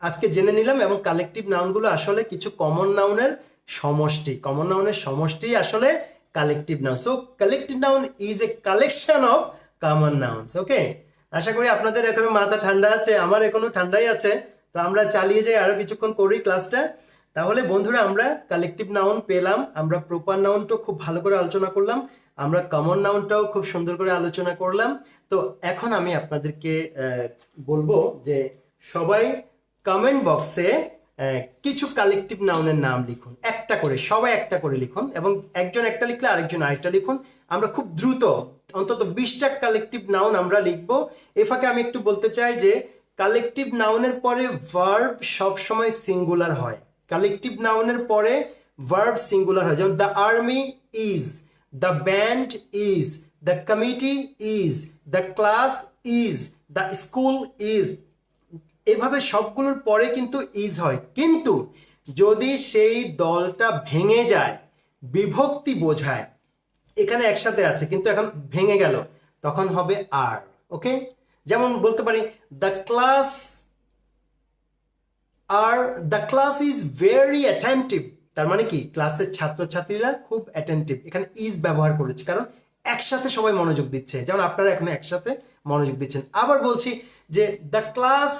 Speaker 1: আজকে জেনে নিলাম, এবং কালেকটিভ নাউনগুলো আসলে কিছু কমন নাউনের সমষ্টি, কমন নাউনের সমষ্টি আসলে collective noun. So collective noun is a collection of common nouns. Okay, আশা করি আপনাদের এখনো মাথা ঠান্ডা আছে, আমার এখনো ঠান্ডাই আছে। তো আমরা চালিয়ে যাই, আরো কিছুক্ষণ করি ক্লাসটা। তাহলে বন্ধুরা আমরা কালেকটিভ নাউন পেলাম, আমরা প্রপার নাউনটাও খুব ভালো করে আলোচনা করলাম, আমরা কমন নাউনটাও খুব সুন্দর করে আলোচনা করলাম। তো এখন আমি আপনাদেরকে বলবো যে সবাই কমেন্ট বক্সে কিছু কালেকটিভ নাউনের নাম লিখুন, একটা করে, সবাই একটা করে লিখুন, এবং একজন একটা লিখলে আরেকজন আরেকটা লিখুন। আমরা খুব দ্রুত অন্তত 20টা কালেকটিভ নাউন আমরা লিখবো। এ ফাঁকে আমি একটু বলতে চাই যে কালেকটিভ নাউনের পরে ভার্ব সবসময় সিঙ্গুলার হয়। কালেকটিভ নাউনের পরে ভার্ব সিঙ্গুলার হয়, যেমন the army is, the band is, the committee is, the class is, the school is. এভাবে সবগুলোর পরে কিন্তু ইজ হয়, কিন্তু যদি সেই দলটা ভেঙে যায়, বিভক্তি বোঝায়, এখানে একসাথে আছে কিন্তু এখন ভেঙে গেল, তখন হবে আর। ওকে, যেমন বলতে পারি the class are the class is very attentive. তার মানে কি ক্লাসের ছাত্রছাত্রীরা খুব অ্যাটেন্টিভ, এখানে ইজ ব্যবহার করেছে কারণ একসাথে সবাই মনোযোগ দিচ্ছে, যেমন আপনারা এখন একসাথে মনোযোগ দিচ্ছেন। আবার বলছি যে the class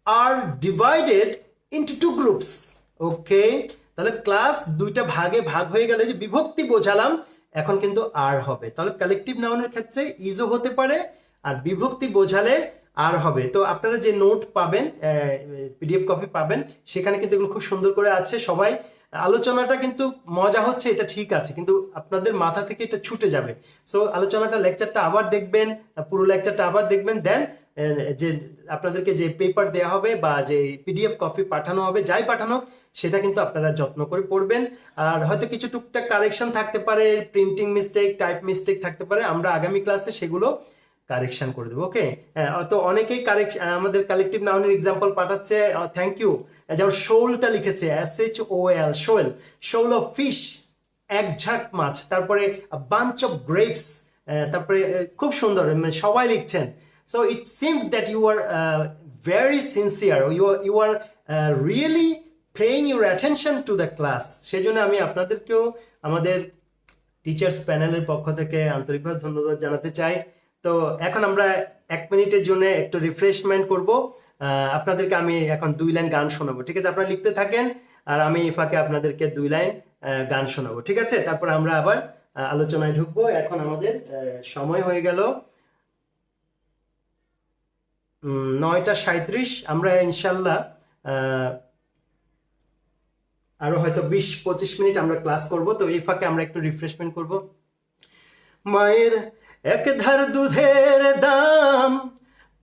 Speaker 1: are divided into two groups. Okay, তাহলে ক্লাস দুইটা ভাগে ভাগ হয়ে গেলে যে বিভক্তি বোঝালাম, এখন কিন্তু আর হবে। তাহলে কালেকটিভ নাউনের ক্ষেত্রে ইজও হতে পারে, আর বিভক্তি বোঝালে আর হবে। তো আপনারা যে নোট পাবেন, পিডিএফ কপি পাবেন, সেখানে কিন্তু এগুলো খুব সুন্দর করে আছে। সবাই আলোচনাটা কিন্তু মজা হচ্ছে, এটা ঠিক আছে, কিন্তু আপনাদের মাথা থেকে এটা ছুটে যাবে। সো আলোচনাটা, লেকচারটা আবার দেখবেন, পুরো লেকচারটা আবার দেখবেন, দেন যে আপনাদেরকে যে পেপার দেওয়া হবে বা যে পিডিএফ কপি পাঠানো হবে, যাই পাঠানো, সেটা কিন্তু আপনারা যত্ন করে পড়বেন। আর হয়তো কিছু টুকটাক কারেকশন থাকতে পারে, প্রিন্টিং মিস্টেক, টাইপ মিস্টেক থাকতে পারে, আমরা আগামী ক্লাসে সেগুলো কারেকশন করে দেবো। ওকে, তো অনেকেই আমাদের কালেকটিভ নাউনের এক্সাম্পল পাঠাচ্ছে, থ্যাংক ইউ। যেমন শোলটা লিখেছে SHOL, শোল, শোল অফ ফিশ, এক ঝাঁক মাছ, তারপরে বাঞ্চ অফ গ্রেপস, তারপরে খুব সুন্দর, সবাই লিখছেন। So it seems that you are very sincere, you are really paying your attention to the class. সেই জন্য আমি আপনাদেরকেও আমাদের টিচার্স প্যানেলের পক্ষ থেকে আন্তরিকভাবে ধন্যবাদ জানাতে চাই। তো এখন আমরা 1 মিনিটের জন্য একটু রিফ্রেশমেন্ট করব। আপনাদেরকে আমি এখন 2 লাইন গান শোনাবো, ঠিক আছে? আপনারা লিখতে থাকেন আর আমি এই ফাঁকে আপনাদেরকে 2 লাইন গান শোনাবো, ঠিক আছে? তারপর আমরা আবার আলোচনায় ঢুকবো। এখন আমাদের সময় হয়ে গেল 9টা 37। আমরা ইনশাল্লাহ আরো হয়তো 20-25 মিনিট আমরা ক্লাস করব। তো এই ফাঁকে আমরা একটু রিফ্রেশমেন্ট করব। মায়ের এক ধার দুধের দাম,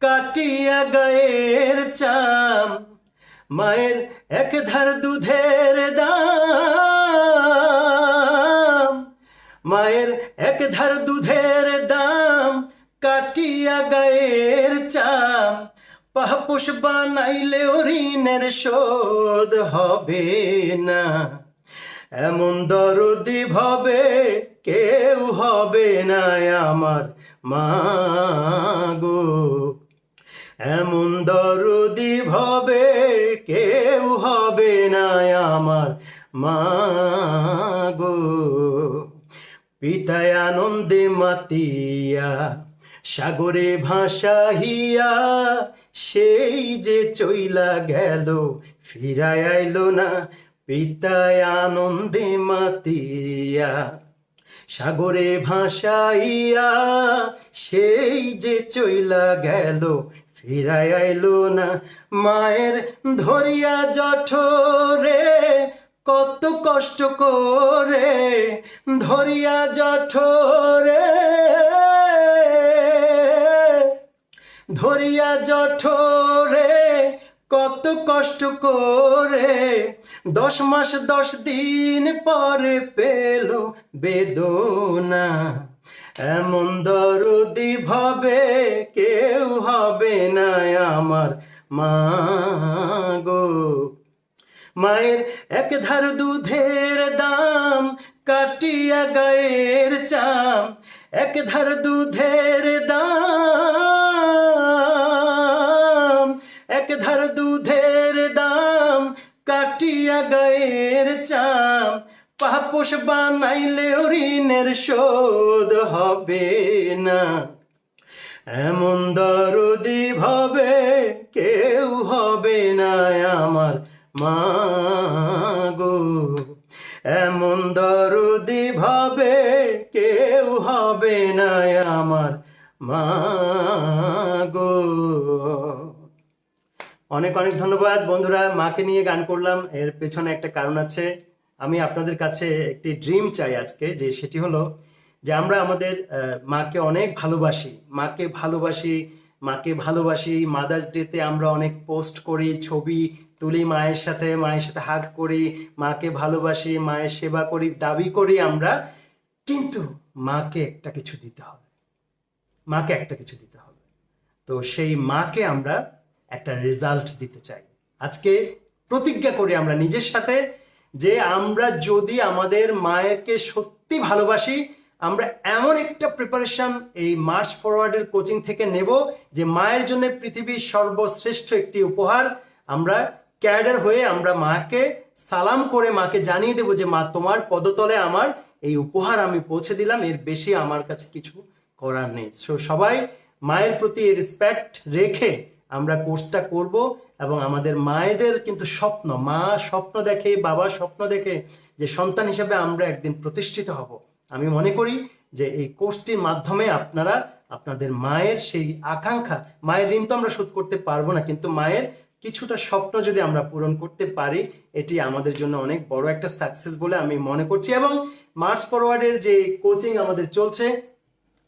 Speaker 1: কাটিয়া গায়ের চাম, মায়ের এক ধার দুধের দাম, মায়ের এক ধার দুধের দাম, কাটিয়া গায়ের চাম, পাপোশ বানাইলেও ঋণের শোধ হবে না, এমন দরদি ভবে কেউ হবে না আমার মা গো, এমন দরদি ভবে কেউ হবে না আমার মা গো। পিতায় আনন্দে মাতিয়া সাগরে ভাসাহিয়া, সেই যে চইলা গেল ফিরায় আইলো না, পিতায় আনন্দে মাতিয়া সাগরে ভাসাইয়া, সেই যে চইলা গেল ফিরায় আইলো না, মায়ের ধরিয়া জঠরে কত কষ্ট করে, ধরিয়া জঠরে, ধরিয়া জঠরে কত কষ্ট করে, 10 মাস 10 দিন পরে পেল বেদনা, এমন দরদি ভাবে কেউ হবে না আমার মা গো। মায়ের এক ধার দুধের দাম, কাটিয়া গায়ের চাম, এক ধার দুধের দাম, এক ধার দুধের দাম, কাটিয়া গায়ের চাম, পাপোশ বানাইলেও ঋণের শোধ হবে না, এমন দরদি ভাবে কেউ হবে না আমার মা গো, এমন দরদি ভাবে কেউ হবে না আমার মা গো। অনেক অনেক ধন্যবাদ বন্ধুরা। মাকে নিয়ে গান করলাম, এর পেছনে একটা কারণ আছে। আমি আপনাদের কাছে একটি ড্রিম চাই আজকে, যে সেটি হলো যে আমরা আমাদের মাকে অনেক ভালোবাসি, মাকে ভালোবাসি, মাকে ভালোবাসি। মাদার্স ডেতে আমরা অনেক পোস্ট করি, ছবি তুলি মায়ের সাথে হাগ করি, মাকে ভালোবাসি, মায়ের সেবা করি, দাবি করি আমরা। কিন্তু মাকে একটা কিছু দিতে হবে, মাকে একটা কিছু দিতে হবে। তো সেই মাকে আমরা একটা রেজাল্ট দিতে চাই। আজকে প্রতিজ্ঞা করি আমরা নিজের সাথে, যে আমরা যদি আমাদের মায়েরকে সত্যি ভালোবাসি, আমরা এমন একটা প্রিপারেশন এই মার্চ ফরওয়ার্ডের কোচিং থেকে নেব, যে মায়ের জন্য পৃথিবীর সর্বশ্রেষ্ঠ একটি উপহার। আমরা ক্যাডার হয়ে আমরা মাকে সালাম করে মাকে জানিয়ে দেব যে মা, তোমার পদতলে আমার এই উপহার আমি পৌঁছে দিলাম, এর বেশি আমার কাছে কিছু করার নেই। সো সবাই মায়ের প্রতি রেসপেক্ট রেখে আমরা কোর্সটা করব। এবং আমাদের মায়েদের কিন্তু স্বপ্ন, মা স্বপ্ন দেখে, বাবা স্বপ্ন দেখে যে সন্তান হিসেবে আমরা একদিন প্রতিষ্ঠিত হব। আমি মনে করি যে এই কোর্সটির মাধ্যমে আপনারা আপনাদের মায়ের সেই আকাঙ্ক্ষা, মায়ের ঋণ তো আমরা শোধ করতে পারবো না, কিন্তু মায়ের কিছুটা স্বপ্ন যদি আমরা পূরণ করতে পারি, এটি আমাদের জন্য অনেক বড় একটা সাকসেস বলে আমি মনে করছি। এবং মার্চ ফরওয়ার্ডের যে কোচিং আমাদের চলছে,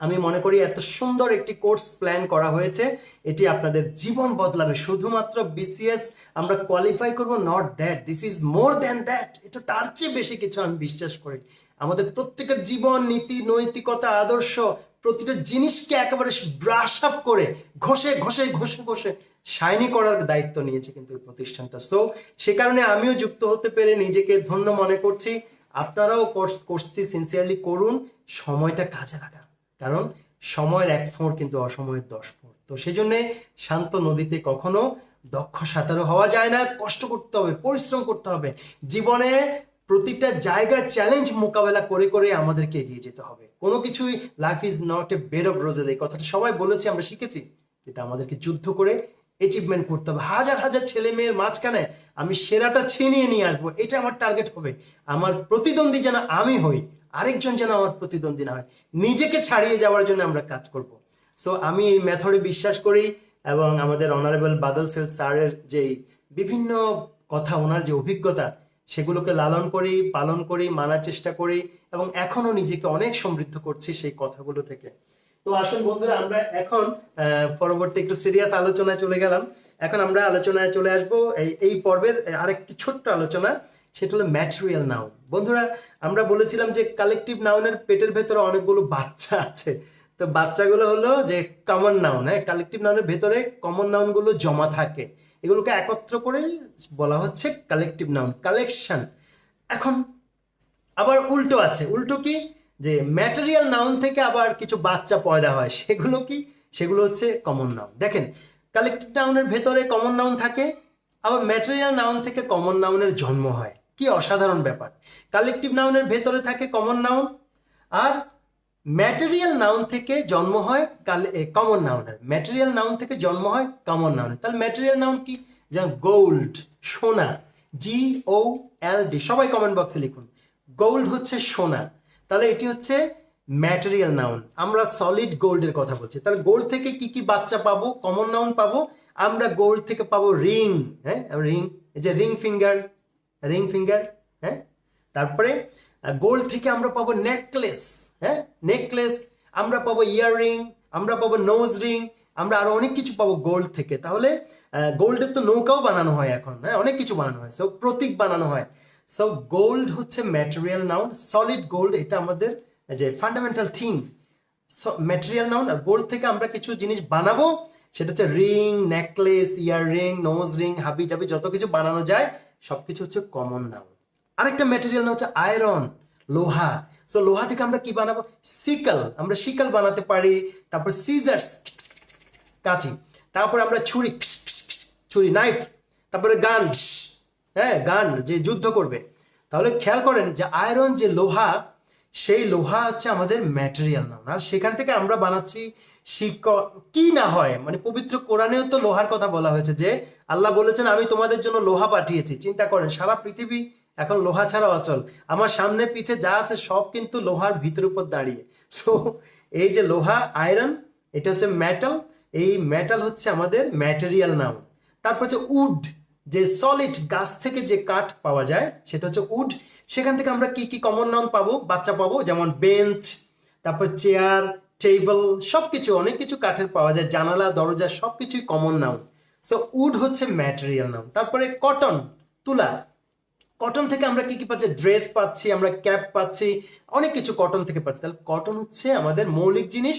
Speaker 1: আমি মনে করি এত সুন্দর একটি কোর্স প্ল্যান করা হয়েছে, এটি আপনাদের জীবন বদলাবে। শুধুমাত্র বিসিএস আমরা কোয়ালিফাই করব, not that, this is more than that. এটা তার চেয়ে বেশি কিছু আমি বিশ্বাস করি। আমাদের প্রত্যেকের জীবন, নীতি, নৈতিকতা, আদর্শ, প্রতিটা জিনিসকে একেবারে ব্রাশ আপ করে ঘষে ঘষে ঘষে ঘষে শাইনি করার দায়িত্ব নিয়েছে কিন্তু এই প্রতিষ্ঠানটা। সো সে কারণে আমিও যুক্ত হতে পেরে নিজেকে ধন্য মনে করছি। আপনারাও কোর্সটি সিনসিয়ারলি করুন, সময়টা কাজে লাগান, কারণ সময়ের 1 ফোঁড় কিন্তু অসময়ের 10 ফোঁড়। তো সেই জন্যে শান্ত নদীতে কখনো দক্ষ সাঁতারু হওয়া যায় না। কষ্ট করতে হবে, পরিশ্রম করতে হবে, জীবনে প্রতিটা জায়গায় চ্যালেঞ্জ মোকাবেলা করে করে আমাদেরকে এগিয়ে যেতে হবে। কোনো কিছুই, life is not a bed of roses, এই কথাটা সবাই বলেছি, আমরা শিখেছি, কিন্তু আমাদেরকে যুদ্ধ করে অ্যাচিভমেন্ট করতে হবে। হাজার হাজার ছেলে মেয়ের মাঝখানে আমি সেরাটা ছিনিয়ে নিয়ে আসবো, এটা আমার টার্গেট হবে। আমার প্রতিদ্বন্দ্বী যেন আমি হই, আরেকজন যেন আমার প্রতিদ্বন্দ্বী না হয়। নিজেকে ছাড়িয়ে যাওয়ার জন্য আমরা কাজ করব। সো আমি এই মেথডে বিশ্বাস করি, এবং আমাদের অনারেবল বাদল সেল স্যারের যে বিভিন্ন কথা, ওনার যে অভিজ্ঞতা, সেগুলোকে লালন করি, পালন করি, মানার চেষ্টা করি, এবং এখনো নিজেকে অনেক সমৃদ্ধ করছি সেই কথাগুলো থেকে। তো আসুন বন্ধুরা, আমরা এখন পরবর্তী একটু সিরিয়াস আলোচনায় চলে গেলাম। এখন আমরা আলোচনায় চলে আসবো এই পর্বের আরেকটি ছোট্ট আলোচনা, সেটা হলো ম্যাটেরিয়াল নাউন। বন্ধুরা, আমরা বলেছিলাম যে কালেকটিভ নাউনের পেটের ভেতরে অনেকগুলো বাচ্চা আছে। তো বাচ্চাগুলো হলো যে কমন নাউন। হ্যাঁ, কালেকটিভ নাউনের ভেতরে কমন নাউনগুলো জমা থাকে, এগুলোকে একত্র করেই বলা হচ্ছে কালেকটিভ নাউন, কালেকশন। এখন আবার উল্টো আছে। উল্টো কি? যে ম্যাটেরিয়াল নাউন থেকে আবার কিছু বাচ্চা পয়দা হয়, সেগুলো কি? সেগুলো হচ্ছে কমন নাউন। দেখেন, কালেকটিভ নাউনের ভেতরে কমন নাউন থাকে, আবার ম্যাটেরিয়াল নাউন থেকে কমন নাউনের জন্ম হয়। কি অসাধারণ ব্যাপার! কালেকটিভ নাউনের ভেতরে থাকে কমন নাউন, আর ম্যাটেরিয়াল নাউন থেকে জন্ম হয় কমন নাউনের। ম্যাটেরিয়াল নাউন থেকে জন্ম হয় কমন নাউনের। তাহলে ম্যাটেরিয়াল নাউন কি? যেমন গোল্ড, সোনা, GOLD। সবাই কমেন্ট বক্সে লিখুন, গোল্ড হচ্ছে সোনা। তাহলে এটি হচ্ছে ম্যাটেরিয়াল নাউন। আমরা সলিড গোল্ডের কথা বলছি। তাহলে গোল্ড থেকে কি কি বাচ্চা পাবো, কমন নাউন পাবো? আমরা গোল্ড থেকে পাবো রিং। হ্যাঁ, রিং, এই যে রিং ফিঙ্গার, রিং ফিঙ্গার। হ্যাঁ, তারপরে গোল্ড থেকে আমরা পাবো নেকলেস। হ্যাঁ, নেকলেস। আমরা পাবো ইয়াররিং, আমরা পাবো নোজ রিং, আমরা আরো অনেক কিছু পাবো গোল্ড থেকে। তাহলে গোল্ডের তো নৌকাও বানানো হয় এখন। হ্যাঁ, অনেক কিছু বানানো হয়, সো প্রতীক বানানো হয়। সো গোল্ড হচ্ছে ম্যাটেরিয়াল নাউন। সলিড গোল্ড, এটা আমাদের যে ফান্ডামেন্টাল থিং। Material noun. আর গোল্ড থেকে আমরা কিছু জিনিস বানাবো, সেটা হচ্ছে ring, necklace, earring, nose ring, হাবি জাবি, যত কিছু বানানো যায় সবকিছু হচ্ছে কমন নাউন। আরেকটা ম্যাটেরিয়াল নাউন হচ্ছে আয়রন, লোহা। সো লোহা থেকে আমরা কি বানাবো? সিকল, আমরা শিকল বানাতে পারি। তারপর সিজার্স, কাঁচি। তারপর আমরা ছুরি, ছুরি, নাইফ। তারপরে গান, হ্যাঁ, গান, যে যুদ্ধ করবে। তাহলে খেয়াল করেন যে আয়রন, যে লোহা, সেই লোহা হচ্ছে আমাদের ম্যাটেরিয়াল নাউন। আর সেখান থেকে আমরা বানাচ্ছি কি না হয়, মানে পবিত্র কোরআনেও তো লোহার কথা বলা হয়েছে, যে আল্লাহ বলেছেন আমি তোমাদের জন্য লোহা পাঠিয়েছি। চিন্তা করেন, সারা পৃথিবী এখন লোহা ছাড়া অচল। আমার সামনে পিছে যা আছে সব কিন্তু লোহার ভিতর উপর দাঁড়িয়ে। সো এই যে লোহা, আয়রন, এটা হচ্ছে মেটাল। এই মেটাল হচ্ছে আমাদের ম্যাটেরিয়াল নাউন। তারপর হচ্ছে উড, যে সলিড গাছ থেকে যে কাঠ পাওয়া যায় সেটা হচ্ছে উড। সেখান থেকে আমরা কি কি কমন নাউন পাবো, বাচ্চা পাবো, যেমন বেঞ্চ, তারপর চেয়ার, টেবিল, সবকিছু, অনেক কিছু কাঠের পাওয়া যায়, জানালা, দরজা, সবকিছুই কমন নাউন। সো উড হচ্ছে ম্যাটেরিয়াল নাউন। তারপরে কটন, তুলা, কটন থেকে আমরা কি কি পাচ্ছি, ড্রেস পাচ্ছি, আমরা ক্যাপ পাচ্ছি, অনেক কিছু কটন থেকে পাচ্ছি। তাহলে কটন হচ্ছে আমাদের মৌলিক জিনিস,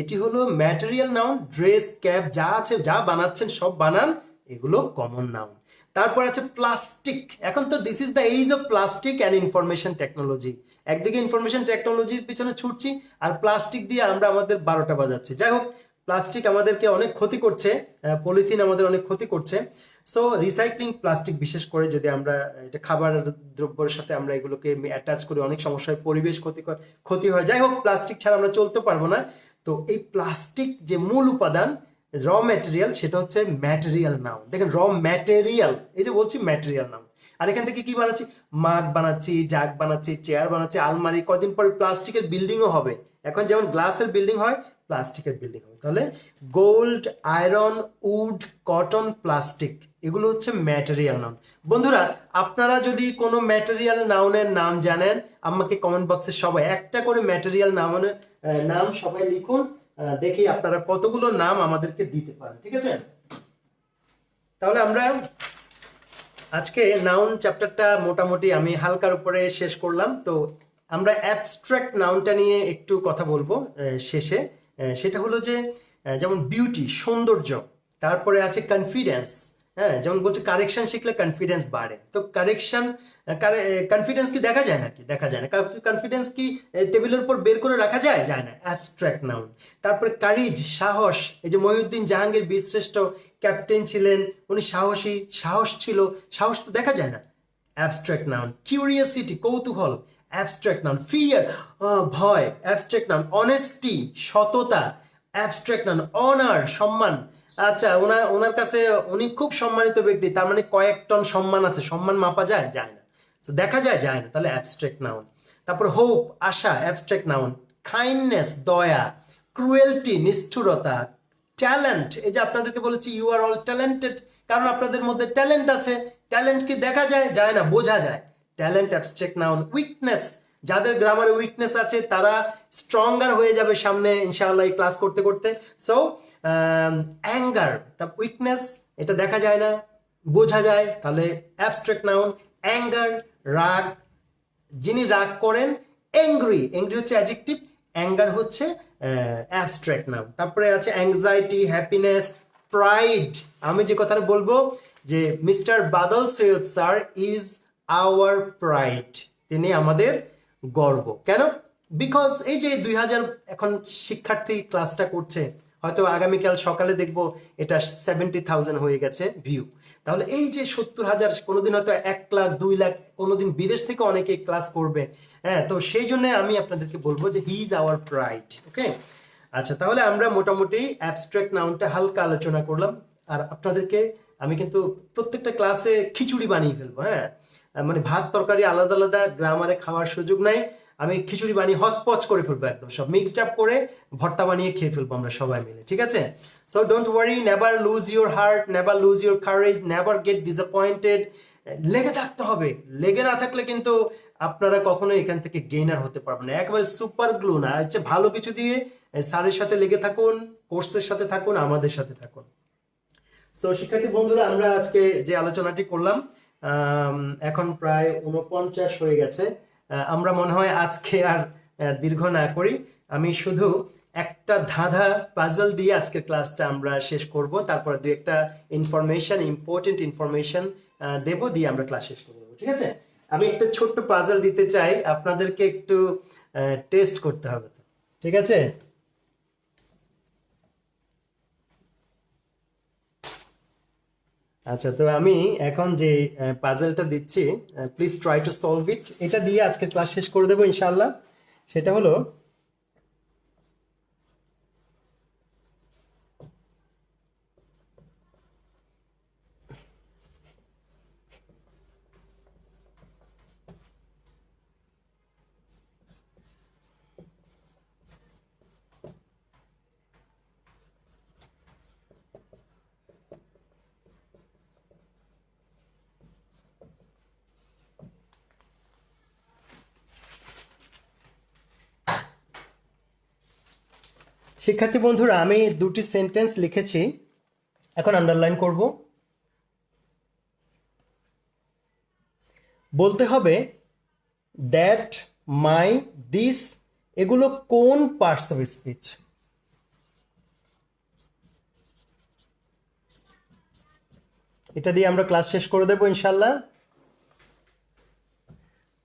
Speaker 1: এটি হলো ম্যাটেরিয়াল নাউন। ড্রেস, ক্যাপ যা আছে, যা বানাচ্ছেন সব বানান, এগুলো কমন নাউন। তারপর আছে প্লাস্টিক। এখন তো this is the age of plastic and information technology. একদিকে ইনফরমেশন টেকনোলজির পিছনে ছুটছি, আর প্লাস্টিক দিয়ে আমরা আমাদের 12টা বাজাচ্ছি। যাই হোক, প্লাস্টিক আমাদেরকে অনেক ক্ষতি করছে, পলিথিন আমাদের অনেক ক্ষতি করছে। সো রিসাইক্লিং প্লাস্টিক, বিশেষ করে যদি আমরা এটা খাবার দ্রব্যের সাথে আমরা এগুলোকে অ্যাটাচ করি, অনেক সমস্যায় পরিবেশ ক্ষতি হয়। যাই হোক, প্লাস্টিক ছাড়া আমরা চলতে পারবো না। তো এই প্লাস্টিক যে মূল উপাদান, র ম্যাটেরিয়াল, সেটা হচ্ছে ম্যাটেরিয়াল নাউন। দেখেন, র ম্যাটেরিয়াল, এই যে বলছি ম্যাটেরিয়াল নাউন। আর এখান থেকে কি বানাচ্ছি, মাগ বানাচ্ছি, জাগ বানাচ্ছি, চেয়ার বানাচ্ছি, আলমারি, কদিন পরে প্লাস্টিকের বিল্ডিংও হবে। এখন যেমন গ্লাসের বিল্ডিং হয়, প্লাস্টিকের বিল্ডিং হবে। তাহলে gold, iron, wood, cotton, plastic, এগুলো হচ্ছে ম্যাটেরিয়াল নাউন। বন্ধুরা, আপনারা যদি কোনো ম্যাটেরিয়াল নাউনের নাম জানেন, আমাকে কমেন্ট বক্সে সবাই একটা করে ম্যাটেরিয়াল নাউনের নাম সবাই লিখুন। দেখি আপনারা কতগুলো নাম আমাদেরকে দিতে পারেন, ঠিক আছে? তাহলে আমরা আজকে নাউন চ্যাপ্টারটা মোটামুটি আমি হালকার উপরে শেষ করলাম। তো আমরা অ্যাবস্ট্রাক্ট নাউনটা নিয়ে একটু কথা বলবো শেষে। সেটা হলো যে যেমন বিউটি, সৌন্দর্য, তারপরে আছে কনফিডেন্স। হ্যাঁ, যেমন বলছে কারেকশন শিখলে কনফিডেন্স বাড়ে। তো কারেকশন, কনফিডেন্স কি দেখা যায় নাকি? দেখা যায় না। কনফিডেন্স কি টেবিলের উপর বের করে রাখা যায়? যায় না। Abstract noun. তারপরে কারিজ, সাহস। এই যে মহিউদ্দিন জাহাঙ্গীর বীরশ্রেষ্ঠ ক্যাপ্টেন ছিলেন, উনি সাহসী, সাহস ছিল, সাহস তো দেখা যায় না। Abstract noun. কিউরিয়াসিটি, কৌতূহল, অ্যাবস্ট্রাক্ট নাউন। ফিয়ার, ভয়, অ্যাবস্ট্রাক্ট নাউন। অনেস্টি, সততা, অ্যাবস্ট্রাক্ট নাউন। অনার, সম্মান। আচ্ছা, ওনার কাছে, উনি খুব সম্মানিত ব্যক্তি, তার মানে কয়েক টন সম্মান আছে, সম্মান মাপা যায়? যায় না। তো দেখা যায়? যায় না। তাহলে অ্যাবস্ট্রাক্ট নাউন। তারপর হোপ, আশা, অ্যাবস্ট্রাক্ট নাউন। কাইন্ডনেস, দয়া। ক্রুয়েলটি, নিষ্ঠুরতা। ট্যালেন্ট, এই যে আপনাদেরকে বলেছি ইউ আর অল ট্যালেন্টেড, কারণ আপনাদের মধ্যে ট্যালেন্ট আছে। ট্যালেন্ট কি দেখা যায়? যায় না, বোঝা যায়। Talent abstract noun. উইকনেস, যাদের গ্রামারে উইকনেস আছে তারা স্ট্রঙ্গার হয়ে যাবে সামনে ইনশাআল্লাহ এই ক্লাস করতে করতে। সো অ্যাঙ্গার, তা উইকনেস, এটা দেখা যায় না, বোঝা যায়, তাহলে অ্যাবস্ট্রাক্ট নাউন। অ্যাঙ্গার, রাগ, যিনি রাগ করেন। অ্যাংরি, অ্যাংরি হচ্ছে অ্যাডজেক্টিভ, অ্যাঙ্গার হচ্ছে অ্যাবস্ট্রাক্ট নাউন। তারপরে আছে অ্যাংজাইটি, হ্যাপিনেস, প্রাইড। আমি যে কথাটা বলবো যে mister Badal Syed sir is our pride, তিনি আমাদের গর্ব। কেন? বিকজ এই যে 2000 এখন শিক্ষার্থী ক্লাসটা করছে, হয়তো আগামীকাল সকালে দেখবো এটা 70,000 হয়ে গেছে ভিউ। তাহলে এই যে 70,000, কোনোদিন হয়তো 1 লাখ, 2 লাখ, কোনোদিন বিদেশ থেকে অনেকে ক্লাস করবে। হ্যাঁ, তো সেই জন্য আমি আপনাদেরকে বলবো যে হি ইজ আওয়ার প্রাইড। ওকে, আচ্ছা, তাহলে আমরা মোটামুটি অ্যাবস্ট্রাক্ট নাউনটা হালকা আলোচনা করলাম। আর আপনাদেরকে আমি কিন্তু প্রত্যেকটা ক্লাসে খিচুড়ি বানিয়ে ফেলবো। হ্যাঁ, মানে ভাত তরকারি আলাদা আলাদা গ্রামারে খাওয়ার সুযোগ নাই। আমি খিচুড়ি বানিয়ে হচপচ করে ফেলবো, একদম সব মিক্সড আপ করে ভর্তা বানিয়ে খেয়ে ফেলবো আমরা সবাই মিলে, ঠিক আছে? So don't worry, never lose your heart, never lose your courage, never gate disappointed. লেগে থাকতে হবে। লেগে না থাকলে কিন্তু আপনারা কখনো এখান থেকে গেইনার হতে পারবেন না। একেবারে সুপার গ্লু না, হচ্ছে ভালো কিছু দিয়ে স্যারের সাথে লেগে থাকুন, কোর্সের সাথে থাকুন, আমাদের সাথে থাকুন। সো শিক্ষার্থী বন্ধুরা, আমরা আজকে যে আলোচনাটি করলাম, এখন প্রায় 49 হয়ে গেছে। আমরা মনে হয় আজকে আর দীর্ঘ না করি, আমি শুধু একটা ধাঁধা পাজল দিয়ে আজকের ক্লাসটা আমরা শেষ করব। তারপরে দু একটা ইনফরমেশন, ইম্পর্টেন্ট ইনফরমেশন দেব, দিয়ে আমরা ক্লাস শেষ করে দেবো, ঠিক আছে? আমি একটা ছোট্ট পাজল দিতে চাই, আপনাদেরকে একটু টেস্ট করতে হবে, ঠিক আছে? আচ্ছা, তো আমি এখন যে পাজলটা দিচ্ছি, please try to solve it. এটা দিয়ে আজকে ক্লাস শেষ করে দেবো ইনশাআল্লাহ। সেটা হলো শিক্ষার্থী বন্ধুরা, আমি দুটি সেন্টেন্স লিখেছি, এখন আন্ডারলাইন করব। বলতে হবে দ্যাট, মাই, দিস, এগুলো কোন পার্টস অফ স্পিচ? এটা দিয়ে আমরা ক্লাস শেষ করে দেবো ইনশাল্লাহ।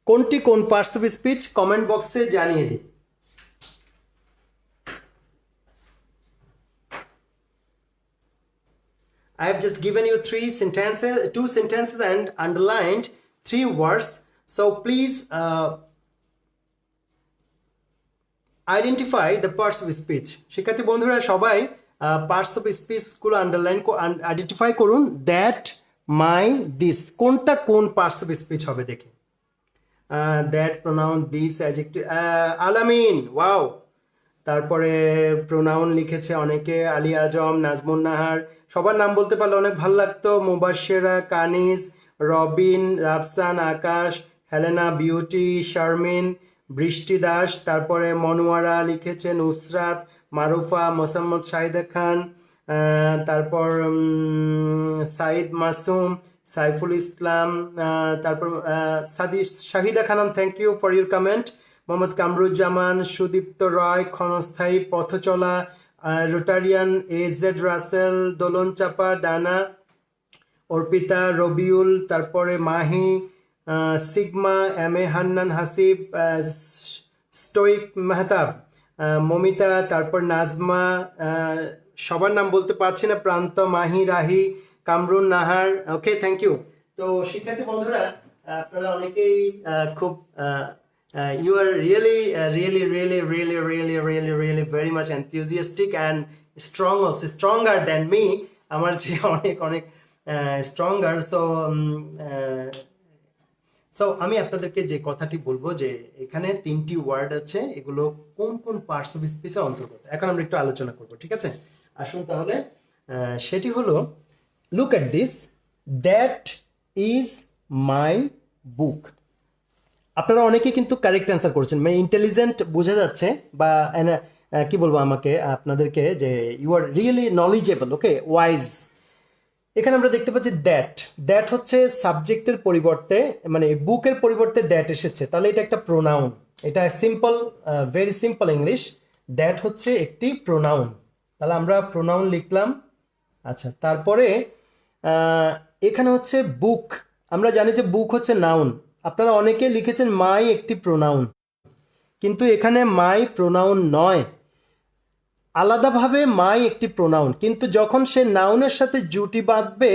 Speaker 1: কোনটি কোন পার্টস অফ স্পিচ কমেন্ট বক্সে জানিয়ে দিই। I have just given you two sentences and underlined 3 words. So please identify the parts of speech. শিক্ষার্থী বন্ধুরা সবাই পার্টস অফ স্পিচ গুলো আইডেন্টিফাই করুন। দ্যাট, মাই, দিস, কোনটা কোন পার্টস অফ স্পিচ হবে দেখি। That, pronoun, this, adjective. আলামিন, ওয়াও। তারপরে প্রোনাউন লিখেছে অনেকে, আলী আজম, নাজমুন নাহার, সবার নাম বলতে পারলে অনেক ভালো লাগতো। মুবাশশিরা, কানিজ, রবিন, রাফসান, আকাশ, হেলেনা, বিউটি, শারমিন, বৃষ্টি দাস, তারপরে মনোয়ারা লিখেছে, নুসরাত, মারুফা, মোসাম্মদ শাহিদা খান, তারপর সাইদ মাসুম, সাইফুল ইসলাম, তারপর Shahida Khanam, thank you for your comment. Mohammad Kamruzzaman, Sudipta Roy, ক্ষণস্থায়ী, পথচলা, Rotarian, AZ Russell, Dolon Chapa, Dana, Arpita, Rabiul, তারপরে Mahi, Sigma, M A Hannan Hasib, Stoic Mehtab, Momita, তারপর নাজমা, সবার নাম বলতে পারছি না, Pranto, Mahi, Rahi, Kamrun Nahar, okay, thank you. তো শিক্ষার্থী বন্ধুরা, আপনারা অনেকেই খুব you are really very much enthusiastic and strong, also stronger than me. আমার চেয়ে অনেক অনেক স্ট্রঙ্গার। সো আমি আপনাদেরকে যে কথাটি বলবো যে এখানে 3টি ওয়ার্ড আছে, এগুলো কোন কোন পার্টস অফ স্পিচের অন্তর্গত, এখন আমরা একটু আলোচনা করব, ঠিক আছে? আসুন তাহলে, সেটি হলো, look at this, that is my book. আপনারা অনেকেই কিন্তু কারেক্ট অ্যান্সার করেছেন, মানে ইন্টেলিজেন্ট বোঝা যাচ্ছে, বা কি বলবো আমাকে আপনাদেরকে, যে you are really knowledgeable, okay, wise. এখানে আমরা দেখতে পাচ্ছি দ্যাট, দ্যাট হচ্ছে সাবজেক্টের পরিবর্তে, মানে বুকের পরিবর্তে দ্যাট এসেছে, তাহলে এটা একটা প্রোনাউন। এটা simple, very simple English. That হচ্ছে একটি প্রোনাউন, তাহলে আমরা প্রোনাউন লিখলাম। আচ্ছা, তারপরে এখানে হচ্ছে বুক, আমরা জানি যে বুক হচ্ছে নাউন। আপনারা অনেকে লিখেছেন মাই একটি প্রোনাউন, কিন্তু এখানে মাই প্রোনাউন নয়, আলাদাভাবে মাই একটি প্রোনাউন। কিন্তু যখন সে নাউনের সাথে জুটি বাঁধবে,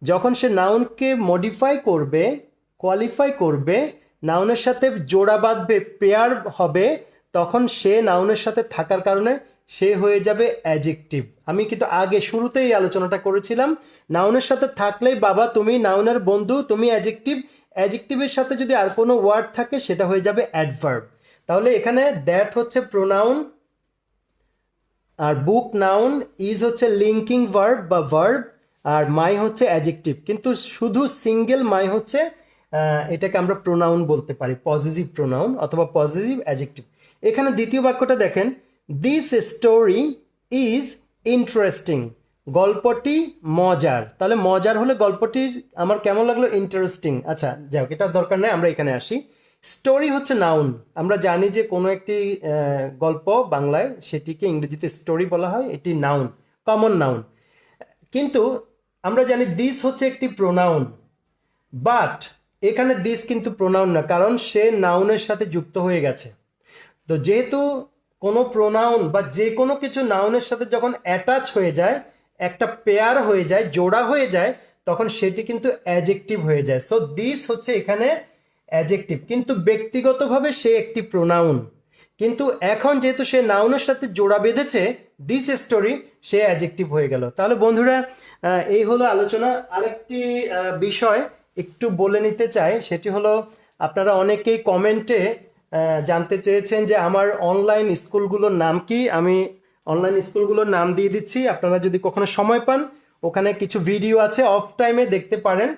Speaker 1: যখন সে নাউনকে মডিফাই করবে, কোয়ালিফাই করবে, নাউনের সাথে জোড়া বাঁধবে, পেয়ার হবে, তখন সে নাউনের সাথে থাকার কারণে সে হয়ে যাবে অ্যাডজেক্টিভ। আমি কিন্তু আগে শুরুতেই আলোচনাটা করেছিলাম, নাউনের সাথে থাকলেই বাবা তুমি নাউনের বন্ধু, তুমি অ্যাডজেক্টিভ। অ্যাডজেক্টিভের সাথে যদি আর কোনো ওয়ার্ড থাকে সেটা হয়ে যাবে অ্যাডভার্ব। তাহলে এখানে দ্যাট হচ্ছে প্রোনাউন, আর বুক নাউন, ইজ হচ্ছে লিঙ্কিং ভার্ব বা ভার্ব, আর মাই হচ্ছে অ্যাডজেক্টিভ। কিন্তু শুধু সিঙ্গেল মাই হচ্ছে, এটাকে আমরা প্রোনাউন বলতে পারি, পজিটিভ প্রোনাউন অথবা পজিটিভ অ্যাডজেক্টিভ। এখানে দ্বিতীয় বাক্যটা দেখেন, দিস স্টোরি ইজ ইন্টারেস্টিং, গল্পটি মজার। তাহলে মজার হলে গল্পটির আমার কেমন লাগলো? ইন্টারেস্টিং। আচ্ছা যাই হোক, এটার দরকার নেই, আমরা এখানে আসি। স্টোরি হচ্ছে নাউন, আমরা জানি যে কোনো একটি গল্প বাংলায় সেটিকে ইংরেজিতে স্টোরি বলা হয়, এটি নাউন, কমন নাউন। কিন্তু আমরা জানি দিস হচ্ছে একটি প্রোনাউন, বাট এখানে দিস কিন্তু প্রোনাউন না, কারণ সে নাউনের সাথে যুক্ত হয়ে গেছে। তো যেহেতু কোনো প্রোনাউন বা যে কোনো কিছু নাউনের সাথে যখন অ্যাটাচ হয়ে যায়, একটা পেয়ার হয়ে যায়, জোড়া হয়ে যায়, তখন সেটি কিন্তু অ্যাডজেক্টিভ হয়ে যায়। সো দিস হচ্ছে এখানে অ্যাডজেক্টিভ, কিন্তু ব্যক্তিগতভাবে সে একটি প্রোনাউন। কিন্তু এখন যেহেতু সে নাউনের সাথে জোড়া বেঁধেছে দিস স্টোরি, সে অ্যাডজেক্টিভ হয়ে গেল। তাহলে বন্ধুরা এই হলো আলোচনা। আরেকটি বিষয় একটু বলে নিতে চাই, সেটি হলো আপনারা অনেকেই কমেন্টে জানতে চেয়েছেন যে আমার অনলাইন স্কুলগুলোর নাম কি। আমি অনলাইন স্কুলগুলোর নাম দিয়ে দিচ্ছি, আপনারা যদি কখনো সময় পান ওখানে কিছু ভিডিও আছে, অফ টাইমে দেখতে পারেন।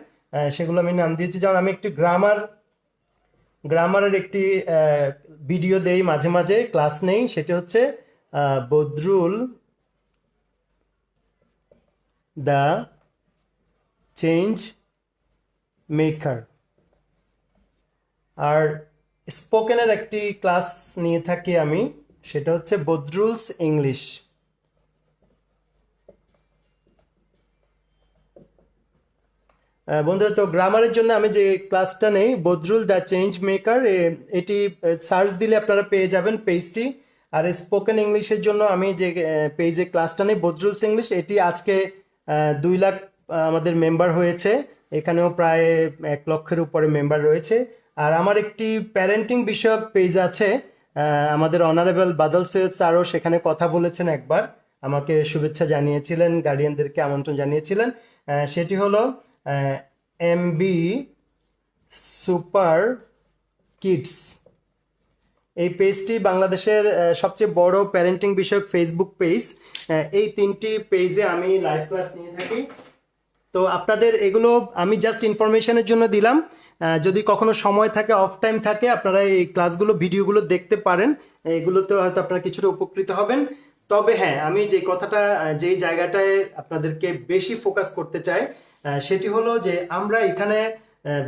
Speaker 1: সেগুলো আমি নাম দিয়েছি, যেমন আমি একটি গ্রামারের একটি ভিডিও দেই মাঝে মাঝে, ক্লাস নেই, সেটি হচ্ছে বদরুল দ্য চেঞ্জ মেকার। আর স্পোকেনের একটি ক্লাস নিয়ে থাকি আমি, সেটা হচ্ছে বদরুলস ইংলিশ। বন্ধুরা, তো গ্রামারের জন্য আমি যে ক্লাসটা নেই বদরুল দ্য চেঞ্জ মেকার, এটি সার্চ দিলে আপনারা পেয়ে যাবেন পেজটি। আর স্পোকেন ইংলিশের জন্য আমি যে পেজে ক্লাসটা নেই বদরুলস ইংলিশ, এটি আজকে 2 লাখ আমাদের মেম্বার হয়েছে, এখানেও প্রায় 1 লক্ষের উপরে মেম্বার রয়েছে। আর আমার একটি প্যারেন্টিং বিষয়ক পেজ আছে, আমাদের অনারেবল বাদল সৈয়দ স্যারও সেখানে কথা বলেছেন, একবার আমাকে শুভেচ্ছা জানিয়েছিলেন, গার্ডিয়ানদেরকে আমন্ত্রণ জানিয়েছিলেন। সেটি হলো এমবি সুপার কিডস। এই পেজটি বাংলাদেশের সবচেয়ে বড় প্যারেন্টিং বিষয়ক ফেসবুক পেজ। এই 3টি পেজে আমি লাইভ ক্লাস নিয়ে থাকি। তো আপনাদের এগুলো আমি জাস্ট ইনফরমেশনের জন্য দিলাম, যদি কখনো সময় থাকে, অফ টাইম থাকে, আপনারা এই ক্লাসগুলো ভিডিওগুলো দেখতে পারেন, এগুলোতে হয়তো আপনারা কিছুটা উপকৃত হবেন। তবে হ্যাঁ, আমি যে কথাটা যেই জায়গাটায় আপনাদেরকে বেশি ফোকাস করতে চাই সেটি হলো যে আমরা এখানে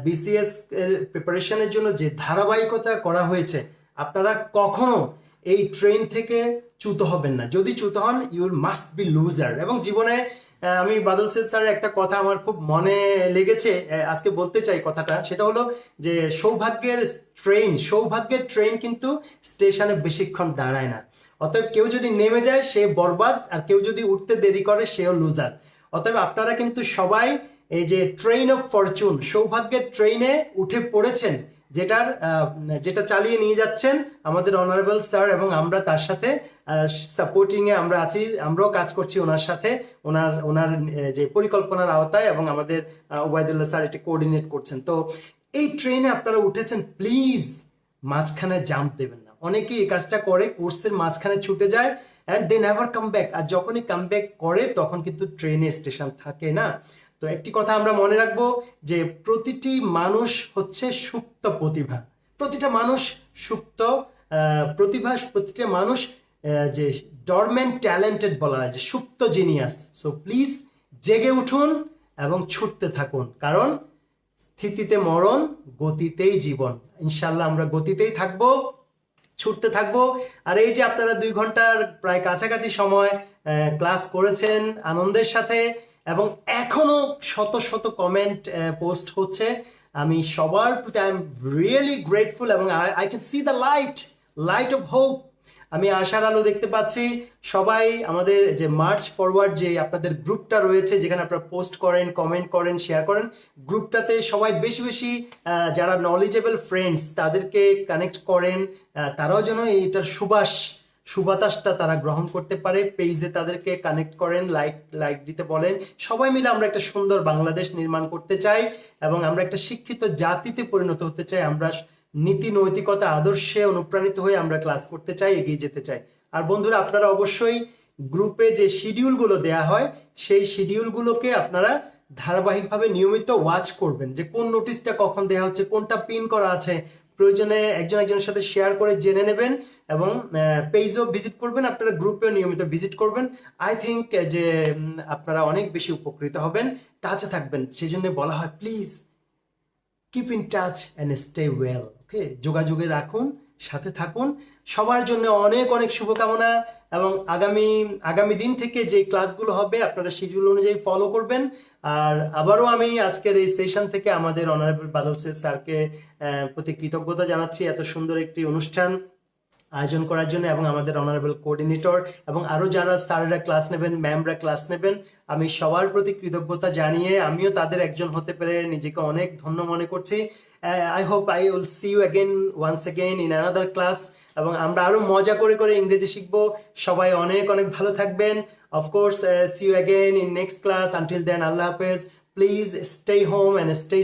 Speaker 1: বিসিএস এর প্রিপারেশনের জন্য যে ধারাবাহিকতা করা হয়েছে, আপনারা কখনো এই ট্রেন থেকে চ্যুত হবেন না। যদি চ্যুত হন ইউ মাস্ট বি লুজার। এবং জীবনে আমি বাদল সৈয়দ স্যারের একটা কথা আমার খুব মনে লেগেছে, আজকে বলতে চাই কথাটা, সেটা হলো যে সৌভাগ্যের ট্রেন কিন্তু স্টেশনে বেশিক্ষণ দাঁড়ায় না। অতএব কেউ যদি নেমে যায় সে বরবাদ, আর কেউ যদি উঠতে দেরি করে সেও লুজার। অতএব আপনারা কিন্তু সবাই এই যে ট্রেন অফ ফরচুন, সৌভাগ্যের ট্রেনে উঠে পড়েছেন, যেটা চালিয়ে নিয়ে যাচ্ছেন আমাদের অনারেবল স্যার, এবং আমরা তার সাথে সাপোর্টিং এ আমরা আছি, আমরাও কাজ করছি ওনার সাথে, ওনার যে পরিকল্পনার আওতায়, এবং আমাদের ওবায়দুল্লাহ স্যার এটি কোঅর্ডিনেট করছেন। তো এই ট্রেনে আপনারা উঠেছেন, প্লিজ মাঝখানে জাম্প দেবেন না। অনেকেই এই কাজটা করে, কোর্সের মাঝখানে ছুটে যায় and they never come back. আর যখনই কাম ব্যাক করে তখন কিন্তু ট্রেনে স্টেশন থাকে না। তো একটি কথা আমরা মনে রাখবো যে প্রতিটি মানুষ হচ্ছে সুপ্ত প্রতিভা, প্রতিটা মানুষ সুপ্ত প্রতিভা, প্রতিটা মানুষ যে ডরমেন্ট ট্যালেন্টেড বলা হয়, যে সুপ্ত জিনিয়াস। সো প্লিজ জেগে উঠুন এবং ছুটতে থাকুন, কারণ স্থিতিতে মরণ, গতিতেই জীবন। ইনশাল্লাহ আমরা গতিতেই থাকবো, ছুটতে থাকবো। আর এই যে আপনারা 2 ঘন্টার প্রায় কাছাকাছি সময় ক্লাস করেছেন আনন্দের সাথে, এবং এখনো শত শত কমেন্ট পোস্ট হচ্ছে, আমি সবার প্রতি আই এম রিয়েলি গ্রেটফুল। এবং I can see the light off hope. আমি আশার আলো দেখতে পাচ্ছি। সবাই আমাদের যে মার্চ ফরওয়ার্ড যে আপনাদের গ্রুপটা রয়েছে, যেখানে আপনারা পোস্ট করেন, কমেন্ট করেন, শেয়ার করেন, গ্রুপটাতে সবাই বেশি বেশি যারা নলেজেবল ফ্রেন্ডস তাদেরকে কানেক্ট করেন, তারাও যেন এইটার সুবাতাসটা তারা গ্রহণ করতে পারে। পেজে তাদেরকে কানেক্ট করেন, লাইক দিতে বলেন। সবাই মিলে আমরা একটা সুন্দর বাংলাদেশ নির্মাণ করতে চাই, এবং আমরা একটা শিক্ষিত জাতিতে পরিণত হতে চাই। আমরা নীতি নৈতিকতা আদর্শে অনুপ্রাণিত হয়ে আমরা ক্লাস করতে চাই, এগিয়ে যেতে চাই। আর বন্ধুরা, আপনারা অবশ্যই গ্রুপে যে শিডিউলগুলো দেয়া হয় সেই শিডিউলগুলোকে আপনারা ধারাবাহিকভাবে নিয়মিত ওয়াচ করবেন, যে কোন নোটিশটা কখন দেওয়া হচ্ছে, কোনটা পিন করা আছে। প্রয়োজনে একজনের সাথে শেয়ার করে জেনে নেবেন, এবং পেজও ভিজিট করবেন, আপনারা গ্রুপেও নিয়মিত ভিজিট করবেন। আই থিঙ্ক যে আপনারা অনেক বেশি উপকৃত হবেন, টাচে থাকবেন। সেই জন্য বলা হয় please keep in touch and stay well. Okay, যোগাযোগে রাখুন, সাথে থাকুন। সবার জন্য অনেক অনেক শুভকামনা, এবং আগামী দিন থেকে যে ক্লাসগুলো হবে আপনারা শিডিউল অনুযায়ী ফলো করবেন। আর আবারও আমি আজকের এই সেশন থেকে আমাদের অনারেবল বাদল সৈয়দ স্যারকে প্রতি কৃতজ্ঞতা জানাচ্ছি, এত সুন্দর একটি অনুষ্ঠান আয়োজন করার জন্য এবং আমাদের অনারেবল কোঅর্ডিনেটর এবং আরো যারা স্যাররা ক্লাস নেবেন, ম্যামরা ক্লাস নেবেন, আমি সবার প্রতি কৃতজ্ঞতা জানিয়ে আমিও তাদের একজন হতে পেরে নিজেকে অনেক ধন্য মনে করছি। I hope I will see you again once again in another class, এবং আমরা আরো মজা করে করে ইংরেজি শিখবো। সবাই অনেক অনেক ভালো থাকবেন। Of course see you again in next class. Until then, আল্লাহ হাফেজ। Please stay home and stay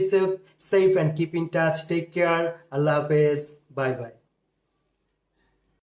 Speaker 1: safe and keep in touch. Take care. Allah Hafiz. Bye bye.